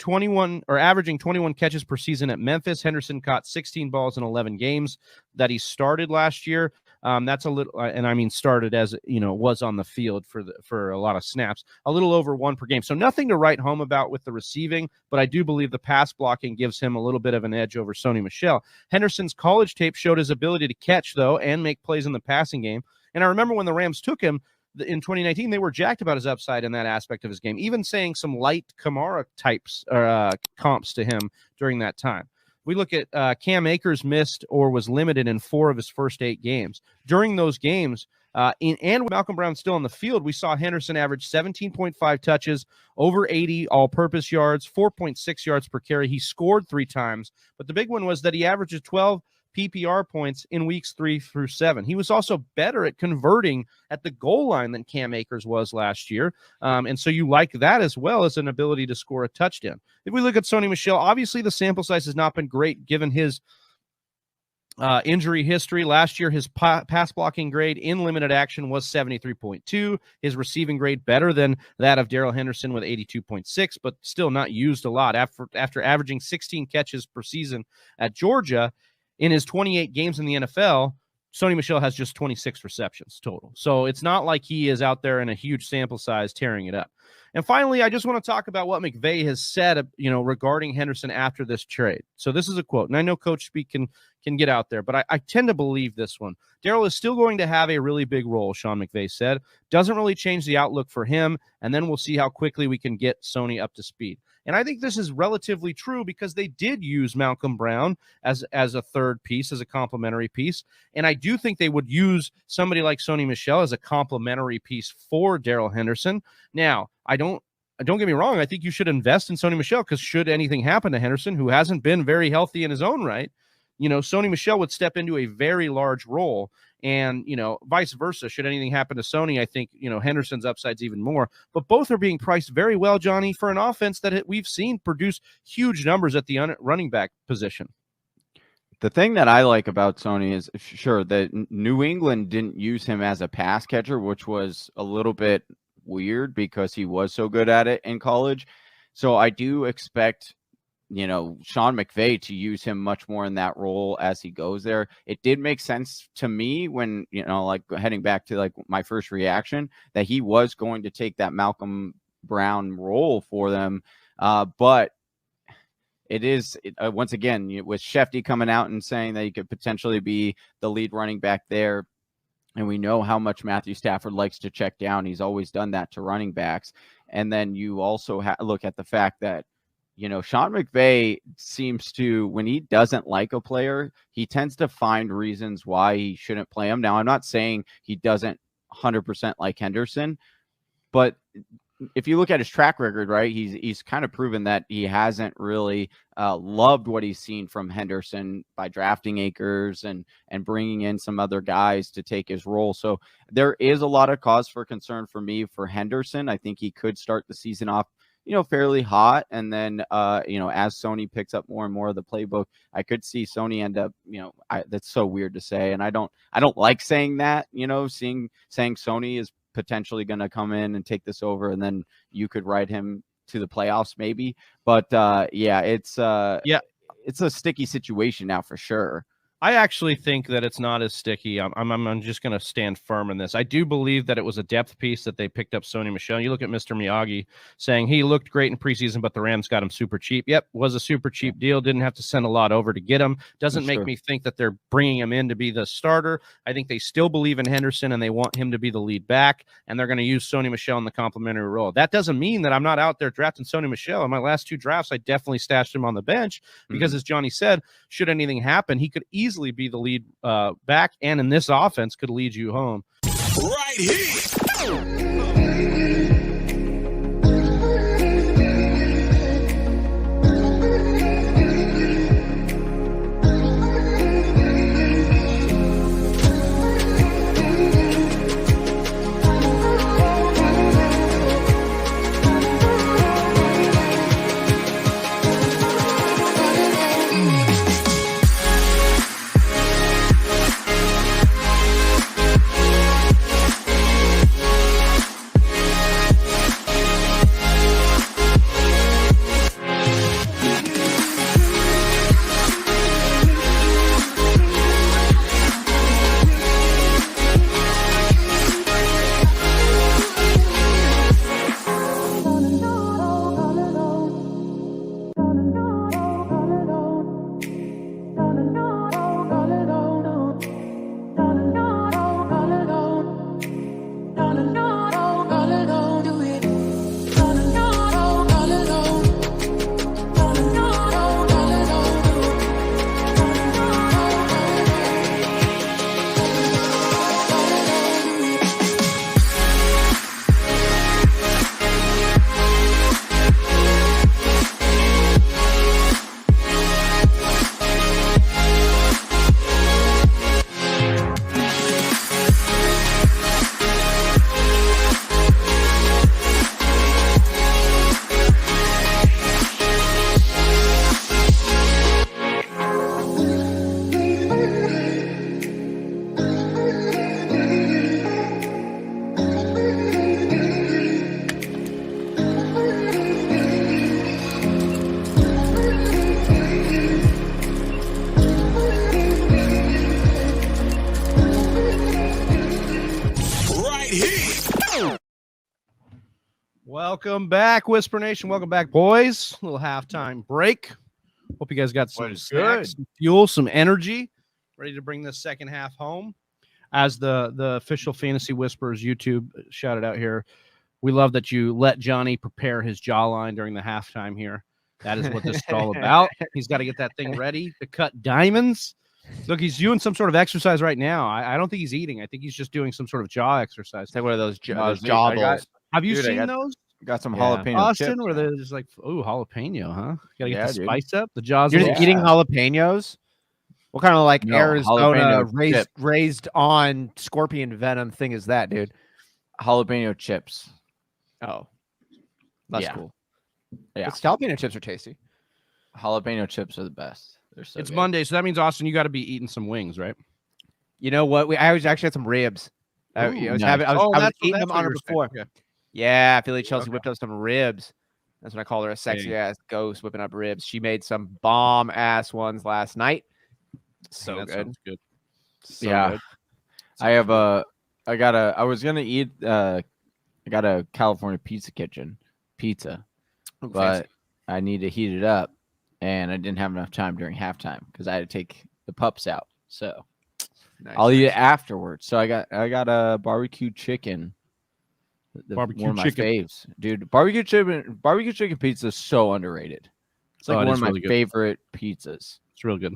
averaging 21 catches per season at Memphis, Henderson caught 16 balls in 11 games that he started last year. That's a little, and I mean started as was on the field for a lot of snaps, a little over 1 per game. So nothing to write home about with the receiving, but I do believe the pass blocking gives him a little bit of an edge over Sony Michel. Henderson's college tape showed his ability to catch though and make plays in the passing game. And I remember when the Rams took him in 2019, they were jacked about his upside in that aspect of his game, even saying some light Kamara types or comps to him during that time. We look at Cam Akers missed or was limited in 4 of his first 8 games. During those games, and with Malcolm Brown still on the field, we saw Henderson average 17.5 touches, over 80 all-purpose yards, 4.6 yards per carry. He scored 3 times, but the big one was that he averaged 12 PPR points in weeks 3 through 7. He was also better at converting at the goal line than Cam Akers was last year. And so you like that as well as an ability to score a touchdown. If we look at Sony Michel, obviously the sample size has not been great given his injury history. Last year, his pass blocking grade in limited action was 73.2. His receiving grade better than that of Darrell Henderson with 82.6, but still not used a lot. After averaging 16 catches per season at Georgia, in his 28 games in the NFL, Sony Michel has just 26 receptions total. So it's not like he is out there in a huge sample size tearing it up. And finally, I just want to talk about what McVay has said, regarding Henderson after this trade. So this is a quote, and I know Coach Speak can get out there, but I tend to believe this one. Darrell is still going to have a really big role, Sean McVay said. Doesn't really change the outlook for him, and then we'll see how quickly we can get Sony up to speed. And I think this is relatively true because they did use Malcolm Brown as a third piece, as a complementary piece. And I do think they would use somebody like Sony Michel as a complementary piece for Darrell Henderson. Now, don't get me wrong. I think you should invest in Sony Michel because should anything happen to Henderson, who hasn't been very healthy in his own right, Sony Michel would step into a very large role. And, vice versa. Should anything happen to Sony, I think, Henderson's upside's even more. But both are being priced very well, Johnny, for an offense that we've seen produce huge numbers at the running back position.
The thing that I like about Sony is, sure, that New England didn't use him as a pass catcher, which was a little bit weird because he was so good at it in college. So I do expect Sean McVay to use him much more in that role as he goes there. It did make sense to me when, like heading back to like my first reaction, that he was going to take that Malcolm Brown role for them. But it is, once again, with Shefty coming out and saying that he could potentially be the lead running back there. And we know how much Matthew Stafford likes to check down. He's always done that to running backs. And then you also look at the fact that, Sean McVay seems to, when he doesn't like a player, he tends to find reasons why he shouldn't play him. Now, I'm not saying he doesn't 100% like Henderson, but if you look at his track record, right, he's kind of proven that he hasn't really loved what he's seen from Henderson by drafting Akers and bringing in some other guys to take his role. So there is a lot of cause for concern for me for Henderson. I think he could start the season off fairly hot. And then, as Sony picks up more and more of the playbook, I could see Sony end up, that's so weird to say. And I don't like saying that, saying Sony is potentially going to come in and take this over. And then you could ride him to the playoffs maybe. But it's a sticky situation now for sure.
I actually think that it's not as sticky. I'm just going to stand firm in this. I do believe that it was a depth piece that they picked up Sony Michel. You look at Mr. Miyagi saying he looked great in preseason, but the Rams got him super cheap. Yep, was a super cheap deal. Didn't have to send a lot over to get him. Doesn't make me think that they're bringing him in to be the starter. I think they still believe in Henderson and they want him to be the lead back, and they're going to use Sony Michel in the complementary role. That doesn't mean that I'm not out there drafting Sony Michel. In my last 2 drafts, I definitely stashed him on the bench because, as Johnny said, should anything happen, he could easily be the lead back, and in this offense could lead you home.
Right here.
Welcome back, Whisper Nation. Welcome back, boys. Little halftime break. Hope you guys got some snacks, some fuel, some energy, ready to bring this second half home. As the official Fantasy Whispers YouTube shouted out here, we love that you let Johnny prepare his jawline during the halftime here. That is what this is all about. He's got to get that thing ready to cut diamonds. Look, he's doing some sort of exercise right now. I don't think he's eating. I think he's just doing some sort of jaw exercise.
It's like one of those jaw
I got-
balls.
Have you
Dude,
seen those?
Got some
Yeah.
jalapeno
Austin,
chips.
where they're just like, ooh, jalapeno, huh? Gotta get
Yeah,
the
dude.
spice up. The jaws.
You're
a
just
little-
eating jalapenos? What kind of like
No,
Arizona
jalapeno
raised on scorpion venom thing is that, dude?
Jalapeno chips.
Oh, that's
Yeah.
cool.
Yeah.
It's jalapeno chips are tasty.
Jalapeno chips are the best. They're so
It's
good.
Monday, so that means Austin, you got to be eating some wings, right?
You know what? I was actually had some ribs. I
Ooh,
was
nice.
having, I was eating them
what
on
you
her
were saying.
before.
Okay.
Yeah, Philly Chelsea
Okay.
whipped up some ribs. That's what I call her, a sexy
Hey.
ass ghost whipping up ribs. She made some bomb ass ones last night. So
That
good.
sounds good.
So
Yeah.
good.
I was gonna eat I got a California pizza kitchen pizza,
Ooh,
but
fancy.
I need to heat it up, and I didn't have enough time during halftime because I had to take the pups out. So
Nice,
I'll eat
nice.
it afterwards. So I got a barbecue chicken.
Barbecue
one of my
chicken.
faves, dude. Barbecue chicken pizza is so underrated. It's like
Oh, it
one
is
of my
really good.
favorite pizzas.
It's real good.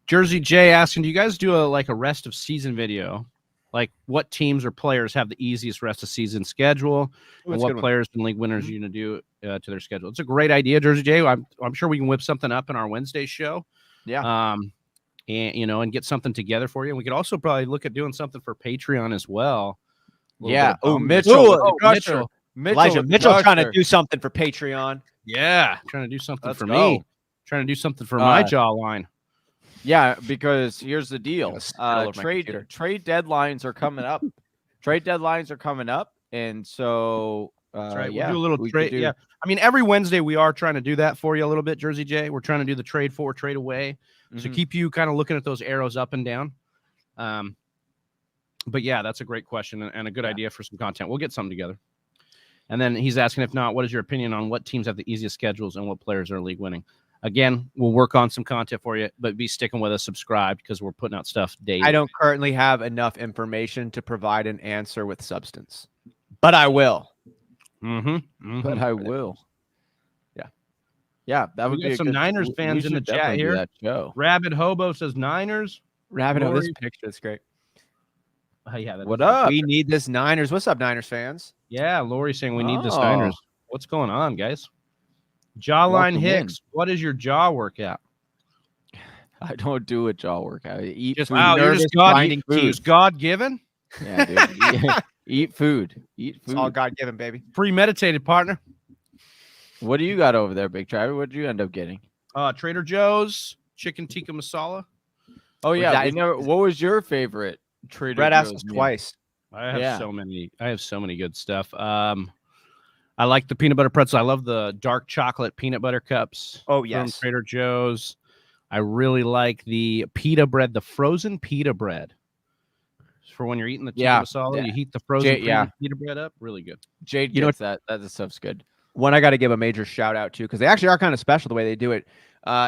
Jersey J asking, do you guys do a rest of season video? Like what teams or players have the easiest rest of season schedule,
Ooh,
and
that's a
what
good one.
players and league winners you gonna do to their schedule? It's a great idea, Jersey J. I'm sure we can whip something up in our Wednesday show.
Yeah.
And get something together for you. And we could also probably look at doing something for Patreon as well. A little
Yeah.
bit of
Oh,
bonus.
Mitchell.
Ooh,
Gusher.
Elijah
with
Mitchell trying to
Gusher.
do something for Patreon.
Yeah, trying to do something
Let's
for
go.
me. Trying to do something for my jawline.
Yeah, because here's the deal.
Gonna spit all over my computer.
Trade deadlines are coming up. And so
That's right.
yeah,
We'll do a little
we could
trade.
do-
Yeah. I mean, every Wednesday we are trying to do that for you a little bit, Jersey J. We're trying to do the trade for, trade away. So
Mhm.
keep you kind of looking at those arrows up and down. But yeah, that's a great question and a good idea for some content. We'll get something together. And then he's asking, if not, what is your opinion on what teams have the easiest schedules and what players are league winning? Again, we'll work on some content for you, but be sticking with us, subscribe, because we're putting out stuff daily.
I don't currently have enough information to provide an answer with substance, but I will.
But I will. Yeah, that
We
would
got
be a
some
good-
Niners
we
fans in the
should
chat
definitely do
here.
that show.
Rabid Hobo says Niners.
Rabbit, this
Lori.
picture is great.
Oh, yeah, that
What
is-
up?
We need this Niners. What's up, Niners fans?
Yeah, Lori saying we need this
Oh.
Niners. What's going on, guys? Jawline
Welcome
Hicks, what is your jaw workout?
I don't do a jaw workout. I eat
Just
food.
wow, you're
nervous
just God,
finding
just
food.
God given,
Yeah, dude. Eat food. Eat
It's all
food.
God given, baby.
premeditated partner.
What do you got over there, Big Travis? What did you end up getting?
Trader Joe's chicken tikka masala.
Oh yeah,
that
we
is-
never. What was your favorite Trader
Brett asked
Joe's
us
meal?
twice.
I have
Yeah.
so many. I have so many good stuff. I like the peanut butter pretzel. I love the dark chocolate peanut butter cups.
Oh,
From
yes.
Trader Joe's. I really like the pita bread, the frozen pita bread. For when you're eating the tikka
Yeah,
masala,
yeah.
you heat the frozen
yeah.
pita bread up. Really good.
Jade
You know
gets that. That stuff's good.
One I got to give a major shout out to because they actually are kind of special the way they do it.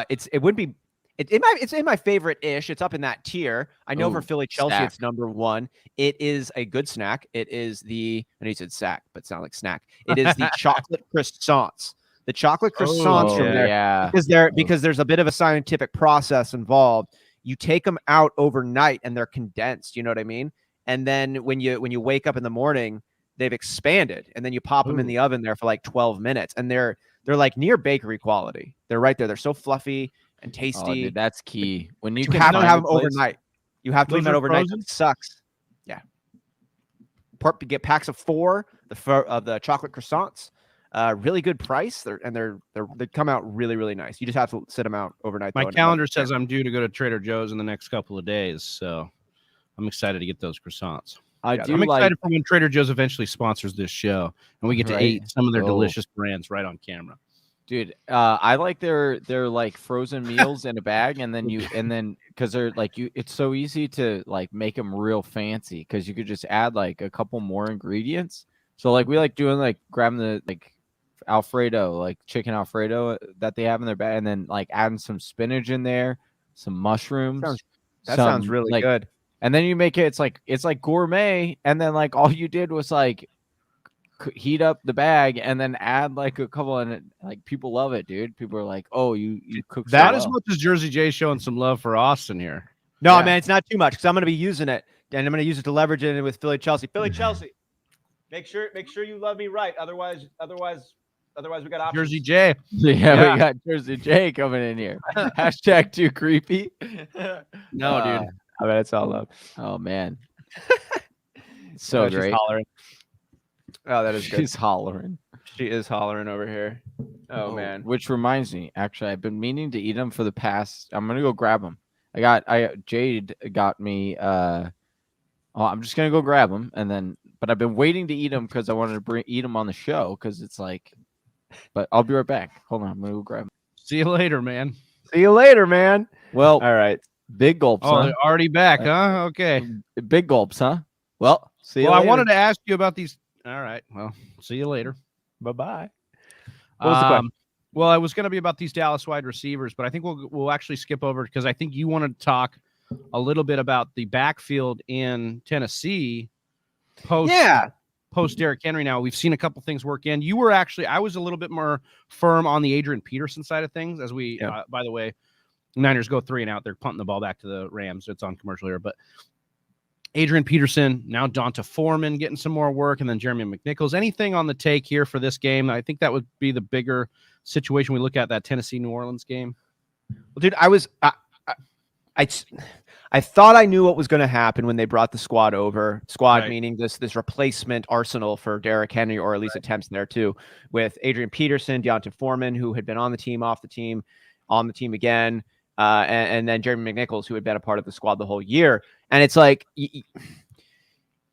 It's in my favorite ish. It's up in that tier. I know for
Ooh,
Philly Chelsea,
stack.
it's number one. It is a good snack. It is I know you said sack, but it sounded like snack. It is the chocolate croissants. The chocolate croissants from there.
Yeah.
Because there's a bit of a scientific process involved. You take them out overnight and they're condensed. You know what I mean? And then when you wake up in the morning, they've expanded, and then you pop them in
Ooh.
the oven there for like 12 minutes, and they're like near bakery quality. They're right there. They're so fluffy and
Oh,
tasty.
dude, that's key. When
you
you can
have to
find
have
a
them
place-
overnight. You have to leave
Those
them
are
overnight.
frozen?
It sucks. Yeah. Get packs of 4 of the chocolate croissants. Really good price. They come out really, really nice. You just have to sit them out overnight.
My
though, and
calendar says I'm due to go to Trader Joe's in the next couple of days, so I'm excited to get those croissants.
I
Yeah,
do
I'm
like.
excited for when Trader Joe's eventually sponsors this show and we get to
Right.
eat some of their
Oh.
delicious brands right on camera.
Dude, I like their like frozen meals in a bag, and then because they're like it's so easy to like make them real fancy because you could just add like a couple more ingredients. So like we like doing like grabbing the like Alfredo, like chicken Alfredo that they have in their bag, and then like adding some spinach in there, some mushrooms.
That sounds
some,
really
like,
good.
And then you make it's like gourmet, and then like all you did was like heat up the bag and then add like a couple, and like people love it, dude. People are like, "Oh, you cook so
Not
well."
as much as Jersey J showing some love for Austin here.
No,
Yeah.
man, it's not too much because I'm going to be using it, and I'm going to use it to leverage it with Philly Chelsea. Philly Chelsea, make sure you love me right. Otherwise we got options.
Jersey J.
Yeah, we got Jersey J coming in here. Hashtag too creepy.
No, dude.
I bet it's all love.
Oh man, so
Oh, she's
great.
hollering. Oh, that is good.
She's hollering.
She is hollering over here. Oh man.
Which reminds me, actually, I've been meaning to eat them for the past. I'm gonna go grab them. Jade got me. I'm just gonna go grab them, and then. But I've been waiting to eat them because I wanted to eat them on the show because it's like. But I'll be right back. Hold on, I'm gonna go grab them.
See you later, man.
See you later, man.
Well,
All right.
big gulps,
Oh,
huh?
they're already back, huh? Okay.
Big gulps, huh? Well, see you
Well, I
later.
wanted to ask you about these. All right. Well, see you later.
Bye-bye. What was the question?
Well, it was going to be about these Dallas wide receivers, but I think we'll actually skip over because I think you wanted to talk a little bit about the backfield in Tennessee post Derrick Henry. Now we've seen a couple things work in. I was a little bit more firm on the Adrian Peterson side of things as we, by the way, Niners go 3-and-out. They're punting the ball back to the Rams. It's on commercial here, but Adrian Peterson, now Donta Foreman getting some more work, and then Jeremy McNichols. Anything on the take here for this game? I think that would be the bigger situation we look at, that Tennessee-New Orleans game.
Well, dude, I thought I knew what was going to happen when they brought the squad over. Squad meaning this replacement arsenal for Derrick Henry, or at least attempts there too, with Adrian Peterson, Deonta Foreman, who had been on the team, off the team, on the team again, and then Jeremy McNichols, who had been a part of the squad the whole year. And it's like,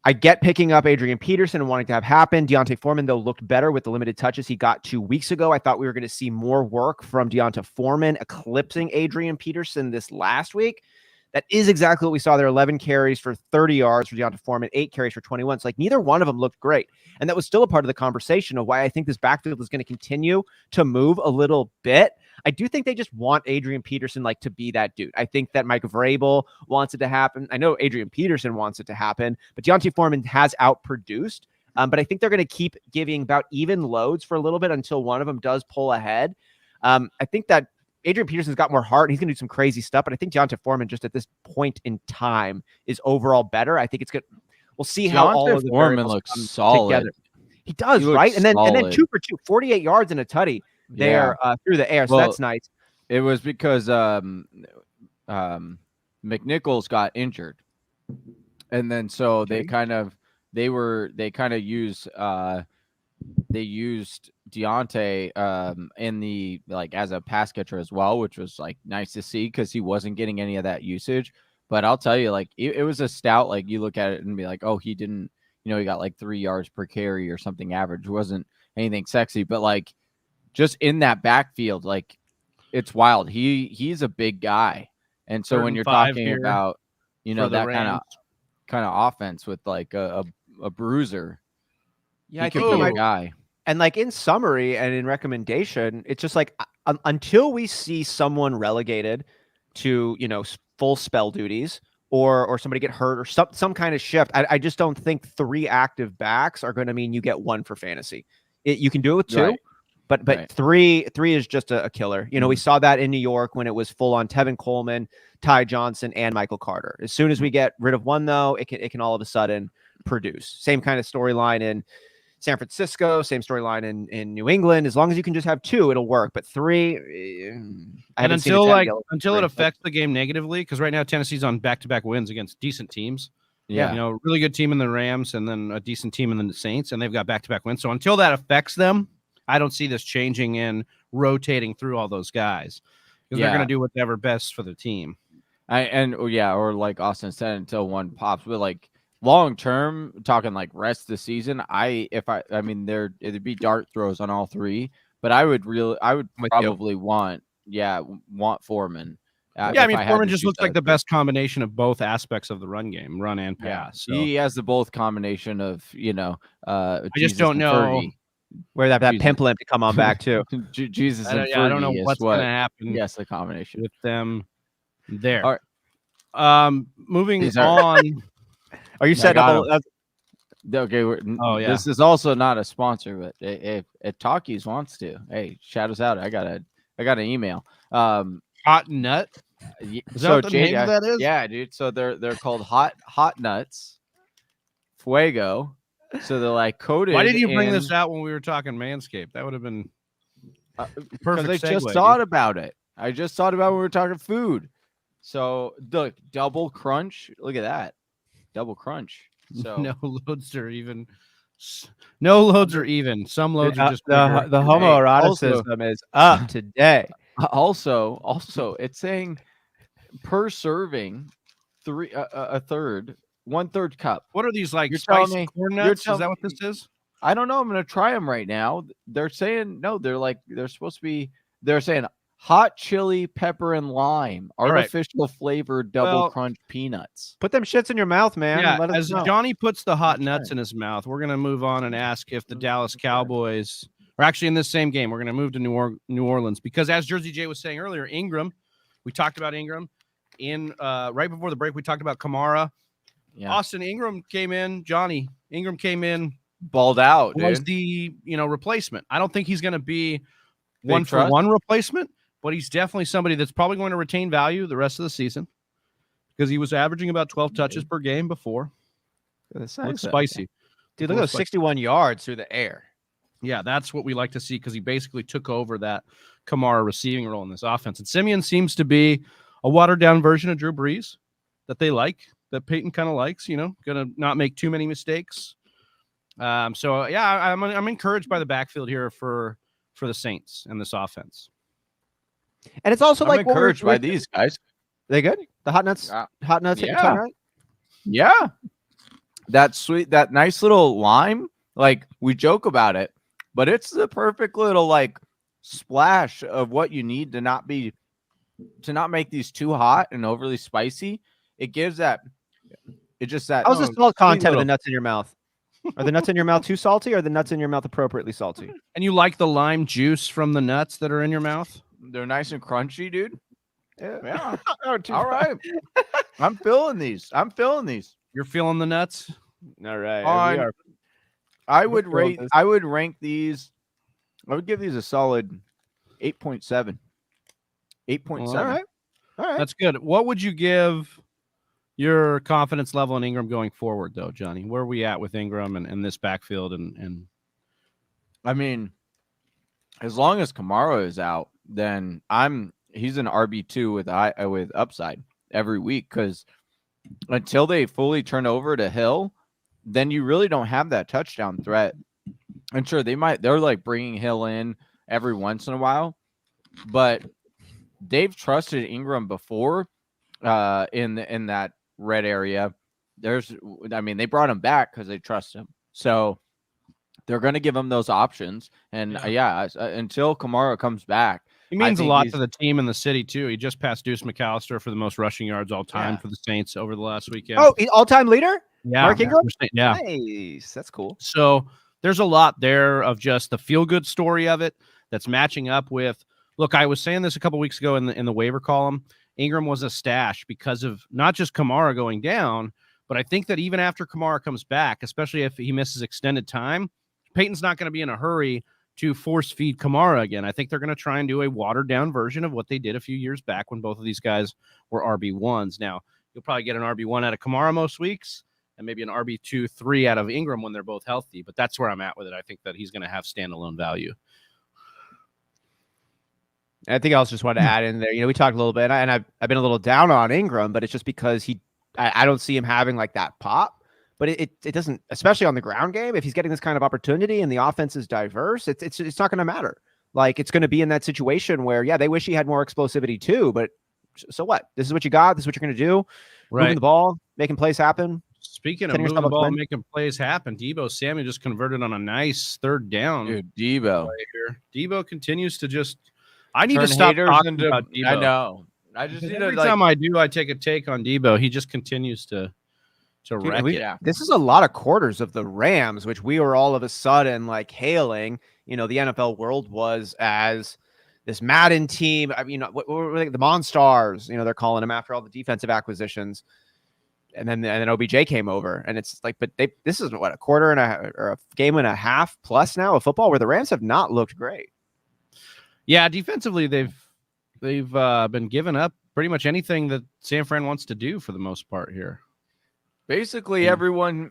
I get picking up Adrian Peterson and wanting to have happen. Deonta Foreman, though, looked better with the limited touches he got 2 weeks ago. I thought we were going to see more work from Deonta Foreman, eclipsing Adrian Peterson this last week. That is exactly what we saw there. 11 carries for 30 yards for Deonta Foreman, 8 carries for 21. It's like neither one of them looked great. And that was still a part of the conversation of why I think this backfield is going to continue to move a little bit. I do think they just want Adrian Peterson like to be that dude. I think that Mike Vrabel wants it to happen. I know Adrian Peterson wants it to happen, but Deonta Foreman has outproduced. But I think they're going to keep giving about even loads for a little bit until one of them does pull ahead. I think that Adrian Peterson's got more heart and he's going to do some crazy stuff, but I think Deonta Foreman just at this point in time is overall better. I think it's good. We'll see how all of the
Foreman looks solid.
Together. He does, right? And then 2 for 2, 48 yards and a tutty there through the air. So that's nice.
It was because McNichols got injured. And then so they kind of used Deontay in the like as a pass catcher as well, which was like nice to see because he wasn't getting any of that usage. But I'll tell you, like it was a stout. Like you look at it and be like, oh, he didn't, he got like 3 yards per carry or something average. It wasn't anything sexy, but like just in that backfield, like it's wild. He's a big guy, and so when you're talking about that kind of offense with like a bruiser,
yeah,
he could be a guy.
And like in summary and in recommendation, it's just like until we see someone relegated to full spell duties or somebody get hurt or some kind of shift, I just don't think 3 active backs are going to mean you get 1 for fantasy. You can do it with 2, but 3 is just a killer. We saw that in New York when it was full on Tevin Coleman, Ty Johnson, and Michael Carter. As soon as we get rid of 1, though, it can all of a sudden produce. Same kind of storyline in San Francisco, same storyline in New England. As long as you can just have 2, it'll work. But 3, and
until it affects the game negatively, because right now Tennessee's on back-to-back wins against decent teams.
Yeah,
really good team in the Rams, and then a decent team in the Saints, and they've got back-to-back wins. So until that affects them, I don't see this changing and rotating through all those guys because they're going to do whatever best for the team.
Or like Austin said, until 1 pops, but like. Long term, talking like rest of the season, it'd be dart throws on all 3, but I would probably want Foreman
I mean, Foreman just looks like the best combination of both aspects of the run game, run and pass.
Yeah. So. He has the both combination of,
I just don't know
where that pimp limp to come on back too.
Jesus and Fergie.
I don't know what's going to happen.
Yes, the combination
with them there.
All right.
Moving on.
Are you setting up?
Okay. This is also not a sponsor, but if Talkies wants to, hey, shout us out. I got an email.
Hot Nut. Is that what the name of that is?
Yeah, dude. So they're called hot nuts. Fuego. So they're like coated.
Why did you bring this out when we were talking Manscaped? That would have been perfect.
I just thought about it. I just thought about when we were talking food. So the double crunch. Look at that. Double crunch. So
no loads are even. No loads are even. Some loads are just
the homoeroticism is up today.
Also, it's saying per serving, a third, 1/3 cup.
What are these like spicy corn nuts? Is that what this is?
I don't know. I'm gonna try them right now. They're saying no. They're supposed to be. They're saying hot chili, pepper, and lime, artificial flavored double crunch peanuts.
Put them shits in your mouth, man.
Yeah, as Johnny puts the hot nuts in his mouth, we're gonna move on and ask if the Dallas Cowboys are actually in this same game. We're gonna move to New Orleans because, as Jersey J was saying earlier, Ingram. We talked about Ingram right before the break. We talked about Kamara. Yeah. Austin Ingram came in. Johnny Ingram came in.
Balled out.
Was the replacement? I don't think he's gonna be one-for-one replacement. But he's definitely somebody that's probably going to retain value the rest of the season because he was averaging about 12 touches per game before. Looks spicy.
Dude, look at those 61 yards through the air.
Yeah, that's what we like to see because he basically took over that Kamara receiving role in this offense. And Simeon seems to be a watered-down version of Drew Brees that they like, that Peyton kind of likes, going to not make too many mistakes. I'm encouraged by the backfield here for the Saints and this offense.
And it's also
I'm encouraged by these guys.
They good? The hot nuts hit your tongue, right?
Yeah. That sweet, that nice little lime. Like we joke about it, but it's the perfect little like splash of what you need to not make these too hot and overly spicy. It gives that. How's the salt content of the nuts in your mouth? Are the nuts in your mouth too salty, or are the nuts in your mouth appropriately salty?
And you like the lime juice from the nuts that are in your mouth?
They're nice and crunchy, dude. Yeah. All right. I'm feeling these.
You're feeling the nuts?
All right.
I would rank these. I would give these a solid 8.7. 8.7.
All right.
That's good. What would you give your confidence level in Ingram going forward, though, Johnny? Where are we at with Ingram and this backfield? And
I mean, as long as Kamara is out, then he's an RB2 with upside every week, because until they fully turn over to Hill, then you really don't have that touchdown threat. And sure, they're like bringing Hill in every once in a while, but they've trusted Ingram before in that red area. They brought him back because they trust him. So they're going to give him those options. And until Kamara comes back,
he means a lot to the team in the city too. He just passed Deuce McAllister for the most rushing yards all time for the Saints over the last weekend.
Oh, all-time leader?
Yeah.
Mark Ingram?
Yeah.
Nice. That's cool.
So there's a lot there of just the feel-good story of it that's matching up with, look, I was saying this a couple weeks ago in the waiver column. Ingram was a stash because of not just Kamara going down, but I think that even after Kamara comes back, especially if he misses extended time, Peyton's not going to be in a hurry to force feed Kamara again. I think they're going to try and do a watered down version of what they did a few years back when both of these guys were RB1s. Now, you'll probably get an RB1 out of Kamara most weeks and maybe an RB2, 3 out of Ingram when they're both healthy. But that's where I'm at with it. I think that he's going to have standalone value.
I think I also just wanted to add in there, we talked a little bit, and I've been a little down on Ingram, but it's just because I don't see him having like that pop. But it doesn't, especially on the ground game, if he's getting this kind of opportunity and the offense is diverse, it's not going to matter. Like, it's going to be in that situation where, they wish he had more explosivity too, but so what? This is what you got. This is what you're going to do. Right. Moving the ball, making plays happen.
Speaking of moving the ball, making plays happen, Deebo Samuel just converted on a nice third down.
Dude, Deebo.
Deebo continues to just, I need to stop talking about Deebo.
I know. I just need
every
to
time I do, I take a take on Deebo. He just continues to wreck it.
Yeah.
This is a lot of quarters of the Rams, which we were all of a sudden like hailing. The NFL world was as this Madden team. I mean, what were they, the Monstars? They're calling them after all the defensive acquisitions. And then OBJ came over, and it's like, but this is what, a quarter and a game and a half plus now of football where the Rams have not looked great.
Yeah, defensively they've been giving up pretty much anything that San Fran wants to do for the most part here.
Basically, everyone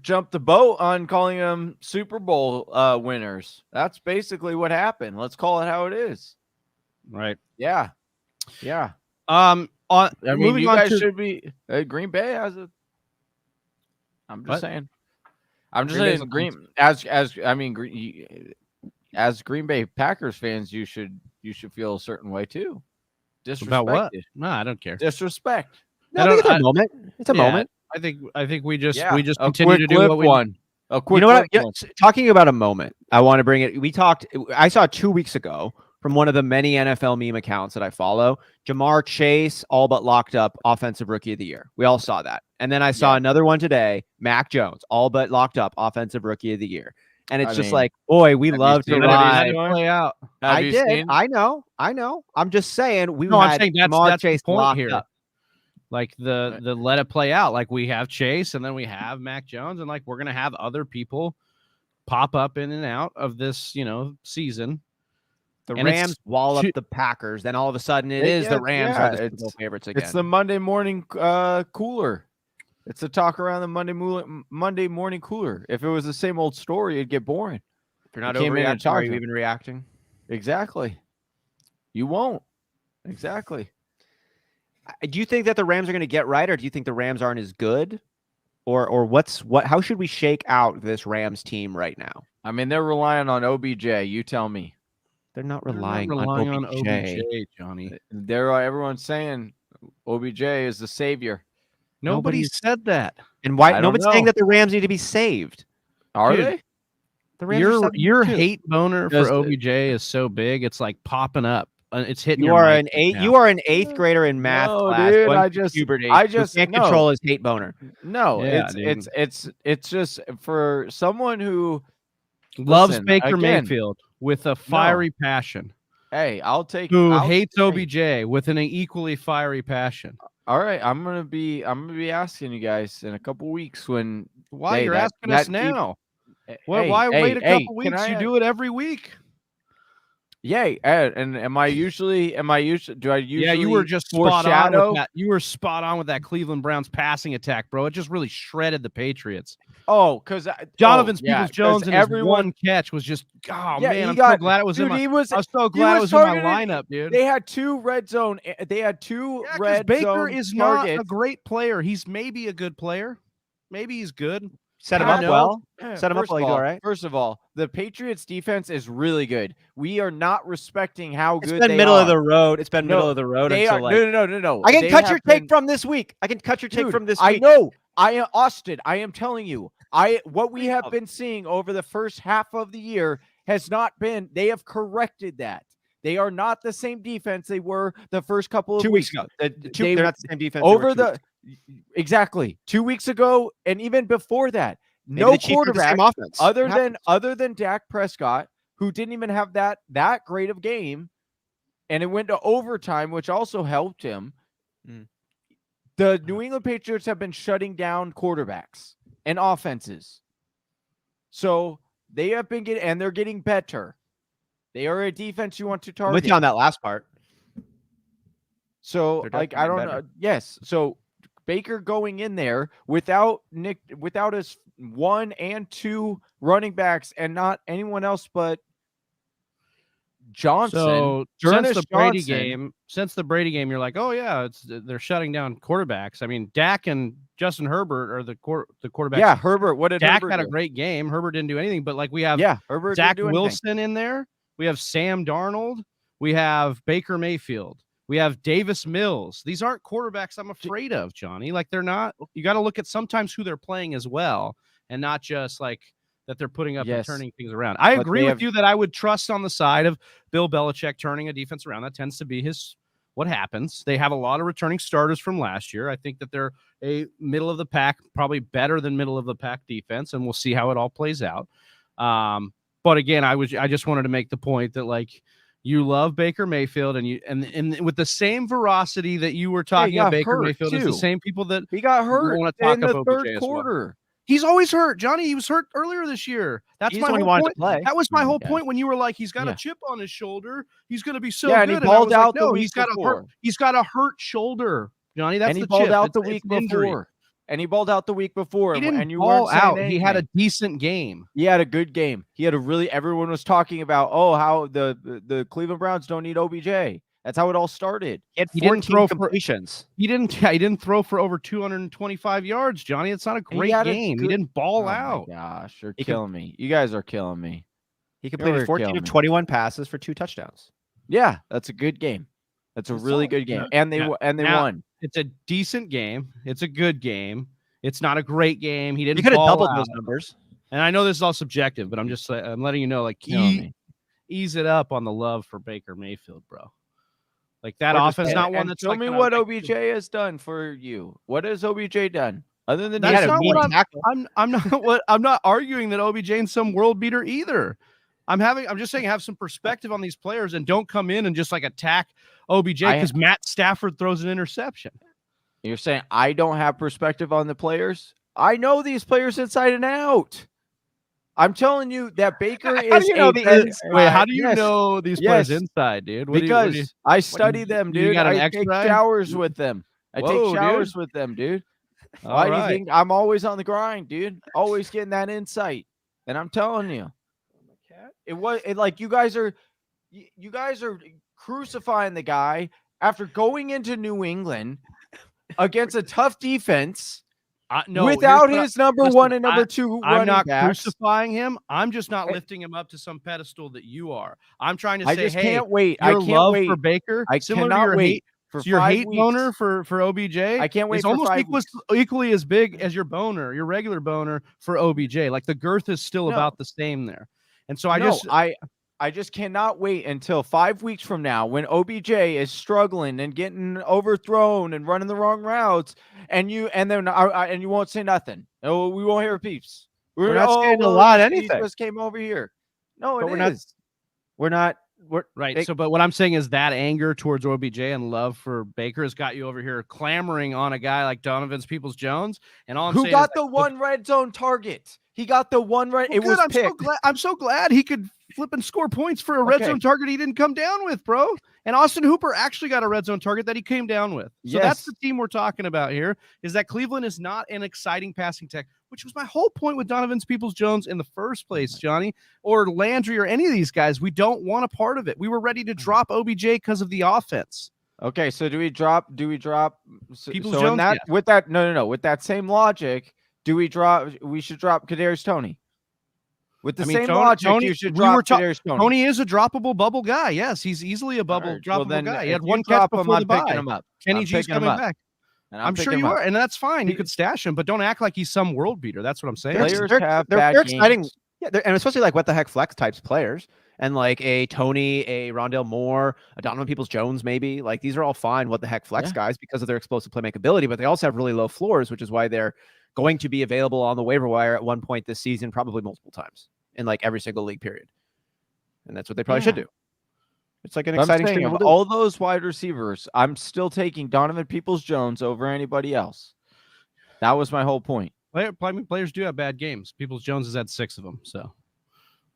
jumped the boat on calling them Super Bowl winners. That's basically what happened. Let's call it how it is.
Right.
Yeah.
I
mean,
moving
you
on
guys
to
should be. Green Bay has a. I'm just
What?
saying. I'm just
Green
saying. As Green Bay Packers fans, you should feel a certain way too.
about what?
Disrespected.
No, I don't care.
Disrespect.
No, I think it's a moment. It's a moment.
I think we just
Yeah,
we just
a
continue
quick
to do
lip
what we
one. A quick
You know what?
lip one.
Talking about a moment, I want to bring it. I saw 2 weeks ago from one of the many NFL meme accounts that I follow, Jamar Chase all but locked up offensive rookie of the year. We all saw that. And then I saw another one today, Mac Jones, all but locked up offensive rookie of the year. And it's like, boy, we love to ride.
play out.
I did. I know. I'm just saying
I'm saying
Jamar
that's
Chase
the point
locked
here.
up.
Like the let it play out. Like we have Chase and then we have Mac Jones, and like we're gonna have other people pop up in and out of this, season.
The
And
Rams wall up the Packers. Then all of a sudden the Rams are the Super Bowl favorites again.
It's the Monday morning cooler. It's the talk around the Monday morning cooler. If it was the same old story, it'd get boring.
If you're not
overreacting,
overreacting, are you even reacting?
Exactly. You won't. Exactly.
Do you think that the Rams are going to get right, or do you think the Rams aren't as good? Or how should we shake out this Rams team right now?
I mean, they're relying on OBJ. You tell me.
They're not
They're
relying
not
on OBJ.
Johnny.
Everyone's saying OBJ is the savior.
Nobody said that.
And why?
I don't
Nobody's saying
know.
that the Rams need to be saved.
Are
Dude,
they?
The Rams are
Your
7-2.
hate boner
Does
for
the-
OBJ is so big, it's like popping up. It's hitting.
You
your
are
mic
an
right
eight.
now.
You are an eighth grader in math
No,
class.
dude,
going
I
through
just-
puberty
I
who
just-
can't
no.
control his hate boner.
No,
Yeah,
it's just for someone who
loves
listen,
Baker
again,
Mayfield with a fiery passion.
Hey, I'll
Hates
hey,
OBJ with an equally fiery passion.
All right, I'm gonna be asking you guys in a couple weeks when
Why
Hey,
you're
that-
asking us
that keep-
now?
Hey,
Why
hey,
wait a
hey,
couple
can
weeks?
I-
You do it every week.
Yay, and am I usually do I usually
Yeah, you were just spot on
foreshadow?
with that. You were spot on with that Cleveland Browns passing attack, bro. It just really shredded the Patriots.
Oh, because
Jonathan Peoples-Jones and
everyone
his one catch was just, oh
Yeah,
man,
he
I'm
got-
so glad it was in
dude,
my.
he was
I was so glad it was in my lineup, dude.
They had two red zone. They had two
Yeah, 'cause
red
Baker
zone
is not
targets.
a great player. He's maybe a good player. Maybe he's good.
Set him
I
up
know.
well. Set him up
First
well.
of
You do
all-
all right.
First of all, the Patriots defense is really good. We are not respecting how
It's
good
been
they
middle
are.
of the road. It's been
No,
middle of the road
They
until
are
like.
no.
I can
They
cut
have
your take
been-
from this week. I can cut your take
Dude,
from this
I
week.
know. I am Austin. I am telling you. What we have
Oh.
been seeing over the first half of the year has not been. They have corrected that. They are not the same defense they were the first couple of
2 weeks ago. They're not the same defense. they were
Over
2 weeks
the exactly 2 weeks ago, and even before that,
Maybe
no
the Chiefs are the same
quarterback
offense.
other than Dak Prescott, who didn't even have that great of game, and it went to overtime, which also helped him.
Mm.
The New England Patriots have been shutting down quarterbacks and offenses, so they have been and they're getting better. They are a defense you want to
I'm
target.
with you on that last part.
So,
They're
like, I
definitely
don't
better.
know. Yes. So Baker going in there without his 1 and 2 running backs and not anyone else but Johnson.
So
Jonas
since the
Johnson.
Brady game, you're like, oh yeah, they're shutting down quarterbacks. I mean, Dak and Justin Herbert are the quarterbacks.
Yeah, Herbert. What did
Dak
Herbert
had a
do?
great game. Herbert didn't do anything, but like we have
Herbert
Zach
didn't do anything.
Wilson in there. We have Sam Darnold. We have Baker Mayfield. We have Davis Mills. These aren't quarterbacks I'm afraid of, Johnny. Like they're not. You got to look at sometimes who they're playing as well, and not just like that they're putting up and
Yes.
turning things around. I
But
agree
they
with
have-
you that I would trust on the side of Bill Belichick turning a defense around. That tends to be his what happens. They have a lot of returning starters from last year. I think that they're a middle of the pack, probably better than middle of the pack defense, and we'll see how it all plays out. But again, I just wanted to make the point that like you love Baker Mayfield, and with the same veracity that you were talking about Baker Mayfield, is the same people that
he got hurt
want to talk
in the
about
third
OBJ
quarter.
He's always hurt, Johnny. He was hurt earlier this year. That's my whole point. That was my whole point when you were like, he's got a chip on his shoulder. He's going to be so good.
And he balled out
like, no, he's got a hurt shoulder, Johnny. That's the
balled
chip.
out the week before. And he balled out the week before.
He didn't
and you
ball
weren't
out.
Anything.
He had a decent game.
He had a good game. He had everyone was talking about, how the Cleveland Browns don't need OBJ. That's how it all started.
He didn't throw completions.
He didn't throw for over 225 yards, Johnny. It's not a great game. He didn't ball out.
My gosh, you're killing me. You guys are killing me.
He completed 14 of 21 passes for 2 touchdowns.
Yeah, that's a good game. That's a really good game. And they won.
It's a decent game. It's a good game. It's not a great game. He didn't.
You could have doubled
out.
those numbers.
And I know this is all subjective, but I'm letting you know, like, ease it up on the love for Baker Mayfield, bro. Like that offense, not one that's.
Tell me what OBJ has done for you. What has OBJ done other than
that's not what I'm not arguing that OBJ is some world beater either. I'm just saying have some perspective on these players and don't come in and just like attack OBJ because Matt Stafford throws an interception.
You're saying I don't have perspective on the players? I know these players inside and out. I'm telling you that Baker is.
How do you know these players inside, dude?
Because I study them, dude. I take showers with them. I take showers with them, dude. Why do you think I'm always on the grind, dude? Always getting that insight. And I'm telling you, you guys are crucifying the guy after going into New England against a tough defense. Without his number 1 and number 2
I'm not
backs.
crucifying him. I'm just not lifting him up to some pedestal that you are. I'm trying to say,
I can't wait.
Your love for Baker,
I cannot wait for
your
5
hate
weeks.
boner for OBJ.
I can't wait.
It's
for
almost
5 weeks.
equally as big as your boner, your regular boner for OBJ. Like the girth is still about the same there. And so
I just cannot wait until 5 weeks from now when OBJ is struggling and getting overthrown and running the wrong routes, and you won't say nothing. Oh, we won't hear peeps.
We're not saying a lot. Anything.
Just came over here. No,
but we're not.
But what I'm saying is that anger towards OBJ and love for Baker has got you over here clamoring on a guy like Donovan Peoples-Jones, and all I'm saying
got the one red zone target. He got the one red. It was picked.
I'm so glad he could flip and score points for a red zone target he didn't come down with, bro. And Austin Hooper actually got a red zone target that he came down with. So that's the team we're talking about here, is that Cleveland is not an exciting passing tech, which was my whole point with Donovan Peoples-Jones in the first place, Johnny, or Landry or any of these guys. We don't want a part of it. We were ready to drop OBJ because of the offense.
Okay, so do we drop
Peoples-Jones?
With that same logic, we should drop Kadarius Toney. With the same logic, you should drop Kadarius Toney.
Toney is a droppable bubble guy. Yes, he's easily a droppable guy. He had one catch before the bye.
Him up.
Kenny G's coming back. I'm sure you are, and that's fine. You could stash him, but don't act like he's some world beater. That's what I'm saying.
They're exciting. Yeah, and especially like what the heck flex types players, and like a Tony, a Rondale Moore, a Donovan Peoples-Jones, maybe. Like these are all fine what the heck flex guys because of their explosive playmakability, but they also have really low floors, which is why they're going to be available on the waiver wire at one point this season, probably multiple times in like every single league period. And that's what they probably should do. It's like an exciting stream
of all those wide receivers. I'm still taking Donovan Peoples-Jones over anybody else. That was my whole point.
Players do have bad games. Peoples-Jones has had 6 of them, so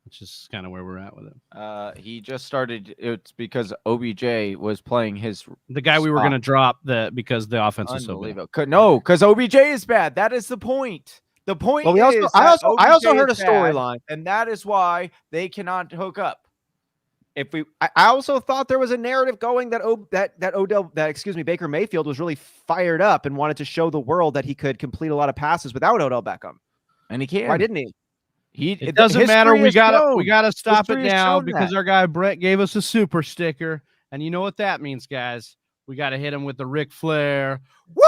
it's just kind of where we're at with it.
He just started. It's because OBJ was playing
the guy we were going to drop because the offense is so bad.
No, because OBJ is bad. That is the point. The point is
I also heard a storyline,
and that is why they cannot hook up.
I also thought there was a narrative going that Baker Mayfield was really fired up and wanted to show the world that he could complete a lot of passes without Odell Beckham,
and he can.
Why didn't he?
It doesn't matter. We gotta stop it now because our guy Brett gave us a super sticker, and you know what that means, guys. We got to hit him with the Ric Flair.
Woo!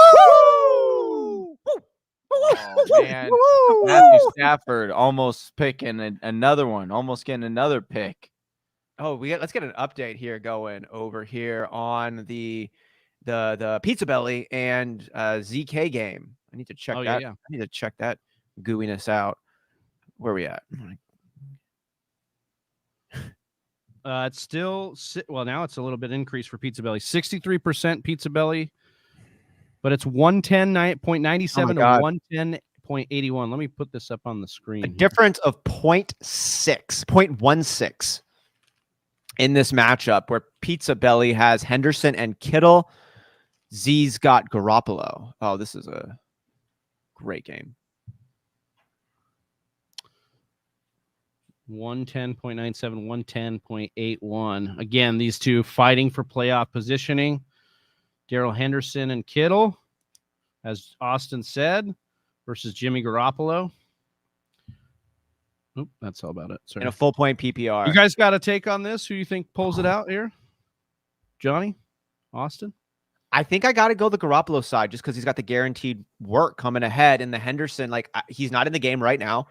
Oh, man. Matthew Stafford almost picking another one, almost getting another pick.
let's get an update here going over here on the Pizza Belly and ZK game. I need to check that.
Yeah.
I need to check that gooiness out. Where are we at?
It's still now it's a little bit increased for Pizza Belly. 63% Pizza Belly, but it's 110.97 to 110.81. Let me put this up on the screen.
A difference of 0.16 in this matchup where Pizza Belly has Henderson and Kittle. Z's got Garoppolo. Oh, this is a great game.
110.97, 110.81. Again, these two fighting for playoff positioning. Darrell Henderson and Kittle, as Austin said, versus Jimmy Garoppolo. Oop, that's all about it. Sorry.
In a full point PPR.
You guys got a take on this? Who you think pulls it out here? Johnny? Austin?
I think I got to go the Garoppolo side just because he's got the guaranteed work coming ahead. And the Henderson, he's not in the game right now.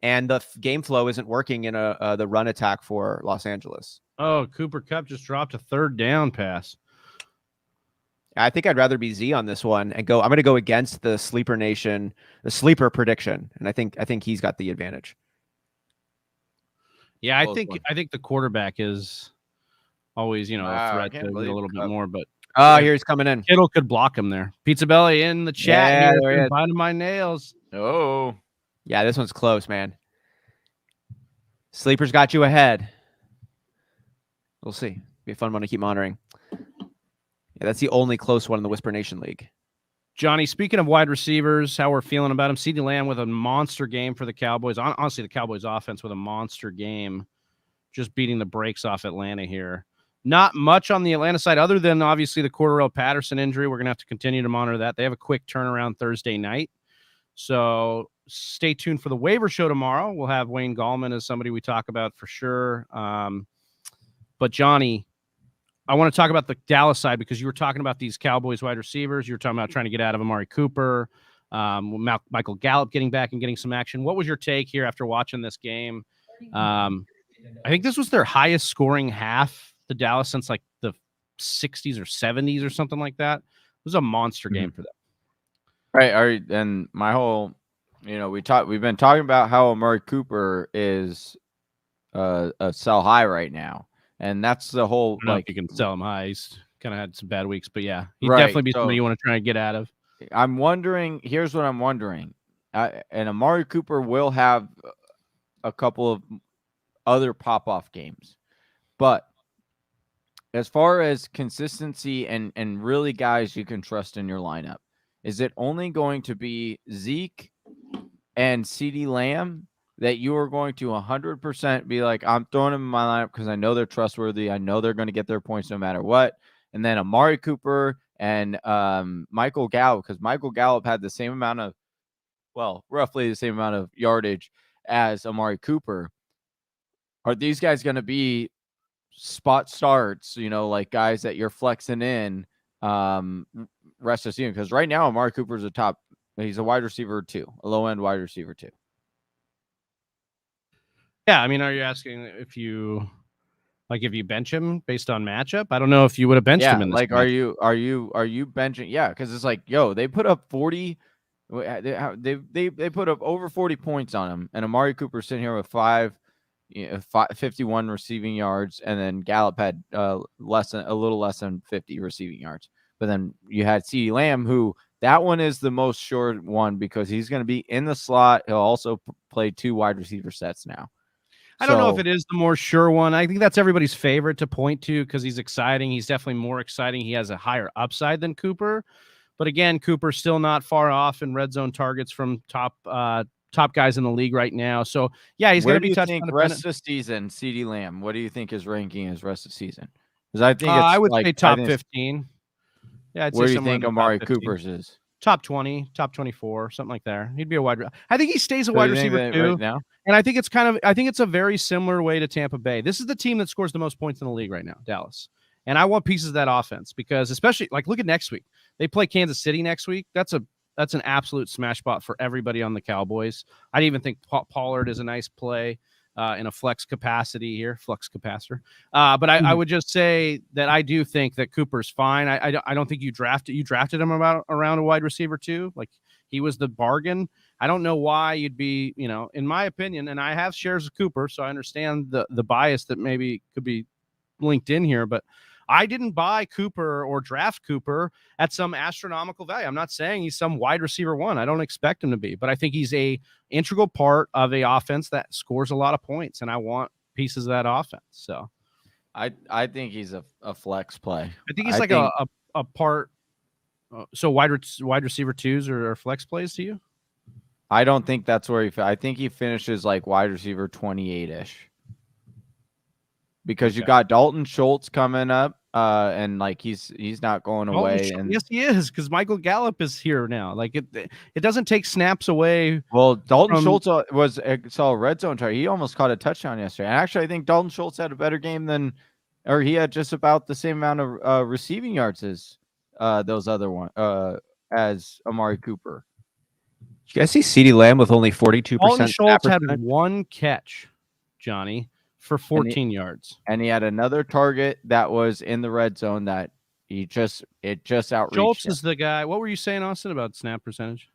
And the game flow isn't working in the run attack for Los Angeles.
Oh, Cooper Kupp just dropped a third down pass.
I think I'd rather be Z on this one and go. I'm going to go against the Sleeper Nation, the sleeper prediction, and I think he's got the advantage.
Yeah, I think the quarterback is always, a threat to a little bit more. But
here he's coming in.
Kittle could block him there. Pizza Belly in the chat.
Yeah,
biting my nails.
Oh.
Yeah, this one's close, man. Sleeper's got you ahead. We'll see. Be a fun one to keep monitoring. Yeah, that's the only close one in the Whisper Nation League.
Johnny, speaking of wide receivers, how we're feeling about him. CeeDee Lamb with a monster game for the Cowboys. Honestly, the Cowboys offense with a monster game. Just beating the brakes off Atlanta here. Not much on the Atlanta side other than obviously the Cordarrelle Patterson injury. We're going to have to continue to monitor that. They have a quick turnaround Thursday night. So stay tuned for the waiver show tomorrow. We'll have Wayne Gallman as somebody we talk about for sure. But Johnny, I want to talk about the Dallas side because you were talking about these Cowboys wide receivers. You were talking about trying to get out of Amari Cooper, Michael Gallup getting back and getting some action. What was your take here after watching this game? I think this was their highest scoring half, the Dallas, since like the 60s or 70s or something like that. It was a monster game for them.
Right. And my whole, we've been talking about how Amari Cooper is a sell high right now. And that's the whole,
I don't know if you can sell him high. He's kind of had some bad weeks, but yeah, he'd definitely be somebody you want to try and get out of.
I'm wondering, here's what I'm wondering. And Amari Cooper will have a couple of other pop-off games. But as far as consistency and really guys you can trust in your lineup, is it only going to be Zeke and CeeDee Lamb that you are going to 100% be like, I'm throwing them in my lineup because I know they're trustworthy. I know they're going to get their points no matter what. And then Amari Cooper and Michael Gallup, because Michael Gallup had the same amount of, roughly the same amount of yardage as Amari Cooper. Are these guys going to be spot starts, like guys that you're flexing in rest of the season? Because right now, Amari Cooper's he's a wide receiver 2, a low-end wide receiver 2.
Yeah, I mean, are you asking if you bench him based on matchup? I don't know if you would have benched him in this match.
Are you benching? Yeah, because it's like, they put up 40. They put up over 40 points on him, and Amari Cooper sitting here with 51 receiving yards, and then Gallup had a little less than 50 receiving yards. But then you had CeeDee Lamb, who that one is the most sure one because he's going to be in the slot. He'll also play 2 wide receiver sets now.
I don't know if it is the more sure one. I think that's everybody's favorite to point to because he's exciting. He's definitely more exciting. He has a higher upside than Cooper. But again, Cooper's still not far off in red zone targets from top guys in the league right now. So, yeah, he's going to be touchdown dependent.
Rest of the season, CeeDee Lamb, what do you think his ranking is rest of the season? Because I think
I would say top 15. Yeah, I'd say
where do you think Amari Cooper's is?
Top 20, top 24, something like there. He'd be a wide. I think he stays a wide receiver too.
Right now?
And I think it's a very similar way to Tampa Bay. This is the team that scores the most points in the league right now, Dallas. And I want pieces of that offense because especially look at next week. They play Kansas City next week. That's an absolute smash spot for everybody on the Cowboys. I even think Pollard is a nice play. in a flex capacity here, flux capacitor. But I would just say that I do think that Cooper's fine. I don't think you drafted him around a wide receiver too. Like he was the bargain. I don't know why you'd be, in my opinion, and I have shares of Cooper, so I understand the bias that maybe could be linked in here, but I didn't buy Cooper or draft Cooper at some astronomical value. I'm not saying he's some wide receiver one. I don't expect him to be, but I think he's a integral part of a offense that scores a lot of points, and I want pieces of that offense. So
I think he's a flex play.
I think he's a part. So wide receiver twos are flex plays to you?
I don't think that's where I think he finishes like wide receiver 28-ish. Because you got Dalton Schultz coming up, and like he's not going away. And
yes, he is, because Michael Gallup is here now. Like it doesn't take snaps away.
Well, Dalton Schultz saw a red zone target. He almost caught a touchdown yesterday. And actually, I think Dalton Schultz had a better game or he had just about the same amount of receiving yards as those other one as Amari Cooper.
Did you guys see CeeDee Lamb with only 42%?
Dalton Schultz had one catch, Johnny, for 14 yards.
And he had another target that was in the red zone that it just outreached.
Schultz is the guy. What were you saying, Austin, about snap percentage?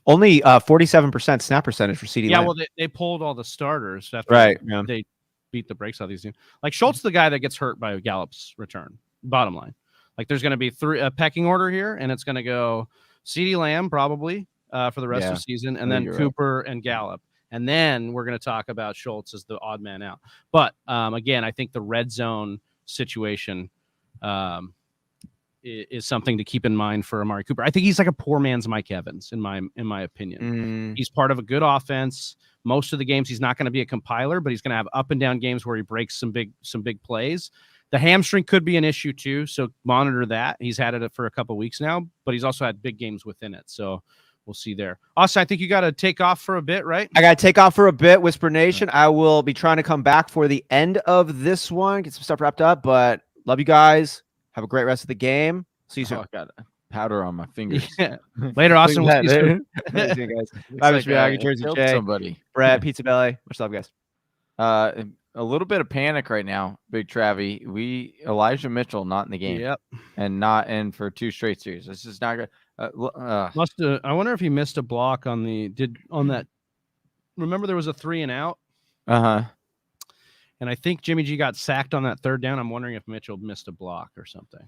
Only 47% snap percentage for CeeDee Lamb.
Yeah, well, they pulled all the starters after they beat the brakes out of these teams. Like Schultz is the guy that gets hurt by Gallup's return. Bottom line. Like there's going to be a pecking order here, and it's going to go CeeDee Lamb probably for the rest of the season, and then Cooper and Gallup. And then we're going to talk about Schultz as the odd man out. But again, I think the red zone situation is something to keep in mind for Amari Cooper. I think he's like a poor man's Mike Evans, in my opinion. He's part of a good offense. Most of the games he's not going to be a compiler, but he's going to have up and down games where he breaks some big plays. The hamstring could be an issue too, so monitor that. He's had it for a couple weeks now, but he's also had big games within it. So we'll see there. Austin, I think you got to take off for a bit, right?
I got to take off for a bit, Whisper Nation. I will be trying to come back for the end of this one, get some stuff wrapped up, but love you guys. Have a great rest of the game. See you soon.
I got powder on my fingers.
Yeah. Later, Austin. We'll see you soon.
See you guys. Bye, Mr. Miyagi, Jersey Jay,
somebody.
Brad, Pizza Belly. Much love, guys.
A little bit of panic right now, Big Travie. Elijah Mitchell not in the game.
Yep.
And not in for 2 straight series. This is not good.
I wonder if he missed a block on that. Remember there was a 3 and out?
Uh-huh.
And I think Jimmy G got sacked on that 3rd down. I'm wondering if Mitchell missed a block or something.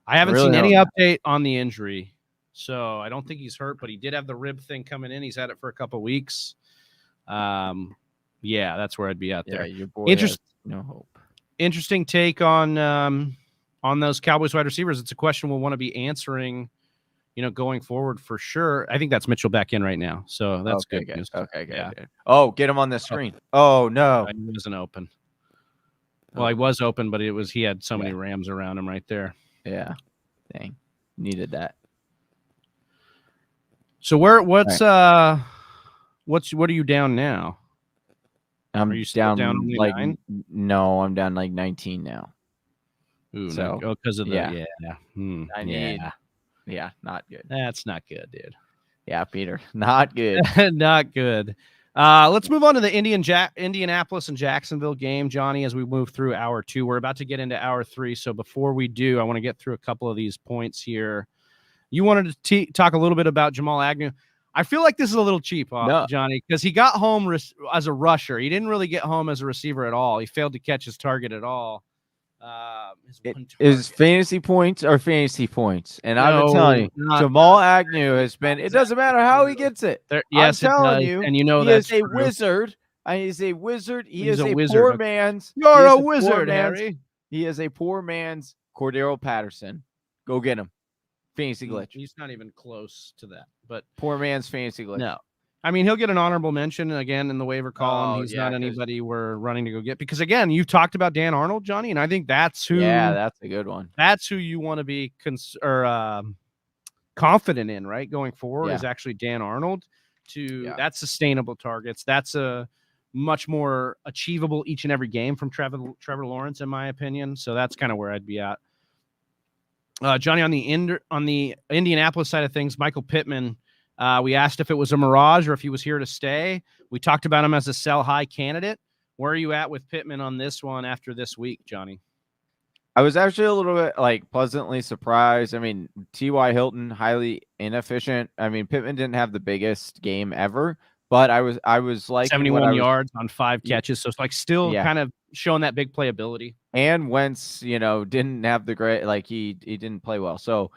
I haven't seen any update on the injury, so I don't think he's hurt, but he did have the rib thing coming in. He's had it for a couple weeks. Yeah, that's where I'd be out there.
Your boy has no hope.
Interesting take on those Cowboys wide receivers. It's a question we'll want to be answering, going forward for sure. I think that's Mitchell back in right now, so that's good news.
Okay, good.
Yeah.
Good. Oh, get him on the screen. Oh no,
he wasn't open. Well, he was open, but he had so many Rams around him right there.
Yeah, dang, needed that.
So what are you down now?
I'm
Are you still down
like
9?
No, I'm down like 19 now.
Ooh, so because of the
I need not good.
That's not good, dude.
Yeah, Peter, not good.
Not good. Let's move on to the Indianapolis and Jacksonville game, Johnny, as we move through hour 2. We're about to get into hour 3. So before we do, I want to get through a couple of these points here. You wanted to talk a little bit about Jamal Agnew. I feel like this is a little cheap, Johnny, because he got home as a rusher. He didn't really get home as a receiver at all. He failed to catch his target at all.
Is fantasy points or fantasy points? And I'm telling you, Jamal Agnew has been. It doesn't matter how he gets it.
Yes,
I'm telling you,
and he
is a wizard. He's a wizard. He's a
wizard.
Poor man's.
You're a wizard, Harry.
He is a poor man's Cordero Patterson. Go get him. Fantasy glitch.
He's not even close to that. But
poor man's fantasy glitch.
No. I mean, he'll get an honorable mention again in the waiver column. He's not anybody we're running to go get because, again, you talked about Dan Arnold, Johnny, and I think that's who.
Yeah, that's a good one.
That's who you want to be confident in, right? Going forward is actually Dan Arnold. That's sustainable targets. That's a much more achievable each and every game from Trevor Lawrence, in my opinion. So that's kind of where I'd be at. Johnny, on the Indianapolis side of things, Michael Pittman We asked if it was a mirage or if he was here to stay. We talked about him as a sell high candidate. Where are you at with Pittman on this one after this week, Johnny?
I was actually a little bit pleasantly surprised. I mean, T.Y. Hilton, highly inefficient. I mean, Pittman didn't have the biggest game ever, but I was like
71 yards on 5 catches. So it's still
Yeah.
kind of showing that big playability.
And Wentz, didn't have the great, he didn't play well. So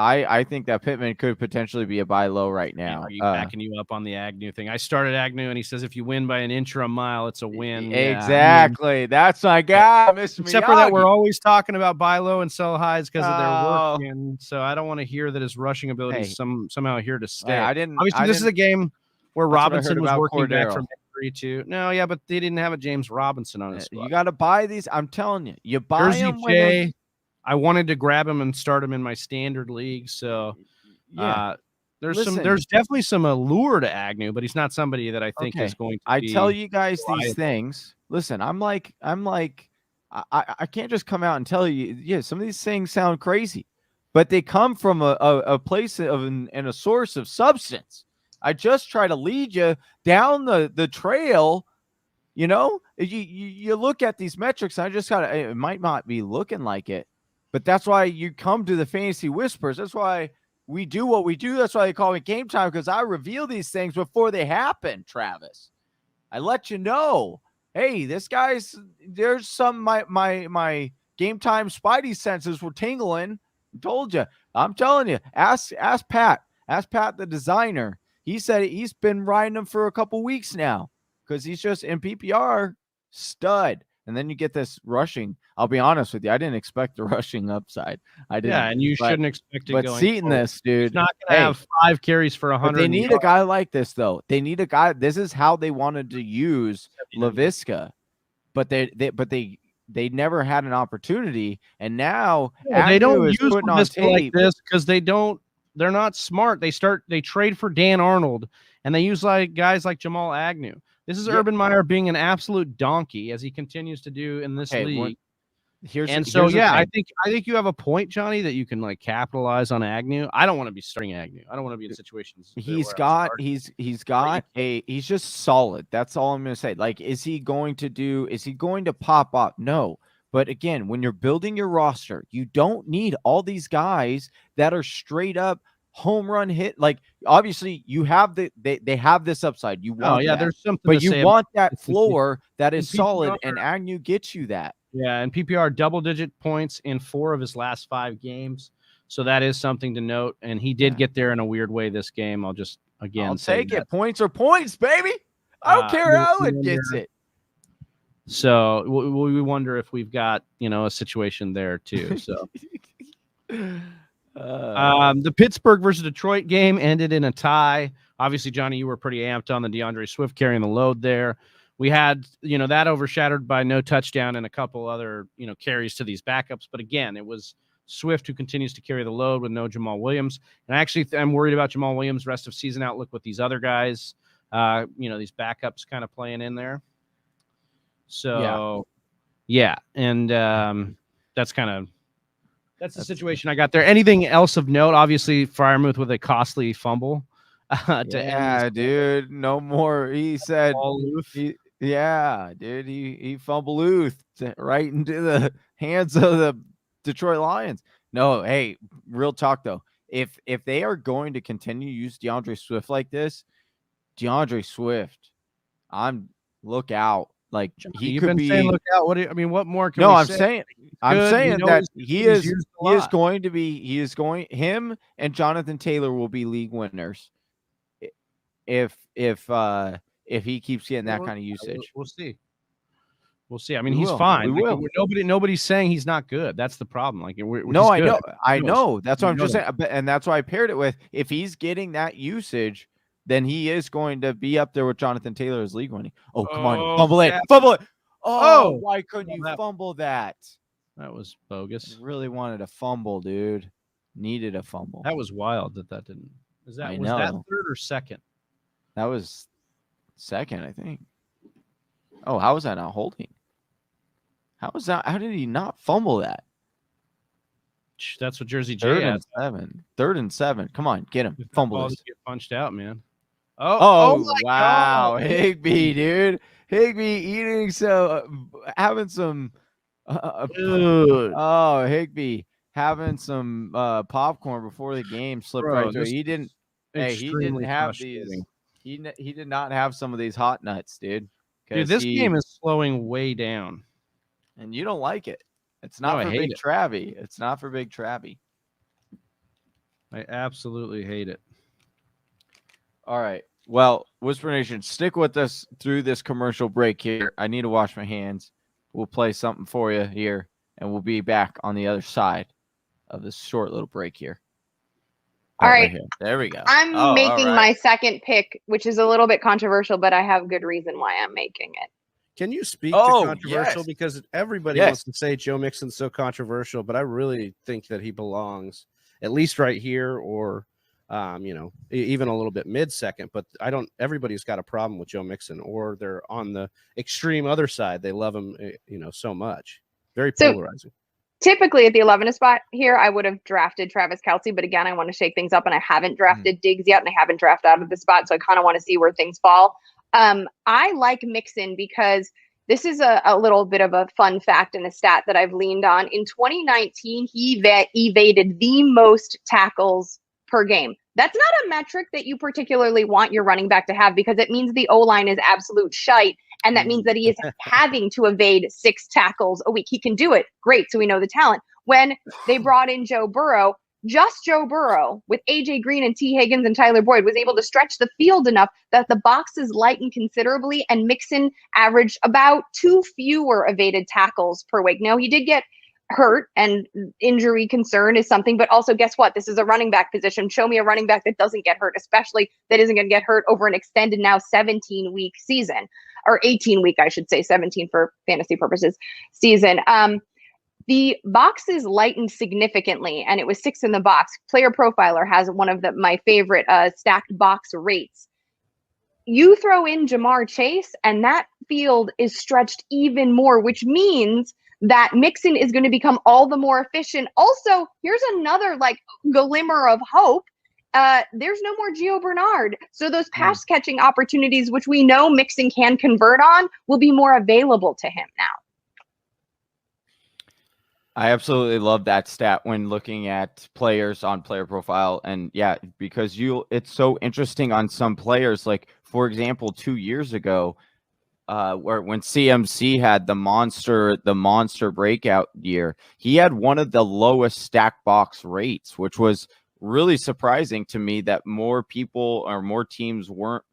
I think that Pittman could potentially be a buy low right now.
Are you backing you up on the Agnew thing? I started Agnew, and he says if you win by an inch or a mile, it's a win.
Exactly. That's my guy, Mr.
Except for that, we're always talking about buy low and sell highs because of their work, and so I don't want to hear that his rushing ability is somehow here to stay. Obviously, this is a game where Robinson was working back from injury too. No, yeah, but they didn't have a James Robinson on his squad.
You got to buy these. I'm telling you, you buy
Jersey
them.
J, I wanted to grab him and start him in my standard league. So there's definitely some allure to Agnew, but he's not somebody that I think is going to be.
I tell you guys these things. Listen, I'm like, I can't just come out and tell you, yeah, some of these things sound crazy, but they come from a place and a source of substance. I just try to lead you down the trail. You look at these metrics, and it might not be looking like it. But that's why you come to the Fantasy Whispers. That's why we do what we do. That's why they call me Game Time, because I reveal these things before they happen, Travis. I let you know, hey, there's some my Game Time Spidey senses were tingling. I told you. I'm telling you. Ask Pat. Ask Pat, the designer. He said he's been riding them for a couple weeks now because he's just in PPR stud. And then you get this rushing. I'll be honest with you. I didn't expect the rushing upside. I didn't.
Yeah, and you shouldn't expect it.
But seeing this, dude,
he's not going to have 5 carries for 100.
They need a guy like this, though. They need a guy. This is how they wanted to use LaVisca, but they never had an opportunity. And now
they don't use LaVisca like this because they're not smart. They trade for Dan Arnold, and they use guys like Jamal Agnew. This is Urban Meyer being an absolute donkey, as he continues to do in this league. I think you have a point, Johnny, that you can capitalize on Agnew. I don't want to be starting Agnew. I don't want to be in situations. He's
just solid. That's all I'm going to say. Is he going to pop up? No. But again, when you're building your roster, you don't need all these guys that are straight up home run hit. Obviously you have they have this upside. You want
there's something,
but you want that floor that is solid, and Agnew gets you that.
Yeah, and PPR double-digit points in 4 of his last 5 games, so that is something to note. And he did get there in a weird way this game. I'll just
take it. Points are points, baby. I don't care how it gets it.
So we wonder if we've got a situation there too. So. The Pittsburgh versus Detroit game ended in a tie. Obviously, Johnny, you were pretty amped on the Deandre Swift carrying the load there. We had, that overshadowed by no touchdown and a couple other, carries to these backups. But again, it was Swift who continues to carry the load with no Jamal Williams. And actually, I'm worried about Jamal Williams' rest of season outlook with these other guys, these backups kind of playing in there. So, and that's the situation I got there. Anything else of note? Obviously, Freiermuth with a costly fumble.
Dude, no more. He said, he fumbled right into the hands of the Detroit Lions. No, hey, real talk though. If they are going to continue to use DeAndre Swift like this, DeAndre Swift, look out. He could be
saying look out. What more can we say?
I'm saying that he is going to be him and Jonathan Taylor will be league winners if he keeps getting that kind of usage.
We'll see. He's fine. Nobody's saying he's not good. That's the problem.
I know. That's what I'm just saying. And that's why I paired it with, if he's getting that usage, then he is going to be up there with Jonathan Taylor as league winning. Oh, come on. Fumble it. Fumble it. Oh, why couldn't you fumble that?
That was bogus.
I really wanted a fumble, dude. Needed a fumble.
That was wild that didn't. Was that third or second?
That was second, I think. Oh, how was that not holding? How was that? How did he not fumble that?
That's what Jersey J
Third
has.
and 7. 3rd and 7. Come on, get him. Fumble
Ball
this.
to get punched out, man.
Oh,
my
wow.
God.
Higbee, dude. Higbee eating having some
Dude.
Higbee having some popcorn before the game slipped
Bro,
right through.
this
He didn't he didn't have these. He did not have some of these hot nuts, dude.
Dude, this game is slowing way down.
And you don't like it. It's not for Big Travie. It's not for Big Travie.
I absolutely hate it.
All right. Well, Whisper Nation, stick with us through this commercial break here. I need to wash my hands. We'll play something for you here, and we'll be back on the other side of this short little break here.
All right.
Right, there we go.
I'm making my second pick, which is a little bit controversial, but I have good reason why I'm making it.
Can you speak to controversial?
Yes.
Because everybody wants to say Joe Mixon's so controversial, but I really think that he belongs at least right here or, even a little bit mid-second. But everybody's got a problem with Joe Mixon, or they're on the extreme other side. They love him, so much. Very polarizing.
Typically at the 11th spot here, I would have drafted Travis Kelce, but again, I want to shake things up, and I haven't drafted Diggs yet, and I haven't drafted out of the spot, so I kind of want to see where things fall. I like Mixon because this is a little bit of a fun fact and a stat that I've leaned on. In 2019, he evaded the most tackles per game. That's not a metric that you particularly want your running back to have, because it means the O-line is absolute shite. And that means that he is having to evade 6 tackles a week. He can do it. Great. So we know the talent. When they brought in Joe Burrow, just Joe Burrow with AJ Green and T. Higgins and Tyler Boyd was able to stretch the field enough that the boxes lightened considerably, and Mixon averaged about 2 fewer evaded tackles per week. Now, he did get hurt, and injury concern is something, but also guess what? This is a running back position. Show me a running back that doesn't get hurt, especially that isn't going to get hurt over an extended now 17-week season, or 18-week, I should say, 17 for fantasy purposes season. The boxes lightened significantly, and it was 6 in the box. Player Profiler has one of my favorite stacked box rates. You throw in Jamar Chase, and that field is stretched even more, which means that Mixon is going to become all the more efficient. Also, here's another glimmer of hope. There's no more Gio Bernard. So those pass catching opportunities, which we know Mixon can convert on, will be more available to him now.
I absolutely love that stat when looking at players on Player Profile. And yeah, because it's so interesting on some players. Like, for example, 2 years ago, when CMC had the monster breakout year, he had one of the lowest stack box rates, which was really surprising to me that more people or more teams weren't,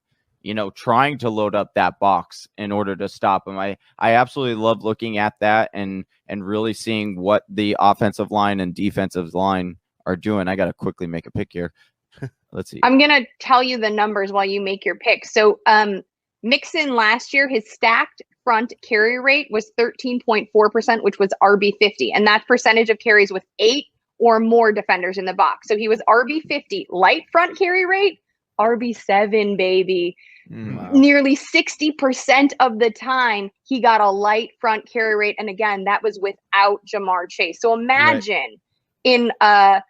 trying to load up that box in order to stop him. I absolutely love looking at that and really seeing what the offensive line and defensive line are doing. I got to quickly make a pick here. Let's see.
I'm going to tell you the numbers while you make your pick. So, Mixon last year, his stacked front carry rate was 13.4%, which was RB50. And that's percentage of carries with 8 or more defenders in the box. So he was RB50, light front carry rate, RB7, baby. Wow. Nearly 60% of the time he got a light front carry rate. And again, that was without Jamar Chase. So imagine in an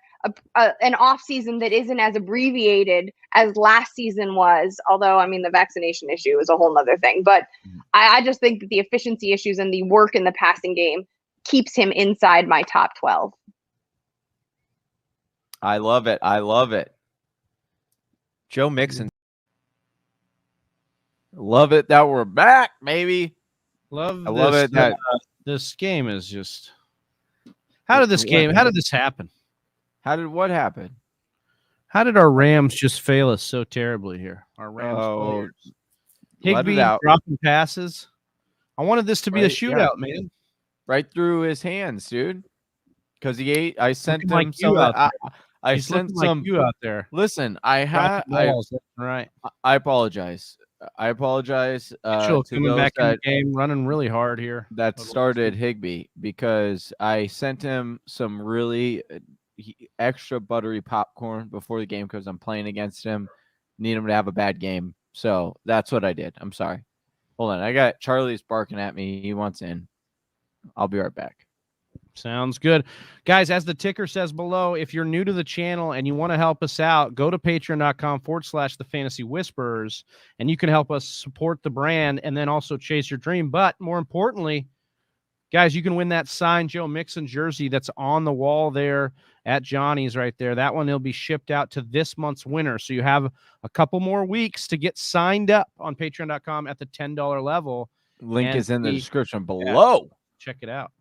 offseason that isn't as abbreviated as last season was, although, the vaccination issue is a whole nother thing. But I just think that the efficiency issues and the work in the passing game keeps him inside my top 12.
I love it.
Joe Mixon.
Love it that we're back, baby.
I love it that this game is just. How did this happen?
What happen?
How did our Rams just fail us so terribly here? Our Rams players. Higbee dropping passes. I wanted this to be a shootout, man.
Right through his hands, dude. Because he ate. I sent him
like
some. I
He's
sent
some.
Like
you out there.
Listen, I apologize.
To coming back in the game, running really hard here.
That started Higbee because I sent him some really extra buttery popcorn before the game because I'm playing against him. Need him to have a bad game. So that's what I did. I'm sorry. Hold on. I got Charlie's barking at me. He wants in. I'll be right back.
Sounds good. Guys, as the ticker says below, if you're new to the channel and you want to help us out, go to patreon.com/the Fantasy Whisperers, and you can help us support the brand and then also chase your dream. But more importantly, guys, you can win that signed Joe Mixon jersey that's on the wall there at Johnny's right there. That one will be shipped out to this month's winner. So you have a couple more weeks to get signed up on patreon.com at the $10 level.
Link
And
is in the description below.
Check it out.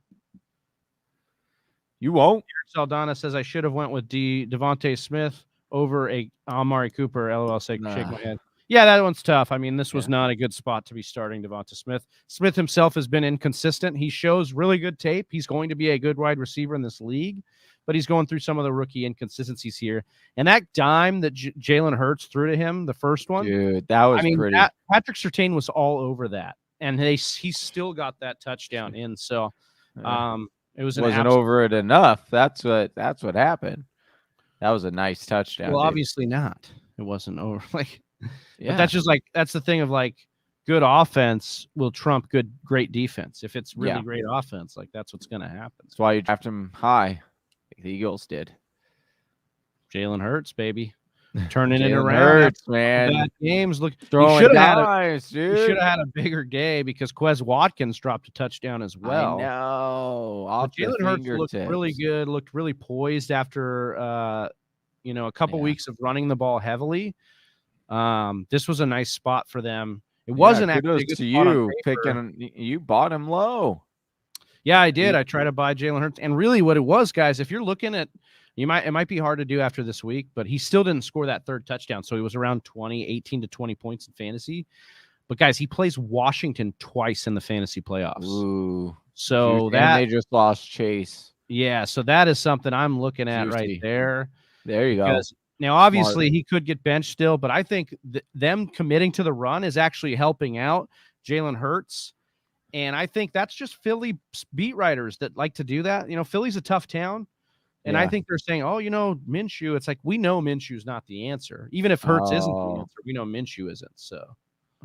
You won't.
Saldana says I should have went with Devontae Smith over a Amari Cooper. LOL, shake my head. Yeah, that one's tough. I mean, this was not a good spot to be starting Devonta Smith. Smith himself has been inconsistent. He shows really good tape. He's going to be a good wide receiver in this league, but he's going through some of the rookie inconsistencies here. And that dime that Jalen Hurts threw to him, the first one,
dude, that was pretty.
Patrick Surtain was all over that, and he still got that touchdown in. So, it wasn't over it enough. That's what happened. That was a nice touchdown. Well,
dude.
Obviously not. It wasn't over. But that's just that's the thing of good offense will trump great defense. If it's really great offense, that's what's going to happen.
That's why you draft him high, like the Eagles did.
Jalen Hurts, baby. Turning it around.
Hurts, man.
Bad games. Look,
throwing dimes, dude.
He should have had a bigger day because Quez Watkins dropped a touchdown as well.
I know.
Jalen Hurts looked really good. Looked really poised after a couple weeks of running the ball heavily. This was a nice spot for them. It wasn't actually a good spot on paper.
You bought him low.
Yeah, I did. I tried to buy Jalen Hurts, and really, what it was, guys, if you're looking at. It might be hard to do after this week, but he still didn't score that third touchdown. So he was around 18 to 20 points in fantasy. But guys, he plays Washington twice in the fantasy playoffs.
Ooh.
So
they just lost Chase.
Yeah. So that is something I'm looking at right there.
There you go.
Now, obviously, he could get benched still, but I think them committing to the run is actually helping out Jalen Hurts. And I think that's just Philly beat writers that like to do that. Philly's a tough town. And I think they're saying, Minshew. It's we know Minshew's not the answer. Even if Hurts isn't the answer, we know Minshew isn't. So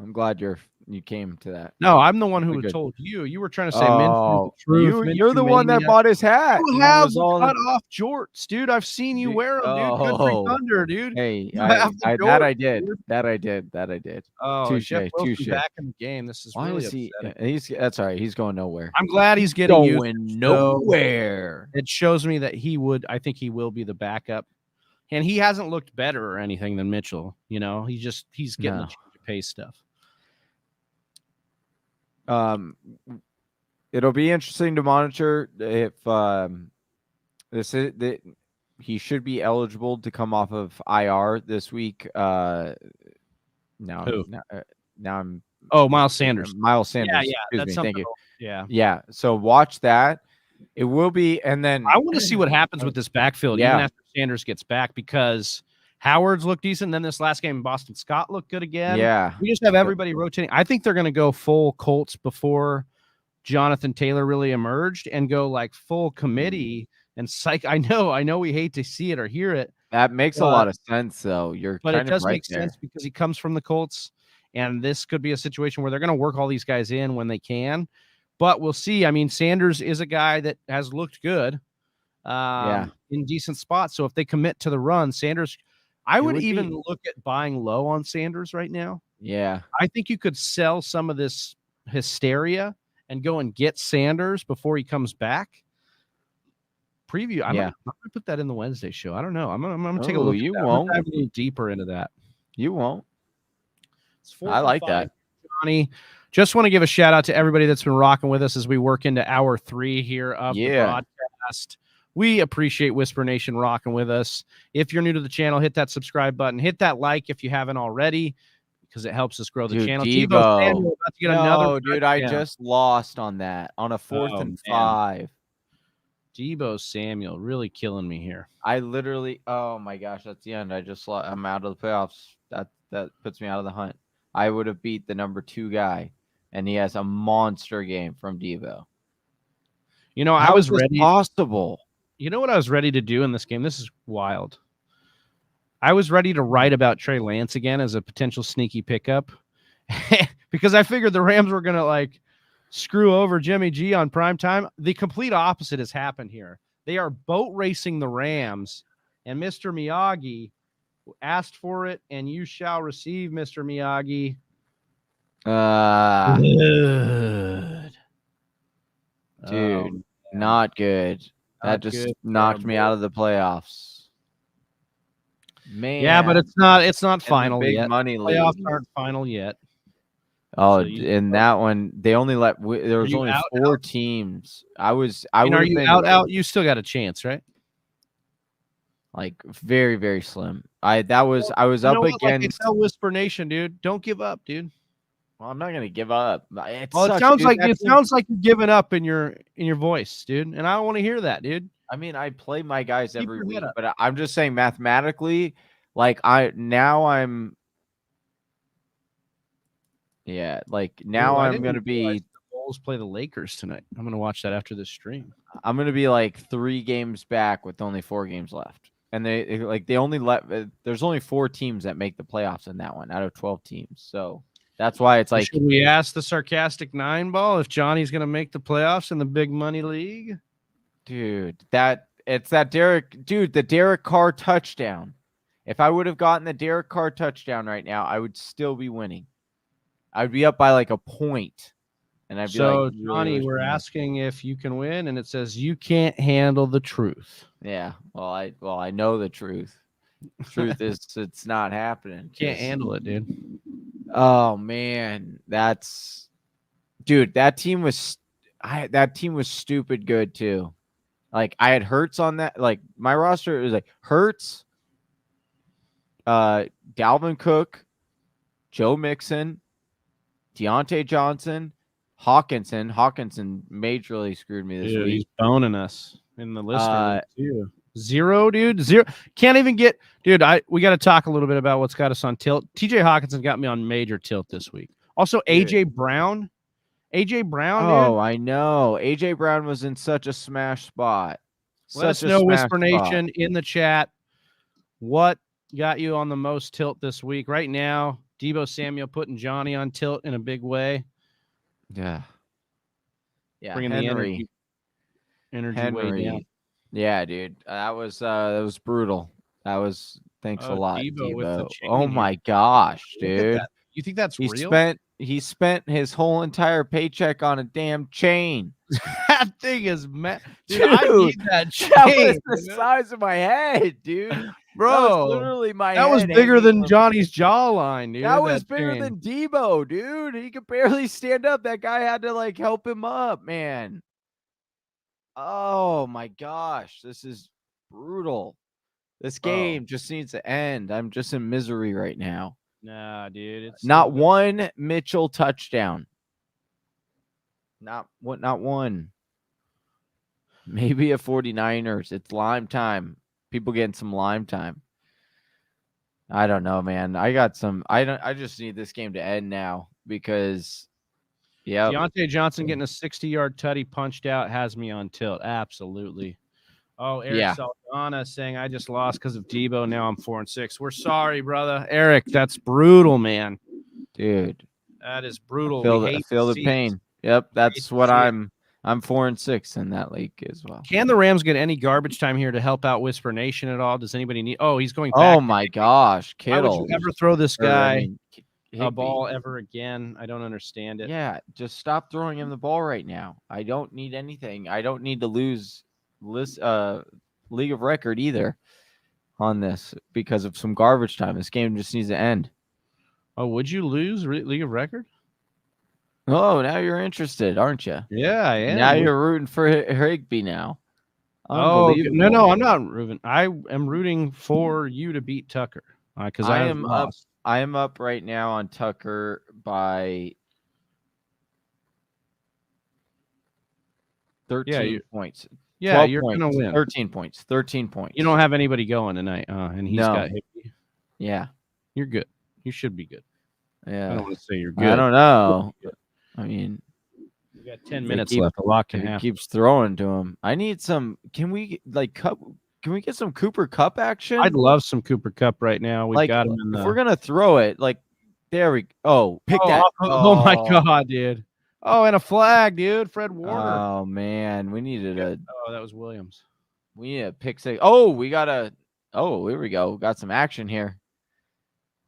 I'm glad you came to that.
No, I'm the one who told you. You were trying to say Minshew.
You're the one that bought his hat.
You have cut off jorts, dude. I've seen you wear them, dude. Country Thunder, dude.
Hey, that I did.
Oh,
touche.
Back in the game. This is really upsetting.
That's all right. He's going nowhere.
I'm glad he's getting
nowhere.
It shows me that I think he will be the backup. And he hasn't looked better or anything than Mitchell. He's getting the change of pace stuff.
It'll be interesting to monitor if he should be eligible to come off of IR this week. Now I'm
Miles Sanders.
Miles Sanders.
Yeah,
Excuse me. Thank you.
Yeah.
So watch that. It will be, and then
I want to see what happens with this backfield even after Sanders gets back, because Howard's looked decent. Then this last game in Boston, Scott looked good again.
Yeah.
We just have everybody rotating. I think they're going to go full Colts before Jonathan Taylor really emerged and go full committee and psych. I know we hate to see it or hear it.
That makes a lot of sense, though.
But it does make sense because he comes from the Colts, and this could be a situation where they're going to work all these guys in when they can. But we'll see. I mean, Sanders is a guy that has looked good in decent spots. So if they commit to the run, Sanders, I would even look at buying low on Sanders right now.
Yeah.
I think you could sell some of this hysteria and go and get Sanders before he comes back. Preview. I'm going to put that in the Wednesday show. I don't know. I'm going to take a look.
You won't.
I'm dive deeper into that.
You won't.
I like that. Johnny. Just want to give a shout out to everybody that's been rocking with us as we work into hour 3 here of the broadcast. We appreciate Whisper Nation rocking with us. If you're new to the channel, hit that subscribe button. Hit that like if you haven't already, because it helps us grow the channel.
Deebo
Samuel about to get another
dude, I just lost on that on a 4th and 5.
Deebo Samuel really killing me here.
I literally, oh my gosh, that's the end. I'm out of the playoffs. That puts me out of the hunt. I would have beat the number 2 guy, and he has a monster game from Deebo.
I was ready.
Possible.
You know what I was ready to do in this game? This is wild. I was ready to write about Trey Lance again as a potential sneaky pickup because I figured the Rams were going to screw over Jimmy G on primetime. The complete opposite has happened here. They are boat racing the Rams, and Mr. Miyagi asked for it, and you shall receive, Mr. Miyagi.
Good. Dude,
Yeah.
not good. That
Not
just
good
knocked
for
me
our
out of the playoffs. Man.
Yeah, but it's not
in the
final
big
yet.
money
Playoffs
league.
aren't final yet.
Oh,
So you-
in that one, they only let there was
you
only
out,
4 teams. I
mean,
would
are
have
you
been
out? You still got a chance, right?
like very, very slim. I was
You
up
know what? Like they
against.
tell Whisper Nation, dude, don't give up, dude.
Well, I'm not gonna give up. It
Well,
sucks,
it sounds
dude.
like
That
it
team-
sounds like you're giving up in your voice, dude. And I don't want to hear that, dude.
I mean, I play my guys
Keep
every
your head
week,
up.
but I'm just saying mathematically, like I'm
didn't
gonna
realize
be
the Bulls play the Lakers tonight. I'm gonna watch that after this stream.
I'm gonna be like 3 games back with only 4 games left. And they only there's only 4 teams that make the playoffs in that one out of 12 teams. So that's why it's like,
should we ask the sarcastic 9-ball if Johnny's gonna make the playoffs in the big money league?
dude, the Derek Carr touchdown. If I would have gotten the Derek Carr touchdown right now, I would still be winning. I would be up by like a point. And I'd be
So,
like, really
Johnny,
wish
we're
we had-
asking if you can win, and it says you can't handle the truth.
Yeah. Well, I know the truth. Truth is it's not happening.
Can't
'cause-
handle it, dude.
Oh man, that team was stupid good too. Like I had Hurts on that. Like my roster was like Hurts, Dalvin Cook, Joe Mixon, Deontay Johnson, Hawkinson. Hawkinson majorly screwed me this
Dude, he's
week.
boning us in the listener
Uh,
too. 0, dude. 0. Can't even get, dude. We got to talk a little bit about what's got us on tilt. TJ Hawkinson got me on major tilt this week. Also, AJ Brown. AJ Brown,
Oh,
dude.
I know. AJ Brown was in such a smash spot.
Let us know, Whisper Nation, in the chat, what got you on the most tilt this week. Right now, Deebo Samuel putting Johnny on tilt in a big way.
Yeah. Yeah.
Bringing
Henry.
the energy way down.
Yeah, dude. That was brutal. Thanks a lot,
Deebo with the
Deebo.
chain
Oh
here.
my gosh,
Look at
dude.
that. You think that's
He
real?
spent his whole entire paycheck on a damn chain.
That thing is dude, I
Dude,
need that chain.
That was the
dude.
size of my head, dude.
Bro,
that was literally my
that was
head
bigger
hanging
than
from-
Johnny's jawline, dude.
That was bigger
chain.
than Deebo, dude. He could barely stand up. That guy had to like help him up, man. Oh my gosh, this is brutal. This game just needs to end. I'm just in misery right now.
Nah, dude. It's
Not one Mitchell touchdown. Not one. Maybe a 49ers. It's lime time. People getting some lime time. I don't know, man. I just need this game to end now because
Deontay Johnson getting a 60-yard tutty punched out has me on tilt. Absolutely. Oh, Eric Saldana saying I just lost because of Deebo. Now I'm 4-6. We're sorry, brother. Eric, that's brutal, man.
Dude.
That is brutal.
Feel
We
the
hate
pain. Yep, that's what
see it.
I'm 4-6 in that league as well.
Can the Rams get any garbage time here to help out Whisper Nation at all? Does anybody need? Oh, he's going back.
Oh my gosh,
Why would
Kittle.
you ever throw this guy a
Higbee.
ball ever again? I don't understand it.
Yeah, just stop throwing him the ball right now. I don't need anything. I don't need to lose league of record either on this because of some garbage time. This game just needs to end.
Oh, would you lose league of record?
Oh, now you're interested, aren't you?
Yeah, I am.
Now you're rooting for Higbee now.
Oh,
Unbelievable.
no, I'm not rooting. I am rooting for you to beat Tucker because I am
up. I am up right now on Tucker by 13 points.
Yeah, you're
points,
gonna win.
13 points. 13 points.
You don't have anybody going tonight, and he's got Higbee.
Yeah.
You're good. You should be good.
Yeah.
I don't want to say you're good.
I don't know. I mean,
we got 10 minutes left. A lot can
He
happen.
keeps throwing to him. I need some. Can we get some Cooper Kupp action?
I'd love some Cooper Kupp right now. We've got him in the.
If we're gonna throw it, like there we. Oh, pick that.
Oh my god, dude! Oh, and a flag, dude. Fred Warner.
Oh man, we needed
Oh, that was Williams.
we need a pick six. Oh, we got a. Oh, here we go. Got some action here.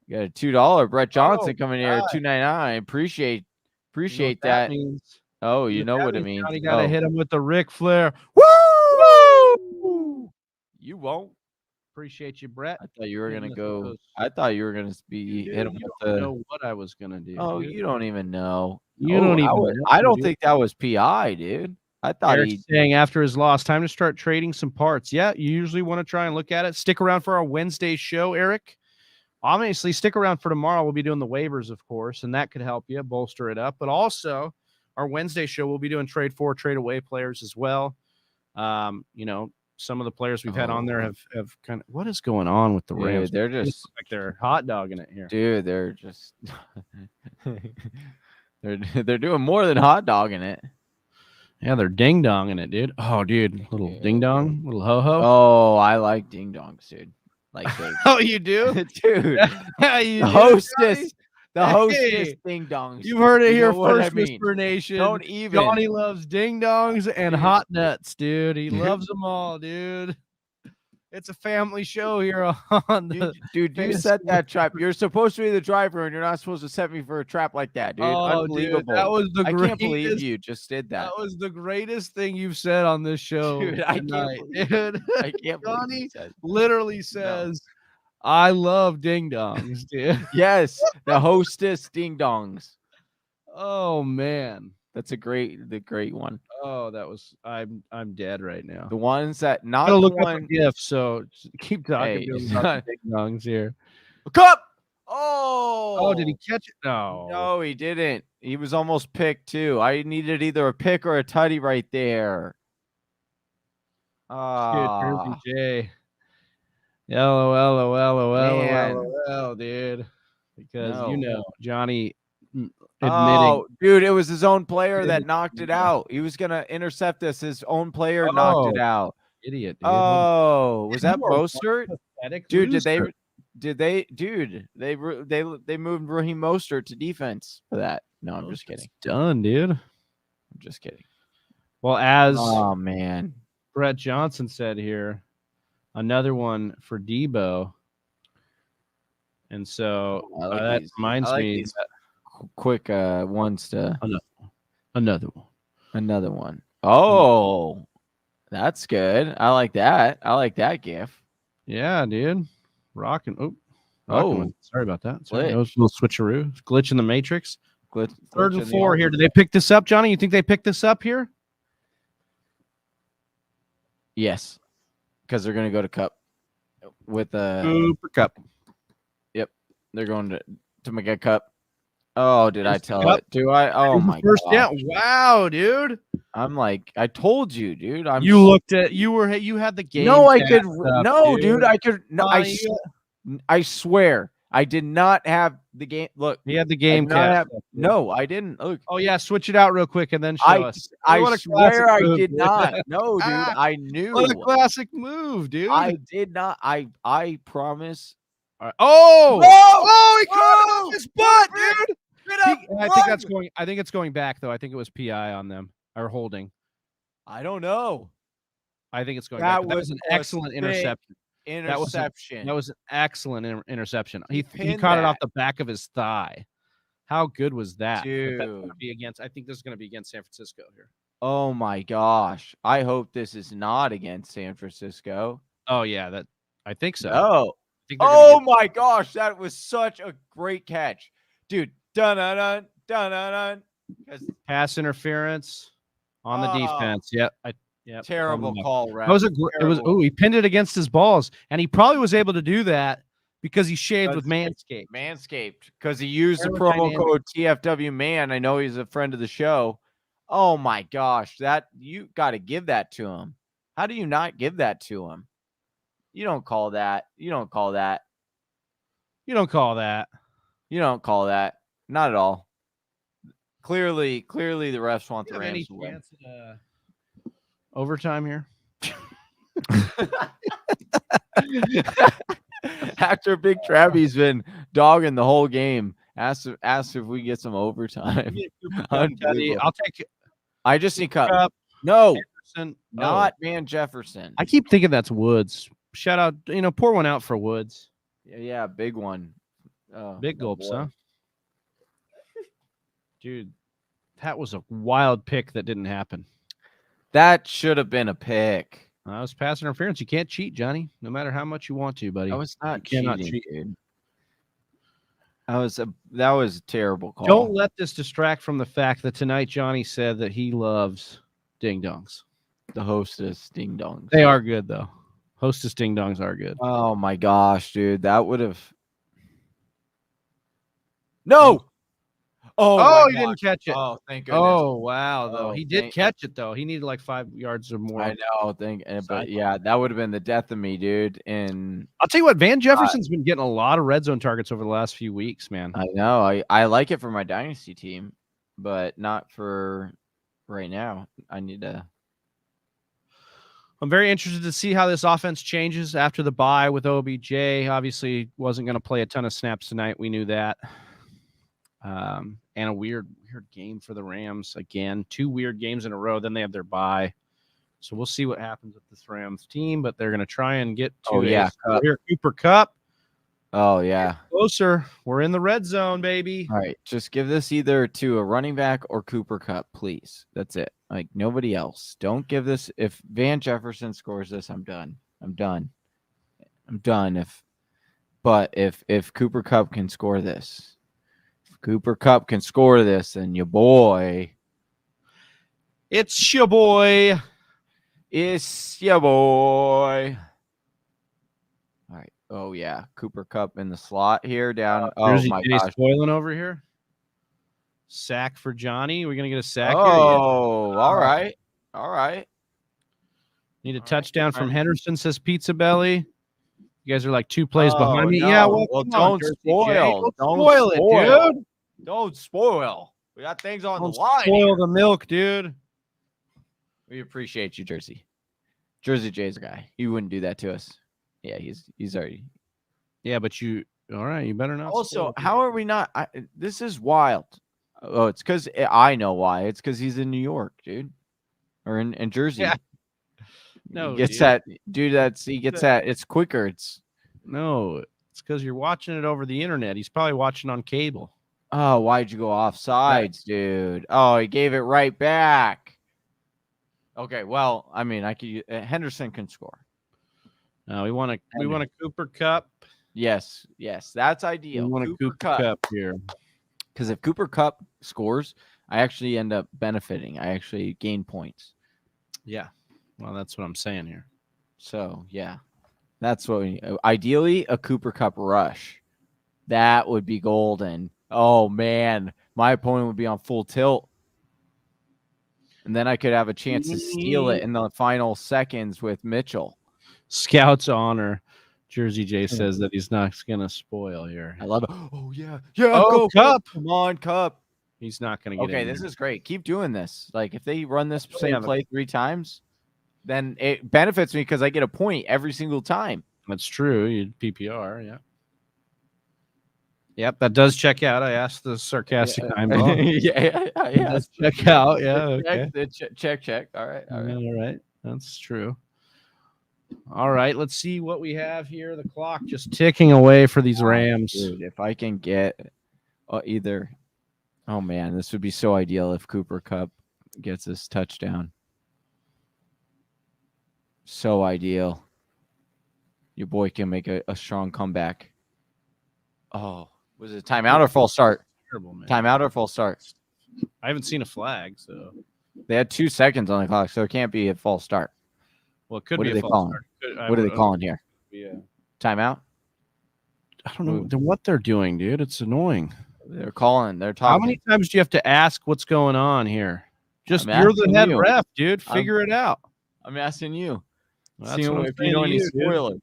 We got a $2 Brett Johnson coming here.
God.
$2.99. Appreciate
You know what
that.
means?
Oh, you know what it means.
You gotta
Oh.
hit him with the Ric Flair.
Woo! You won't.
Appreciate you, Brett.
I thought you were
Hitting
gonna
us
go.
with those-
I thought you were gonna be
Dude,
hit him
you
with
don't
the.
know what I was gonna do.
Oh,
dude.
you don't even know.
You don't even know,
I don't
dude.
think that was PI, dude. I thought
Eric's saying after his loss, time to start trading some parts. Yeah, you usually want to try and look at it. Stick around for our Wednesday show, Eric. Obviously, stick around for tomorrow. We'll be doing the waivers, of course, and that could help you bolster it up. But also, our Wednesday show, we'll be doing trade for, trade away players as well. You know, some of the players we've had on there have kind of, what is going on with the Rams?
they're
They
just
look like they're hot dogging it here.
dude. They're just they're doing more than hot dogging it.
Yeah, they're ding donging it, dude. Oh, dude, little ding dong, little ho ho.
Oh, I like ding dongs, dude. Like
Oh, you do,
dude.
Yeah, you
The
do,
hostess,
Johnny.
the hostess
Hey,
ding dongs.
You've heard it
You
here
know what I
first,
mean.
Whisper Nation.
Don't even.
Johnny loves ding dongs and
Dude.
hot nuts, dude. He loves them all, dude. It's a family show here on the.
Dude, you
Fantasy
set that trap. You're supposed to be the driver, and you're not supposed to set me for a trap like that, dude.
Oh,
Unbelievable.
dude, that was the
I
greatest.
can't believe you just did that.
That was the greatest thing you've said on this show.
Dude, I can't
tonight,
believe
dude.
I can't believe
Johnny
you said.
literally says, "I love ding dongs, dude."
Yes, the hostess ding dongs.
Oh man.
That's the great one.
Oh, that was I'm dead right now.
The ones that not
I'm gonna
the
look up
one
a GIF, so keep talking
Hey,
to him about the ding dongs here.
Cup. Oh,
Oh, did he catch it? No.
No, he didn't. He was almost picked too. I needed either a pick or a tutty right there. Ah,
J.
Man.
LOL, dude. Because you
No.
know Johnny admitting.
Oh, dude, it was his own player that knocked it out. He was gonna intercept this. His own player knocked it out.
Idiot, dude.
Oh, was that
You are
Mostert?
pathetic
Dude,
loser.
they moved Raheem Mostert to defense for that? No, I'm just kidding.
Done, dude.
I'm just kidding.
Well, as
Oh man.
Brett Johnson said here, another one for Deebo. And so
I like
that
these.
reminds
I like
me
these quick ones to
another one.
another one. Oh, that's good. I like that. I like that gif.
Yeah, dude. Rocking. Oh,
Oh.
sorry about that. Sorry,
Glitch.
that was a little switcheroo. Glitch in the matrix.
Glitch
Third
in
and
the
4 here.
old-
Did they pick this up, Johnny? You think they picked this up here?
Yes, because they're gonna go to Cup with
Cooper Kupp.
they're going to make a Cup. Oh, did I
Is
tell
Kupp-
it? Do I? Oh my
First
god!
down. Wow, dude.
I'm like, I told you, dude.
You looked at you had the game.
No, I could.
stats up,
No, dude. I could. No,
Johnny,
I swear, I did not have the game. Look,
he had the
I
game
did not
cap.
have- no, I didn't. Look,
Oh yeah, switch it out real quick and then show us.
I
What a
swear
classic
I
move,
did
dude.
not. No, dude, I knew.
What a classic move, dude.
I did not. I promise.
All right. Oh!
Whoa!
Oh, he caught it
Whoa!
off his butt, dude. I think
run!
that's going. I think it's going back though. I think it was PI on them or holding.
I don't know.
I think it's going
That
back. That was
was
an
a
excellent
sick
interception.
Interception.
That was an excellent interception. He
pinned
caught it
that.
off the back of his thigh. How good was that? But that's
Dude.
gonna be against. I think this is going to be against San Francisco here.
Oh my gosh! I hope this is not against San Francisco.
Oh yeah, I think so.
Oh.
I think they're gonna
Oh
get-
my gosh, that was such a great catch, dude! Dun dun dun dun dun dun.
pass interference on the
Oh.
defense. Yeah,
Terrible call, Ref.
That was it was.
Terrible.
Oh, he pinned it against his balls, and he probably was able to do that because he shaved with Manscaped.
Manscaped, because he used the promo
Aerodynamic.
code TFW man. I know he's a friend of the show. Oh my gosh, that you got to give that to him. How do you not give that to him? You don't call that. You don't call that.
You don't call that.
You don't call that. Not at all. Clearly, the refs want the
You have any
Rams to win.
chance at overtime here?
After Big Travy's been dogging the whole game, Ask if we get some overtime.
I'll
Unbelievable.
take
I just need Kupp.
Kupp.
No,
Henderson.
not Van Jefferson.
I keep thinking that's Woods. Shout out, pour one out for Woods.
Yeah, big one.
Big
oh,
gulps,
boy.
huh? Dude, that was a wild pick that didn't happen.
That should have been a pick.
That was pass interference. You can't cheat, Johnny, no matter how much you want to, buddy.
That was not
You cannot
cheating,
cheat.
dude. That was a terrible call.
Don't let this distract from the fact that tonight Johnny said that he loves ding dongs.
The hostess ding dongs.
They are good, though. Hostess ding dongs are good.
Oh my gosh, dude. That would have. No. Oh, my
he didn't catch it.
Oh, thank goodness.
Oh, wow, though.
Oh,
He did
thank-
catch it, though. He needed like 5 yards or more.
I know. But yeah, that would have been the death of me, dude. And
I'll tell you what, Van Jefferson's been getting a lot of red zone targets over the last few weeks, man.
I know. I like it for my dynasty team, but not for right now. I need to.
I'm very interested to see how this offense changes after the bye with OBJ. Obviously, wasn't going to play a ton of snaps tonight. We knew that. And a weird game for the Rams again. 2 weird games in a row. Then they have their bye. So we'll see what happens with this Rams team, but they're going to try and get to here. Cooper Kupp.
Oh, yeah.
Closer. We're in the red zone, baby.
All right. Just give this either to a running back or Cooper Kupp, please. That's it. Like, nobody else. Don't give this. If Van Jefferson scores this, I'm done. But if Cooper Kupp can score this, then your boy.
It's your boy.
It's your boy. All right. Oh, yeah. Cooper Kupp in the slot here down. Oh, my gosh.
Spoiling over here. Sack for Johnny. We're going to get a sack here.
Oh, all right. All right.
Need a touchdown from Henderson, says Pizza Belly. You guys are like 2 plays behind me.
No.
Yeah,
well, don't spoil.
Don't spoil it, dude.
Don't spoil. We got things on
Don't
the line.
spoil the milk, dude.
We appreciate you, Jersey. Jersey J's a guy. You wouldn't do that to us. Yeah, he's already.
Yeah, but you. All right, you better not.
Also, how are we not? This is wild. Oh, it's because I know why. It's because he's in New York, dude, or in Jersey.
Yeah. No,
he gets that, dude. He gets that. It's quicker. It's
because you're watching it over the internet. He's probably watching on cable.
Oh, why'd you go off sides, dude? Oh, he gave it right back. Okay, well, I mean, Henderson can score.
No, we want a Cooper Kupp.
Yes, that's ideal.
We want a Cooper Kupp here.
Because if Cooper Kupp scores, I actually end up benefiting. I actually gain points.
Yeah. Well, that's what I'm saying here.
So, yeah. That's what ideally, a Cooper Kupp rush. That would be golden. Oh, man. My opponent would be on full tilt. And then I could have a chance to steal it in the final seconds with Mitchell.
Scout's honor. Jersey J says that he's not going to spoil here.
I love it. Oh, yeah.
Go, Kupp.
Come on, Kupp.
He's not going to get
Okay, this is great. Keep doing this. Like, if they run this same play 3 times, then it benefits me because I get a point every single time.
That's true. You PPR, yeah. Yep, that does check out. I asked the sarcastic eyeball.
yeah.
Does check out. Yeah. Okay.
Check. All right.
All right. That's true. All right. Let's see what we have here. The clock just ticking away for these Rams.
Dude, if I can get either. Oh, man, this would be so ideal if Cooper Kupp gets this touchdown. So ideal. Your boy can make a strong comeback. Oh, was it timeout or false start?
Terrible, man.
Timeout or false start?
I haven't seen a flag, so
they had 2 seconds on the clock, so it can't be a false start.
Well, it could
What
be
are
a
they
false
calling?
start.
What are they calling here?
Yeah.
Timeout?
I don't know what they're doing, dude. It's annoying.
They're calling. They're talking.
How many times do you have to ask what's going on here? Just
I'm
you're the
asking
head
you.
ref, dude. Figure it out.
I'm asking you.
Well,
Seeing
that's what
if
I'm
you know
saying to
any
you, dude.
spoilers.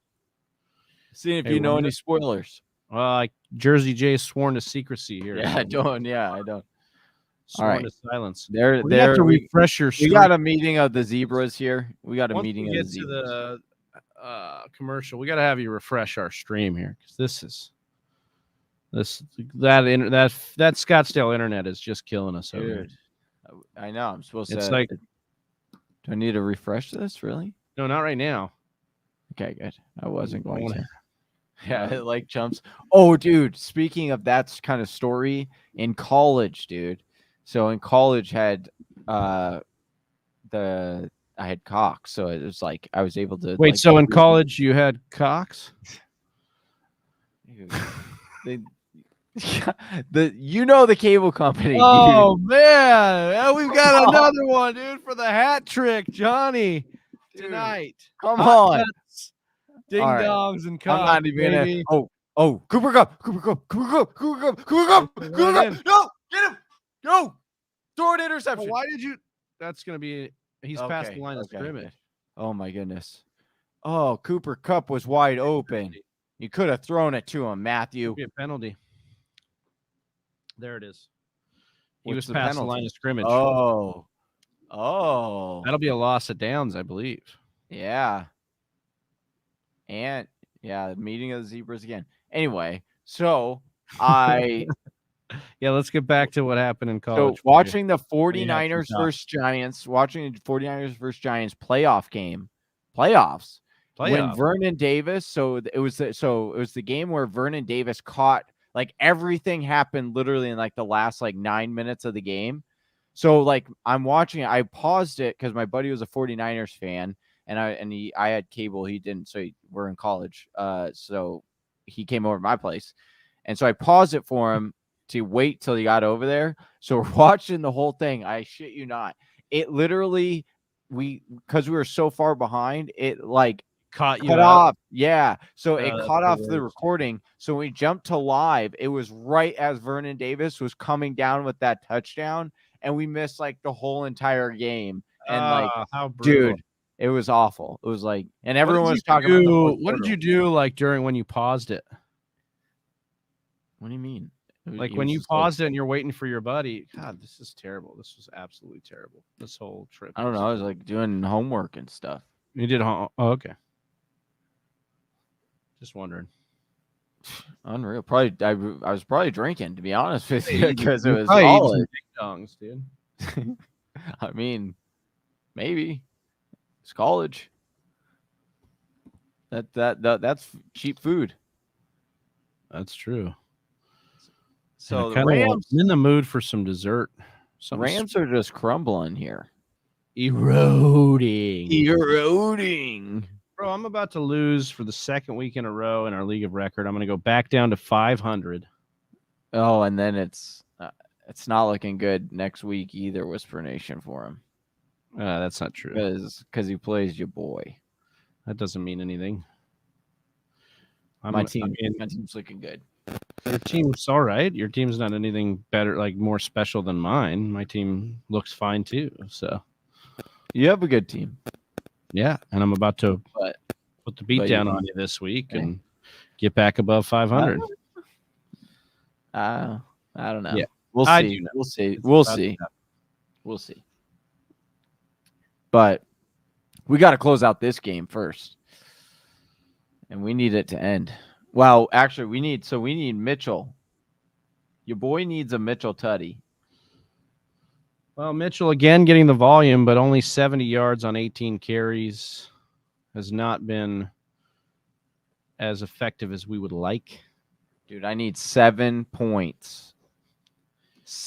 Seeing if
Hey,
you know
wonder-
any spoilers.
Well, Jersey J is sworn to secrecy here.
Yeah, I don't. Yeah, I don't.
Sworn
All right.
to silence.
There,
We have to refresh your
we
streak.
got a meeting of the zebras here. We got a
Once
meeting
we
of
get
the
to
zebras.
the commercial. We got to have you refresh our stream here because this is That Scottsdale internet is just killing us over here.
Dude, I know. I'm supposed
It's
to.
like,
Do I need to refresh this? Really?
no, not right now.
Okay, good. I wasn't going
wanna-
to. Yeah, it like jumps. Oh, dude. Speaking of that kind of story, in college, dude. So in college, had I had Cox, so it was like I was able to.
Wait,
like,
so in college you had Cox?
the cable company.
Oh man, we've got another one, dude, for the hat trick, Johnny. Tonight,
Come on.
ding
All right.
dongs and
I'm
Cox,
not even
baby.
gonna. Oh, Cooper Kupp. No, get him. No, throw an interception.
Why did you? That's gonna be. He's past the line of scrimmage.
Good. Oh my goodness. Oh, Cooper Kupp was wide open. You could have thrown it to him, Matthew.
Be a penalty. There it is. He
What's
was past the
penalty?
line of scrimmage.
Oh,
That'll be a loss of downs, I believe.
yeah. And yeah, meeting of the zebras again. Anyway, so I
Yeah, let's get back to what happened in
so
college.
watching the
you have some
49ers
thoughts.
versus Giants, watching the 49ers versus Giants playoffs. When Vernon Davis, it was the game where Vernon Davis caught, like, everything happened literally in like the last like 9 minutes of the game. So like I'm watching it, I paused it because my buddy was a 49ers fan, and I had cable, he didn't, so we're in college. So he came over to my place, and so I paused it for him to wait till he got over there. So we're watching the whole thing. I shit you not. It literally, because we were so far behind, it like
cut
off. Yeah. So it
that's
cut
the
off the
worst.
recording. So when we jumped to live, it was right as Vernon Davis was coming down with that touchdown, and we missed like the whole entire game. And like,
how brutal.
dude, it was awful. It was like, and everyone was talking
about
about
what did you do like during when you paused it?
What do you mean?
Like when you paused it and you're waiting for your buddy. God, this is terrible. This was absolutely terrible. This whole trip.
I don't know. I was like doing homework and stuff.
You did oh, okay. Just wondering.
Unreal. Probably I was probably drinking, to be honest with you, because it was
probably eating
solid.
some ding dongs, dude.
I mean, maybe it's college. That's cheap food.
That's true.
So
Yeah,
the Rams,
I'm in the mood for some dessert.
Rams are just crumbling here.
Eroding. Bro, I'm about to lose for the second week in a row in our league of record. I'm going to go back down to 500.
Oh, and then it's not looking good next week either. Whisper Nation for him.
That's not true.
Because he plays your boy.
That doesn't mean anything.
My team's looking good.
Your team's all right. Your team's not anything better, like more special than mine. My team looks fine too. So
you have a good team.
Yeah, and I'm about to put the beat down on you this week and get back above 500.
I don't know.
Yeah,
we'll see. We'll see. But we got to close out this game first, and we need it to end. Well, actually, we need Mitchell. Your boy needs a Mitchell tutty.
Well, Mitchell again getting the volume, but only 70 yards on 18 carries has not been as effective as we would like.
Dude, I need 7 points.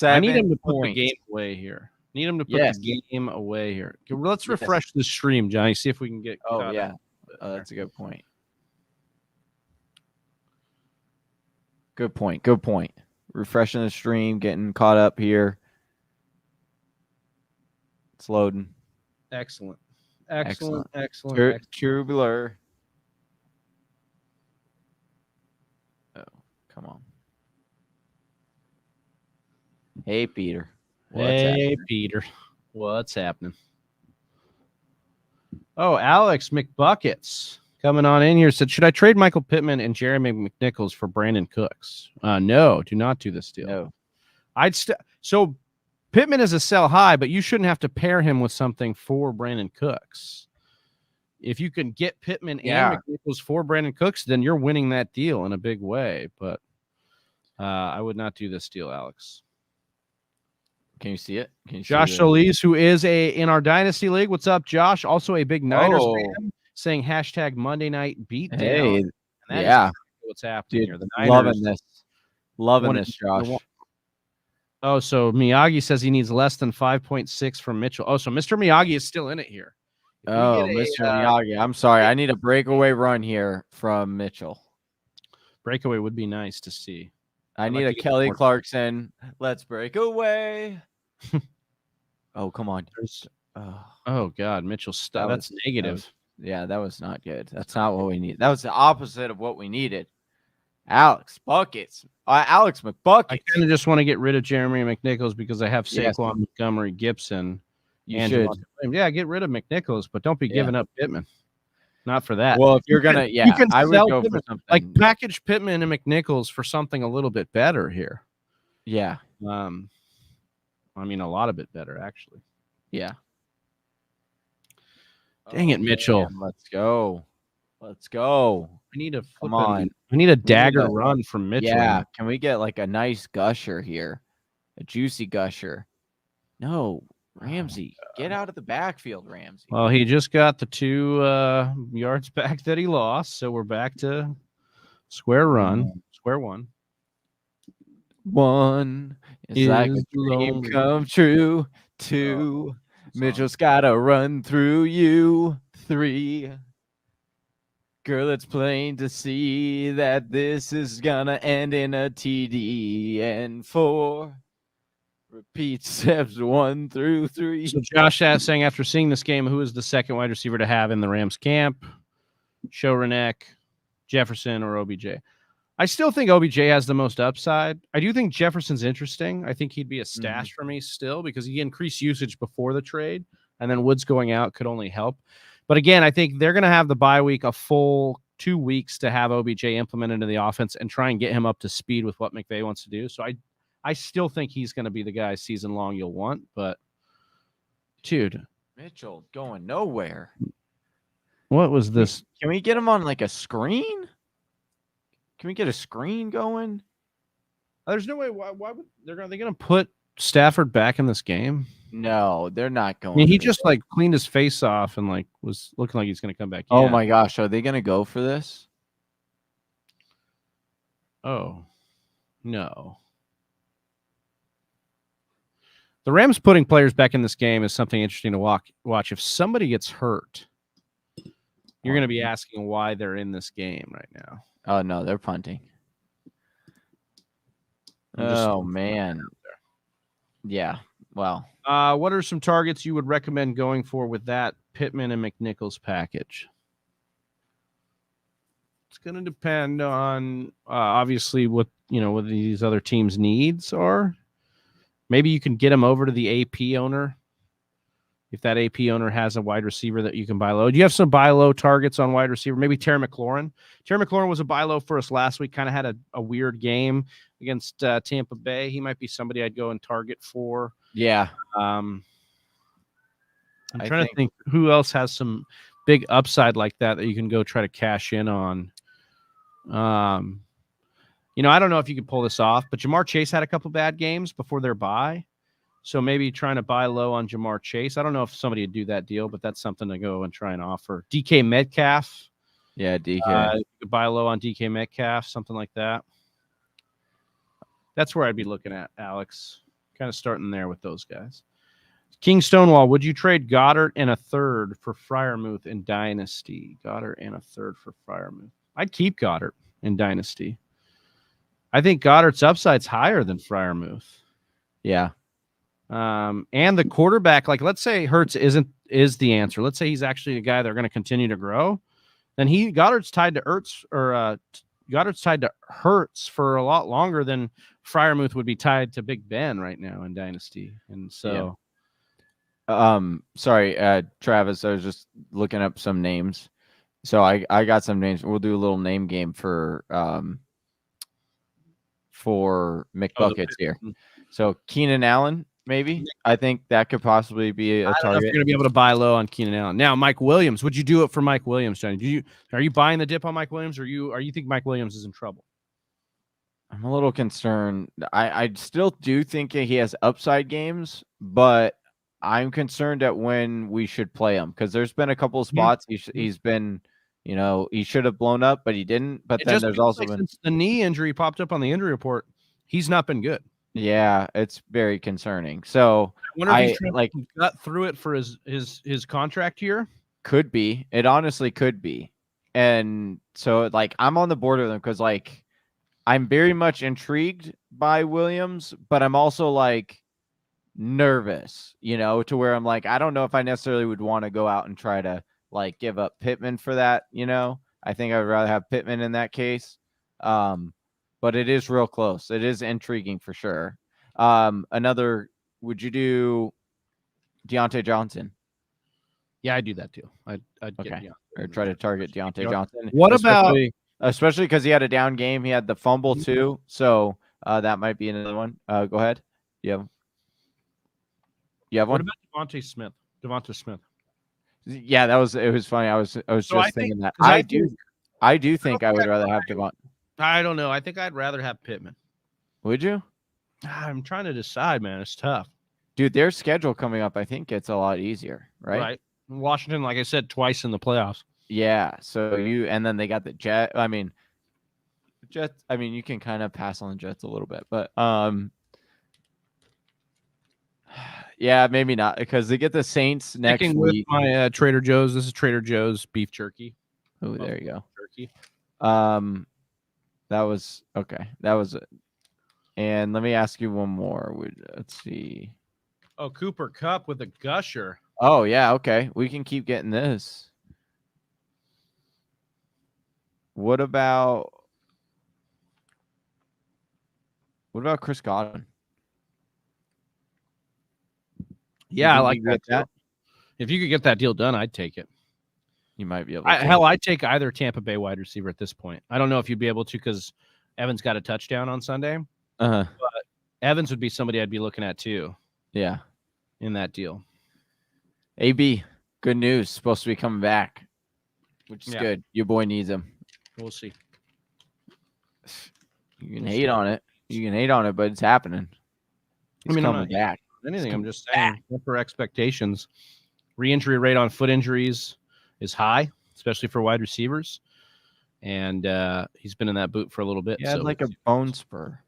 I need him to put the game away here. Need him to put the game away here. Let's refresh the stream, Johnny. See if we can get.
Oh yeah, that's a good point. Good point. Refreshing the stream, getting caught up here. It's loading.
Excellent.
Tubular. Oh, come on. Hey, Peter.
Peter. What's happening? Oh, Alex McBuckets coming on in here said, should I trade Michael Pittman and Jeremy McNichols for Brandon Cooks? No, do not do this deal.
No.
So Pittman is a sell high, but you shouldn't have to pair him with something for Brandon Cooks. If you can get Pittman and McNichols for Brandon Cooks, then you're winning that deal in a big way. But I would not do this deal, Alex.
Can you see it? Can you
Josh
see
Solis, who is in our Dynasty League. What's up, Josh? Also a big Niners
Oh.
fan, saying hashtag Monday Night Beatdown.
Hey,
And that is
yeah.
what's happening
Dude,
here. The Niners
loving this. Loving
One-
this, Josh.
Oh, so Miyagi says he needs less than 5.6 from Mitchell. Oh, so Mr. Miyagi is still in it here. If we
Oh,
get a,
Mr. Miyagi. I'm sorry. I need a breakaway run here from Mitchell.
breakaway would be nice to see.
I
I'd
need
like
a
to get
Kelly
more-
Clarkson. Let's break away. Oh, come on. Oh,
Oh God, Mitchell
That
That's
was-
negative.
yeah, that was not good. That's not what we need. That was the opposite of what we needed. Alex Buckets. Alex
I
McBuckets.
kind of just want to get rid of Jeremy McNichols because I have
Yes.
Saquon Montgomery, Gibson,
You
and
should.
Javonte Williams. Yeah, get rid of McNichols, but don't be
Yeah.
giving up Pittman. Not for that.
Well, if you're
You can-
gonna,
you
yeah,
can
I would
sell
go
Pittman.
for something
Like package Pittman and McNichols for something a little bit better here.
Yeah,
I mean a lot of bit better actually.
yeah.
Dang it, Mitchell.
Man, let's go. Let's go.
I need a
Come on.
I need a dagger
a-
run from Mitchell.
Yeah, can we get like a nice gusher here? A juicy gusher. No, Ramsey. Get out of the backfield, Ramsey.
Well, he just got the 2 yards back that he lost, so we're back to square one.
One is like a
Is
dream
lonely.
come true. Two, Mitchell's gotta run through you. 3, girl, it's plain to see that this is gonna end in a TD. And 4, repeat steps 1 through 3.
So Josh asked, saying after seeing this game, who is the second wide receiver to have in the Rams camp? Shorenek, Jefferson, or OBJ? I still think OBJ has the most upside. I do think Jefferson's interesting. I think he'd be a stash for me still because he increased usage before the trade, and then Woods going out could only help. But again, I think they're going to have the bye week a full 2 weeks to have OBJ implemented into the offense and try and get him up to speed with what McVay wants to do. So I still think he's going to be the guy season long you'll want. But, dude,
Mitchell going nowhere.
what was this?
Can we get him on like a screen? Can we get a screen going?
There's no way. Why would they going to put Stafford back in this game?
No, they're not going.
I mean, he
for
just
this.
like cleaned his face off and like was looking like he's going to come back.
Oh
in.
my gosh, are they going to go for this?
Oh, no. The Rams putting players back in this game is something interesting to watch. If somebody gets hurt, you're going to be asking why they're in this game right now.
Oh no, they're punting.
I'm just-
Oh man. Yeah. Wow.
What are some targets you would recommend going for with that Pittman and McNichols package? It's going to depend on obviously what these other teams' needs are. Maybe you can get them over to the AP owner if that AP owner has a wide receiver that you can buy low. Do you have some buy low targets on wide receiver? Maybe Terry McLaurin. Terry McLaurin was a buy low for us last week. Kind of had a weird game against Tampa Bay. He might be somebody I'd go and target for.
Yeah.
I'm
I
trying to think who else has some big upside like that you can go try to cash in on. I don't know if you could pull this off, but Jamar Chase had a couple bad games before their bye. So maybe trying to buy low on Jamar Chase. I don't know if somebody would do that deal, but that's something to go and try and offer. DK Metcalf.
Yeah, DK.
You could buy low on DK Metcalf, something like that. That's where I'd be looking at, Alex. Kind of starting there with those guys. King Stonewall, would you trade Goddard and a third for Freiermuth in Dynasty? Goddard and a third for Freiermuth. I'd keep Goddard in Dynasty. I think Goddard's upside's higher than Freiermuth.
Yeah.
And the quarterback, like let's say Hurts is the answer. Let's say he's actually a guy they're going to continue to grow. Then Goddard's tied to Goddard's tied to Hurts for a lot longer than Freiermuth would be tied to Big Ben right now in Dynasty. And so,
Sorry, Travis, I was just looking up some names. So I got some names. We'll do a little name game for McBuckets here. So Keenan Allen, maybe. I think that could possibly be a
I don't know if
target.
you're going to be able to buy low on Keenan Allen. Now, Mike Williams, would you do it for Mike Williams, Johnny? Are you buying the dip on Mike Williams, or you think Mike Williams is in trouble?
I'm a little concerned. I still do think he has upside games, but I'm concerned at when we should play him because there's been a couple of spots he's been, he should have blown up, but he didn't. But then there's also been
since the knee injury popped up on the injury report, he's not been good.
Yeah, it's very concerning. So
I wonder if he's trying to gut through it for his contract year.
Could be. It honestly could be. And so I'm on the border of them because I'm very much intrigued by Williams, but I'm also nervous, to where I'm I don't know if I necessarily would want to go out and try to give up Pittman for that. I think I would rather have Pittman in that case. But it is real close. It is intriguing for sure. Would you do Deontay Johnson?
Yeah, I do that too. I'd
okay. Or try to target Deontay Johnson.
What about
especially because he had a down game? He had the fumble too, so that might be another one. Go ahead. You have
what
one?
about Devonta Smith?
Yeah, it was funny. I was just thinking that. I do think I would rather have Devonta.
I don't know. I think I'd rather have Pittman.
Would you?
I'm trying to decide, man. It's tough.
Dude, their schedule coming up, I think gets a lot easier, right?
Right. Washington, like I said, twice in the playoffs.
Yeah. So and then they got the Jets. You can kind of pass on the Jets a little bit, but yeah, maybe not because they get the Saints next week.
With my Trader Joe's. This is Trader Joe's beef jerky.
Oh, there you go.
Jerky.
That was okay. That was it. And let me ask you one more. Let's see.
Oh, Cooper Kupp with a gusher.
Oh, yeah. Okay. We can keep getting this. What about Chris Godwin?
Yeah, I like that. If you could get that deal done, I'd take it.
You might be able to.
I'd take either Tampa Bay wide receiver at this point. I don't know if you'd be able to because Evans got a touchdown on Sunday.
But
Evans would be somebody I'd be looking at too.
Yeah.
In that deal.
AB, good news. Supposed to be coming back, which is good. Your boy needs him.
We'll see.
You can hate on it. But it's happening. He's coming back.
Anything. I'm just saying. For expectations, re-injury rate on foot injuries is high, especially for wide receivers. And he's been in that boot for a little bit.
Yeah, like a bone spur.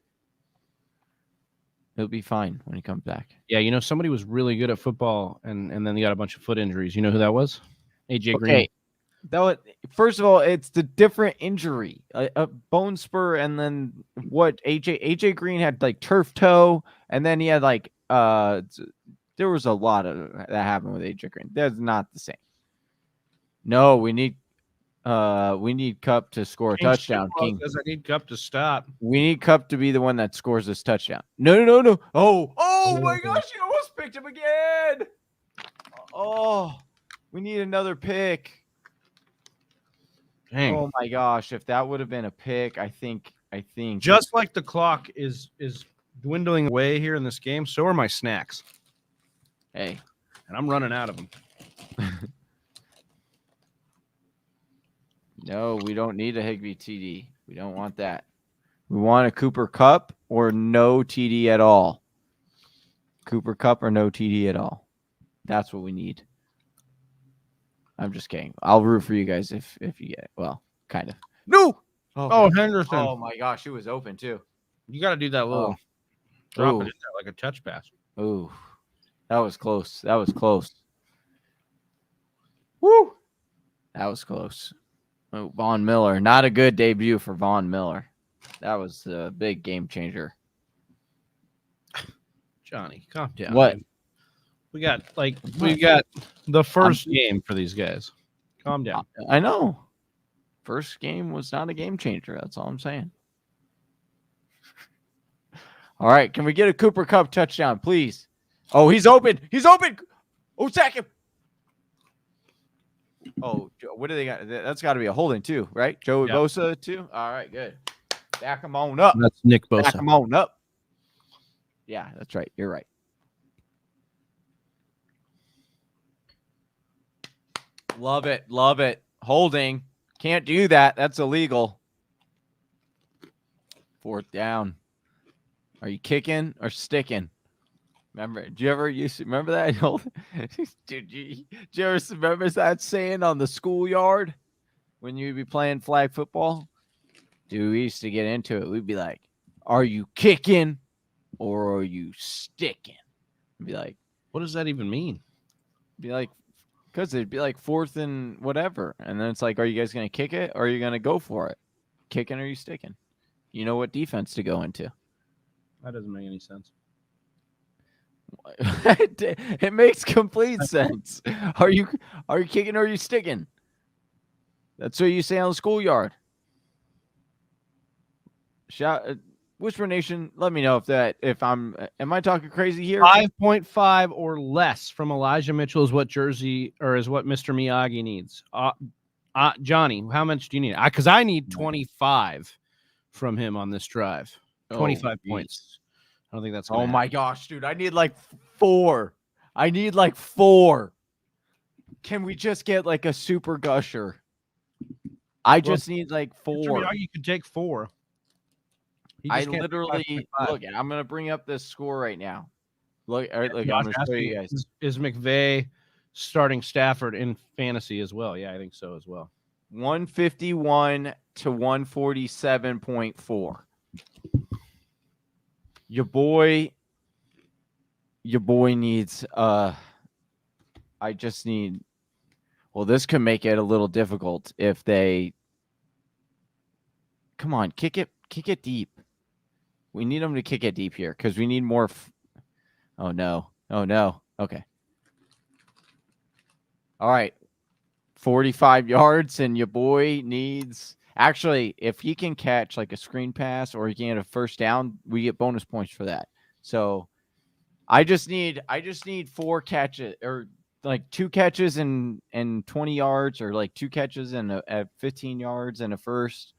He'll be fine when he comes back.
Yeah, somebody was really good at football, and then they got a bunch of foot injuries. You know who that was? AJ Green.
First of all, it's the different injury, a bone spur, and then what? AJ Green had turf toe, and then he had there was a lot of that happened with AJ Green. That's not the same. No, we need Kupp to score a touchdown. King
says I need Kupp to stop.
We need Kupp to be the one that scores this touchdown. No. Oh my gosh, you almost picked him again. Oh, we need another pick.
Dang.
Oh my gosh, if that would have been a pick, I think
just like the clock is dwindling away here in this game, so are my snacks.
Hey,
and I'm running out of them.
No, we don't need a Higbee TD. We don't want that. We want a Cooper Kupp or no TD at all. Cooper Kupp or no TD at all. That's what we need. I'm just kidding. I'll root for you guys if you get it. Well, kind of. No.
Oh, Henderson.
Oh my gosh, it was open too.
You got to do that little drop it in there like a touch pass.
Ooh, that was close. Woo, that was close. Oh, Von Miller, not a good debut for Von Miller. That was a big game changer.
Johnny, calm down.
What?
Man. We got the first game for these guys. Calm down.
I know. First game was not a game changer. That's all I'm saying. All right. Can we get a Cooper Kupp touchdown, please? Oh, he's open. Oh, sack him. Oh, what do they got? That's got to be a holding too, right? Joey Bosa too. All right, good. Back him on up.
That's Nick Bosa.
Back him on up. Yeah, that's right. You're right. Love it. Holding. Can't do that. That's illegal. 4th down. Are you kicking or sticking? Remember, do you ever used to remember that? Dude, do you ever remember that saying on the schoolyard when you'd be playing flag football? Dude, we used to get into it. We'd be like, are you kicking or are you sticking? Be like,
What does that even mean?
Be like, because it'd be like 4th and whatever. And then it's like, are you guys going to kick it or are you going to go for it? Kicking or are you sticking? You know what defense to go into.
That doesn't make any sense.
It makes complete sense. Are you kicking or are you sticking? That's what you say on the schoolyard. Shout, Whisper Nation, let me know if am I talking crazy here?
5.5 or less from Elijah Mitchell is what Mr. Miyagi needs. Johnny, how much do you need? Because I need 25 from him on this drive. 25 points. I don't think that's gonna
Oh
happen.
my gosh, dude. I need like 4. I need like 4. Can we just get like a super gusher? I just need like 4.
You could take 4.
I literally look. I'm gonna bring up this score right now. Look, all right, look. I'm gonna show you guys.
Is McVay starting Stafford in fantasy as well? Yeah, I think so as well.
151 to 147.4. Your boy needs. I just need. Well, this could make it a little difficult if they. Come on, kick it deep. We need them to kick it deep here because we need more. Oh no! Okay. All right. 45 yards, and your boy needs. Actually, if he can catch like a screen pass or he can get a first down, we get bonus points for that. So, I just need 4 catches or like 2 catches and 20 yards, or like 2 catches and at 15 yards and a first.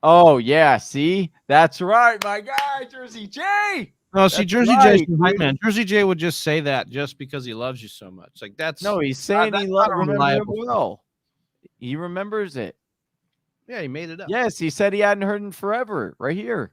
Oh yeah, see, that's right, my guy, Jersey J.
No, see, Jersey J's the hype man. Jersey J would just say that just because he loves you so much. Like that's
no, he's saying he remembers it well. He remembers it.
Yeah, he made it up.
Yes, he said he hadn't heard in forever. Right here,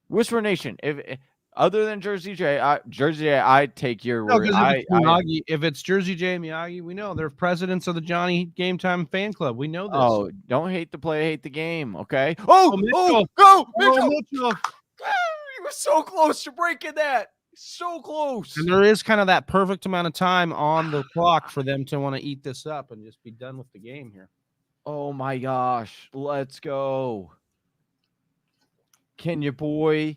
Whisper Nation. If other than Jersey J, I'd take your word.
If it's Jersey J and Miyagi, we know they're presidents of the Johnny Game Time fan club. We know this.
Oh, don't hate the play, hate the game. Okay.
Mitchell.
Go,
Mitchell.
Mitchell. He was so close to breaking that. So close.
And there is kind of that perfect amount of time on the clock for them to want to eat this up and just be done with the game here.
Oh my gosh. Let's go. Can your boy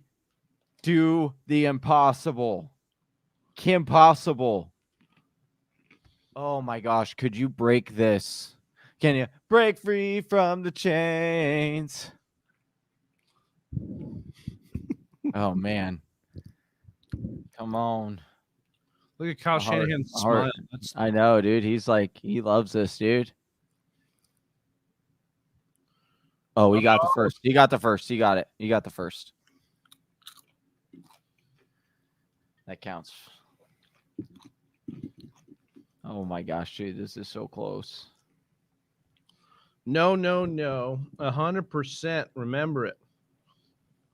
do the impossible? Kim Possible. Oh my gosh. Could you break this? Can you break free from the chains? Oh man. Come on.
Look at Kyle Shanahan smiling.
I know, dude. He's like, he loves this, dude. Oh, he got the first. He got the first. He got it. He got the first. That counts. Oh my gosh, dude. This is so close.
No. 100%. Remember it.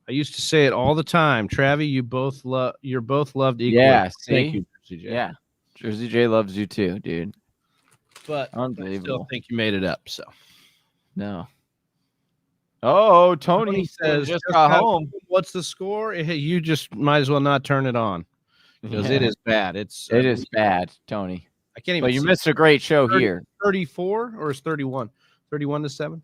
I used to say it all the time. Travi, you're both loved equally.
Yeah, see?
Thank you, Jersey J.
Yeah. Jersey J loves you too, dude.
But
unbelievable.
I still think you made it up. So
no. Oh, Tony says just got home.
What's the score? You just might as well not turn it on because it is bad. It
is bad, Tony.
I can't even.
But you missed a great show here.
34 or is 31? 31-7.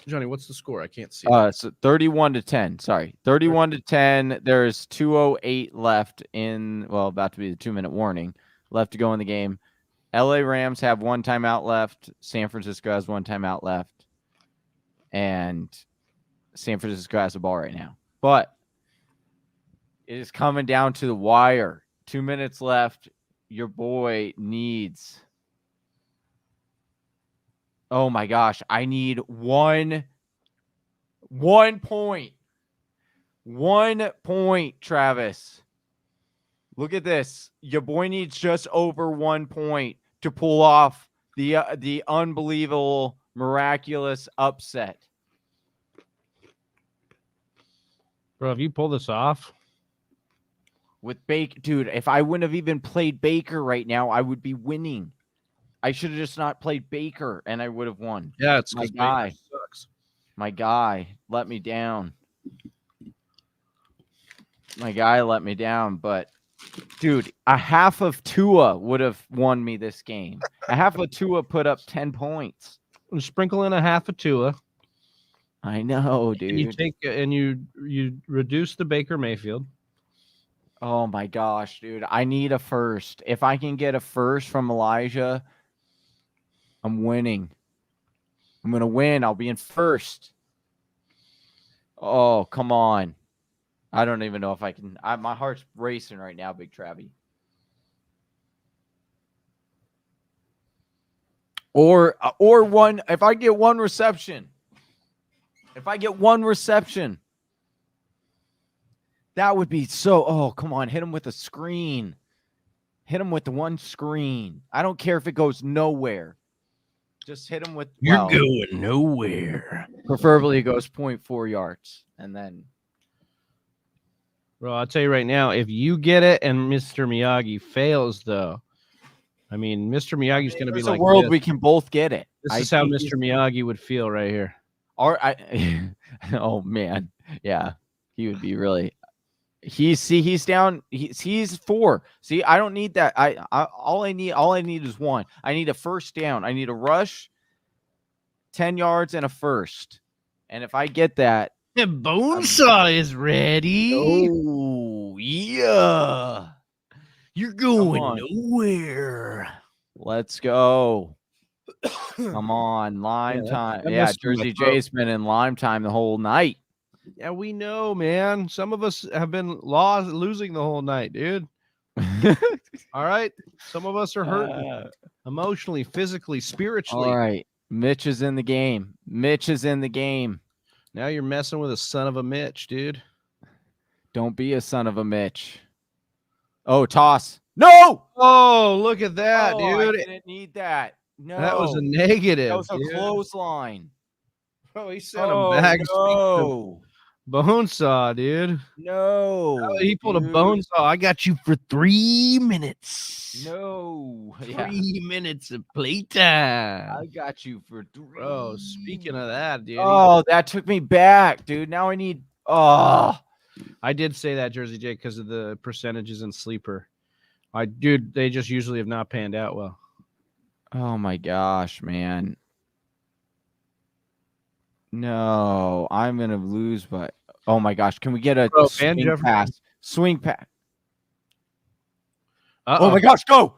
Johnny, what's the score? I can't see.
So 31-10. Sorry, 31-10. There's 2:08 left about to be the 2-minute warning left to go in the game. LA Rams have 1 timeout left. San Francisco has 1 timeout left, and San Francisco has the ball right now. But it is coming down to the wire. 2 minutes left. Your boy needs. Oh my gosh, I need 1 point. 1 point, Travis. Look at this. Your boy needs just over 1 point to pull off the unbelievable, miraculous upset.
Bro, if you pull this off
With Baker, dude, if I wouldn't have even played Baker right now, I would be winning. I should have just not played Baker, and I would have won.
yeah, it's
My
because
guy.
Baker sucks.
My guy let me down. But dude, a half of Tua would have won me this game. A half of Tua put up 10 points.
Sprinkle in a half of Tua,
I know, dude.
and you take and you reduce the Baker Mayfield.
Oh my gosh, dude. I need a first. If I can get a first from Elijah, I'm winning. I'm going to win. I'll be in first. Oh, come on. I don't even know if I can. My heart's racing right now, Big Travie. Or one, if I get one reception. That would be so. Oh, come on. Hit him with a screen. Hit him with the one screen. I don't care if it goes nowhere. Just hit him with.
You're going nowhere.
Preferably it goes 0.4 yards. And then.
Bro, I'll tell you right now, if you get it and Mr. Miyagi fails, though, I mean, Mr. Miyagi's going to be
There's
like,
a world
this.
we can both get it.
This is how Mr. Miyagi would feel right here.
Oh man, yeah, he would be really. He's down. He's 4. See, I don't need that. All I need is 1. I need a first down. I need a rush, 10 yards, and a first. And if I get that,
The Bonesaw is ready.
oh yeah,
You're
going
nowhere.
let's go. Come on, lime
Yeah,
time.
that
Yeah,
must be my
Jersey
throat.
J's been in lime time the whole night.
Yeah, we know, man. Some of us have been losing the whole night, dude. All right. Some of us are hurting emotionally, physically, spiritually.
All right. Mitch is in the game.
Now you're messing with a son of a Mitch, dude.
Don't be a son of a Mitch. Oh, toss. No!
Oh, look at that,
Oh, I
dude.
didn't need that. No.
That was a negative.
That was a
dude.
clothesline.
Oh, he sent him
Oh,
back.
no.
Bonesaw, dude.
No.
He pulled a
dude.
bonesaw. I got you for 3 minutes.
No. Yeah.
3 minutes of playtime.
I got you for 3.
Bro, speaking of that, dude.
Oh, that took me back, dude. Now I need. Oh.
I did say that, Jersey Jake, because of the percentages in sleeper. Dude, they just usually have not panned out well.
Oh my gosh, man. No, I'm gonna lose, but oh my gosh, can we get a
Bro,
swing
Van Jefferson.
pass? Swing pass.
Uh-oh.
Oh my gosh, go!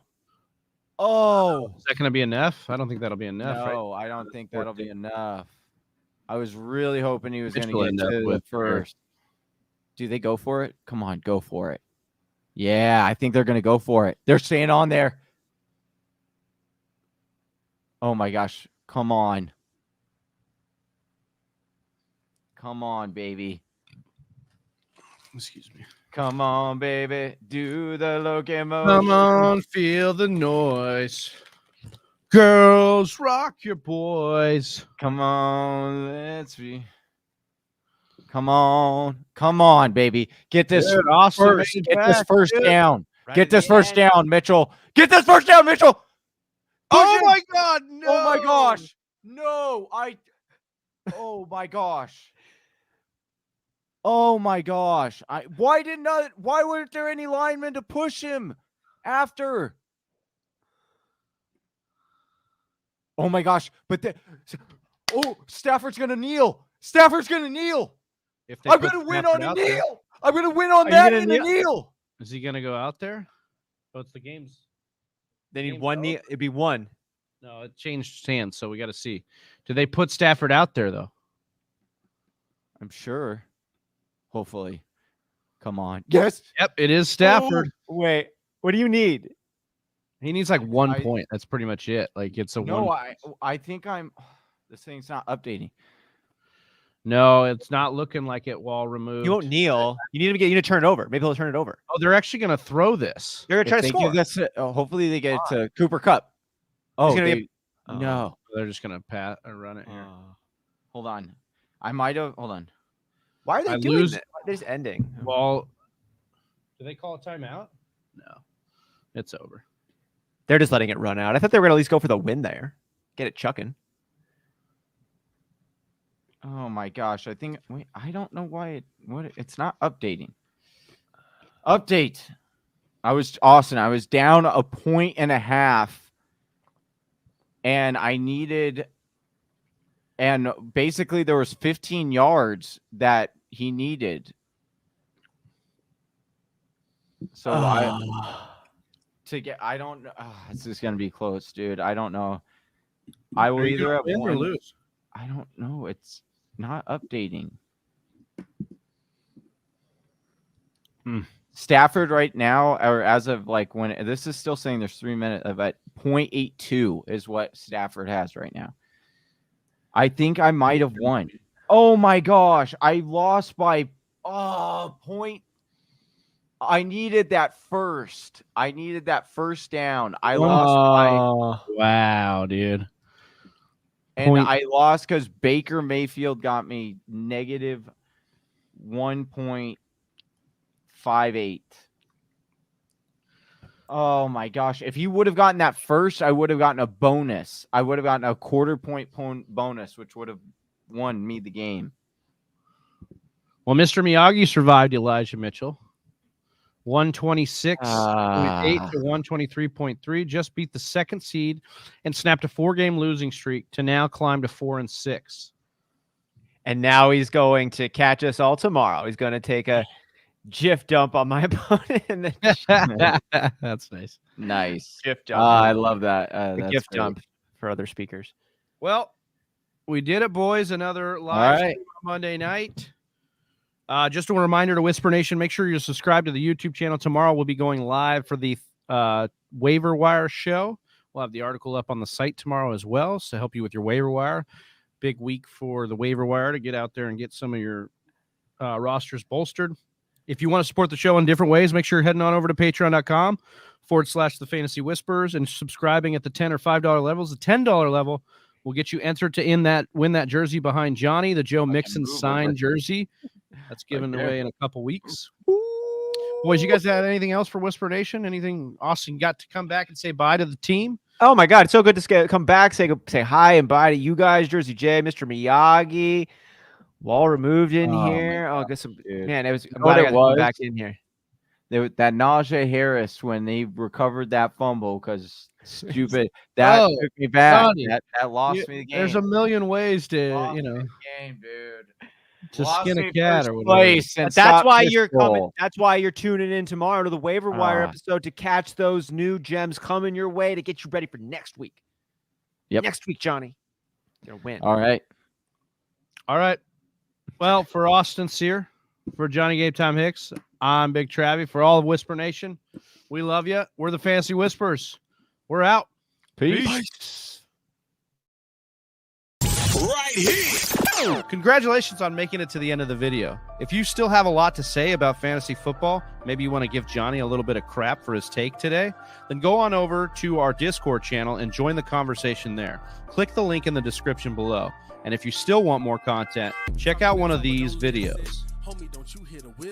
Oh
Is that going to be enough? I don't think that'll be enough, right?
no, I don't think that'll be enough. I was really hoping he was
Mitch
gonna
will
get
end up
to the
with
first. Do they go for it? Come on, go for it. Yeah, I think they're gonna go for it. They're staying on there. Oh my gosh, come on. Come on, baby.
Excuse me.
Come on, baby. Do the locomotion.
Come on, feel the noise. Girls, rock your boys.
Come on, let's be. Come on, baby. Get this
Dude, Austin
first.
made it
Get this
back,
first
dude.
down.
Right
Get
at the
this first
end.
down, Mitchell. Get this first down, Mitchell. Push
Oh
it.
my God, no.
Oh my gosh. No, oh my gosh. Oh my gosh. Why weren't there any linemen to push him after? Oh my gosh. Stafford's going to kneel.
If they
I'm
put
going to win
Stafford
on a
out there-
kneel. I'm going to win on
Are you
that
gonna
in a kneel.
Is he going to go out there? Oh, it's the game's.
They need
Game's
one knee.
over.
It'd be one.
No, it changed hands, so we got to see. Do they put Stafford out there, though?
I'm sure. Hopefully. Come on. Yes.
Yep, it is Stafford.
Wait, what do you need?
He needs like 1
I-
point. That's pretty much it. Like it's a
No,
one.
I think this thing's not updating.
No, it's not looking like it while removed.
You won't kneel. You need to turn it over. Maybe they'll turn it over.
Oh, they're actually going to throw this.
They're gonna try
If
to
they
score.
give this hopefully they get it to Cooper Kupp. Oh,
gonna
they, No.
They're just gonna pat or run it here.
Hold on. I might have. Hold on.
Why are they
I
doing
lose-
that? Why are they just ending?
Well, do they call a timeout? No, it's over.
They're just letting it run out. I thought they were going to at least go for the win there. Get it chucking.
Oh my gosh. I think. Wait. I don't know why it's not updating. Update. I was Austin. I was down 1.5 points. And I needed, and basically there was 15 yards that he needed. So I don't know. This is gonna be close, dude. I don't know. I will either have
win or
one.
lose.
I don't know. It's not updating. Stafford right now, or as of like when this is still saying there's 3 minutes of at 0.82 is what Stafford has right now. I think I might have won. Oh my gosh. I lost by point. I needed that first. I needed that first down. I lost by
Wow, dude.
and I lost because Baker Mayfield got me negative 1.58. Oh my gosh. If you would have gotten that first, I would have gotten a bonus. I would have gotten a quarter-point bonus, which would have won me the game.
Well, Mr. Miyagi survived Elijah Mitchell. 126.8 to 123.3. Just beat the second seed and snapped a 4-game losing streak to now climb to 4-6.
And now he's going to catch us all tomorrow. He's going to take a GIF dump on my opponent. And then
That's nice.
Nice.
GIF dump.
I love that.
a
That's
GIF
great.
dump for other speakers.
Well, we did it, boys. Another live
right.
stream on Monday night. Just a reminder to Whisper Nation, make sure you're subscribed to the YouTube channel. Tomorrow we'll be going live for the waiver wire show. We'll have the article up on the site tomorrow as well, so help you with your waiver wire. Big week for the waiver wire to get out there and get some of your rosters bolstered. If you want to support the show in different ways, make sure you're heading on over to patreon.com/the Fantasy Whispers and subscribing at the $10 or $5 levels. The $10 level will get you entered to win that jersey behind Johnny, the Joe Mixon signed jersey. That's given away in a couple weeks. Boys, you guys have anything else for Whisper Nation? Anything Austin got to come back and say bye to the team?
Oh my God, it's so good to come back, say hi and bye to you guys, Jersey J, Mr. Miyagi, Wall removed in here. Oh, I guess man, it was. I'm glad I got to come back in here.
That Najee Harris when they recovered that fumble because stupid that took me back.
Johnny,
that lost me the game.
There's a million ways to
Lost
you know
me the game, dude.
to
Lost
skin
me
a cat
first
or whatever.
place and
But that's
stop
why
this
you're
goal.
coming. That's why you're tuning in tomorrow to the waiver wire episode to catch those new gems coming your way to get you ready for next week.
Yep.
Next week, Johnny. You're gonna win.
All right.
Well, for Austin Sear, for Johnny Gabe Time Hicks, I'm Big Travie. For all of Whisper Nation, we love you. We're the Fantasy Whispers. We're out.
Peace.
Right here.
Congratulations on making it to the end of the video. If you still have a lot to say about fantasy football, maybe you want to give Johnny a little bit of crap for his take today, then go on over to our Discord channel and join the conversation there. Click the link in the description below. And if you still want more content, check out one of these videos.
Homie, don't you hear the whisper?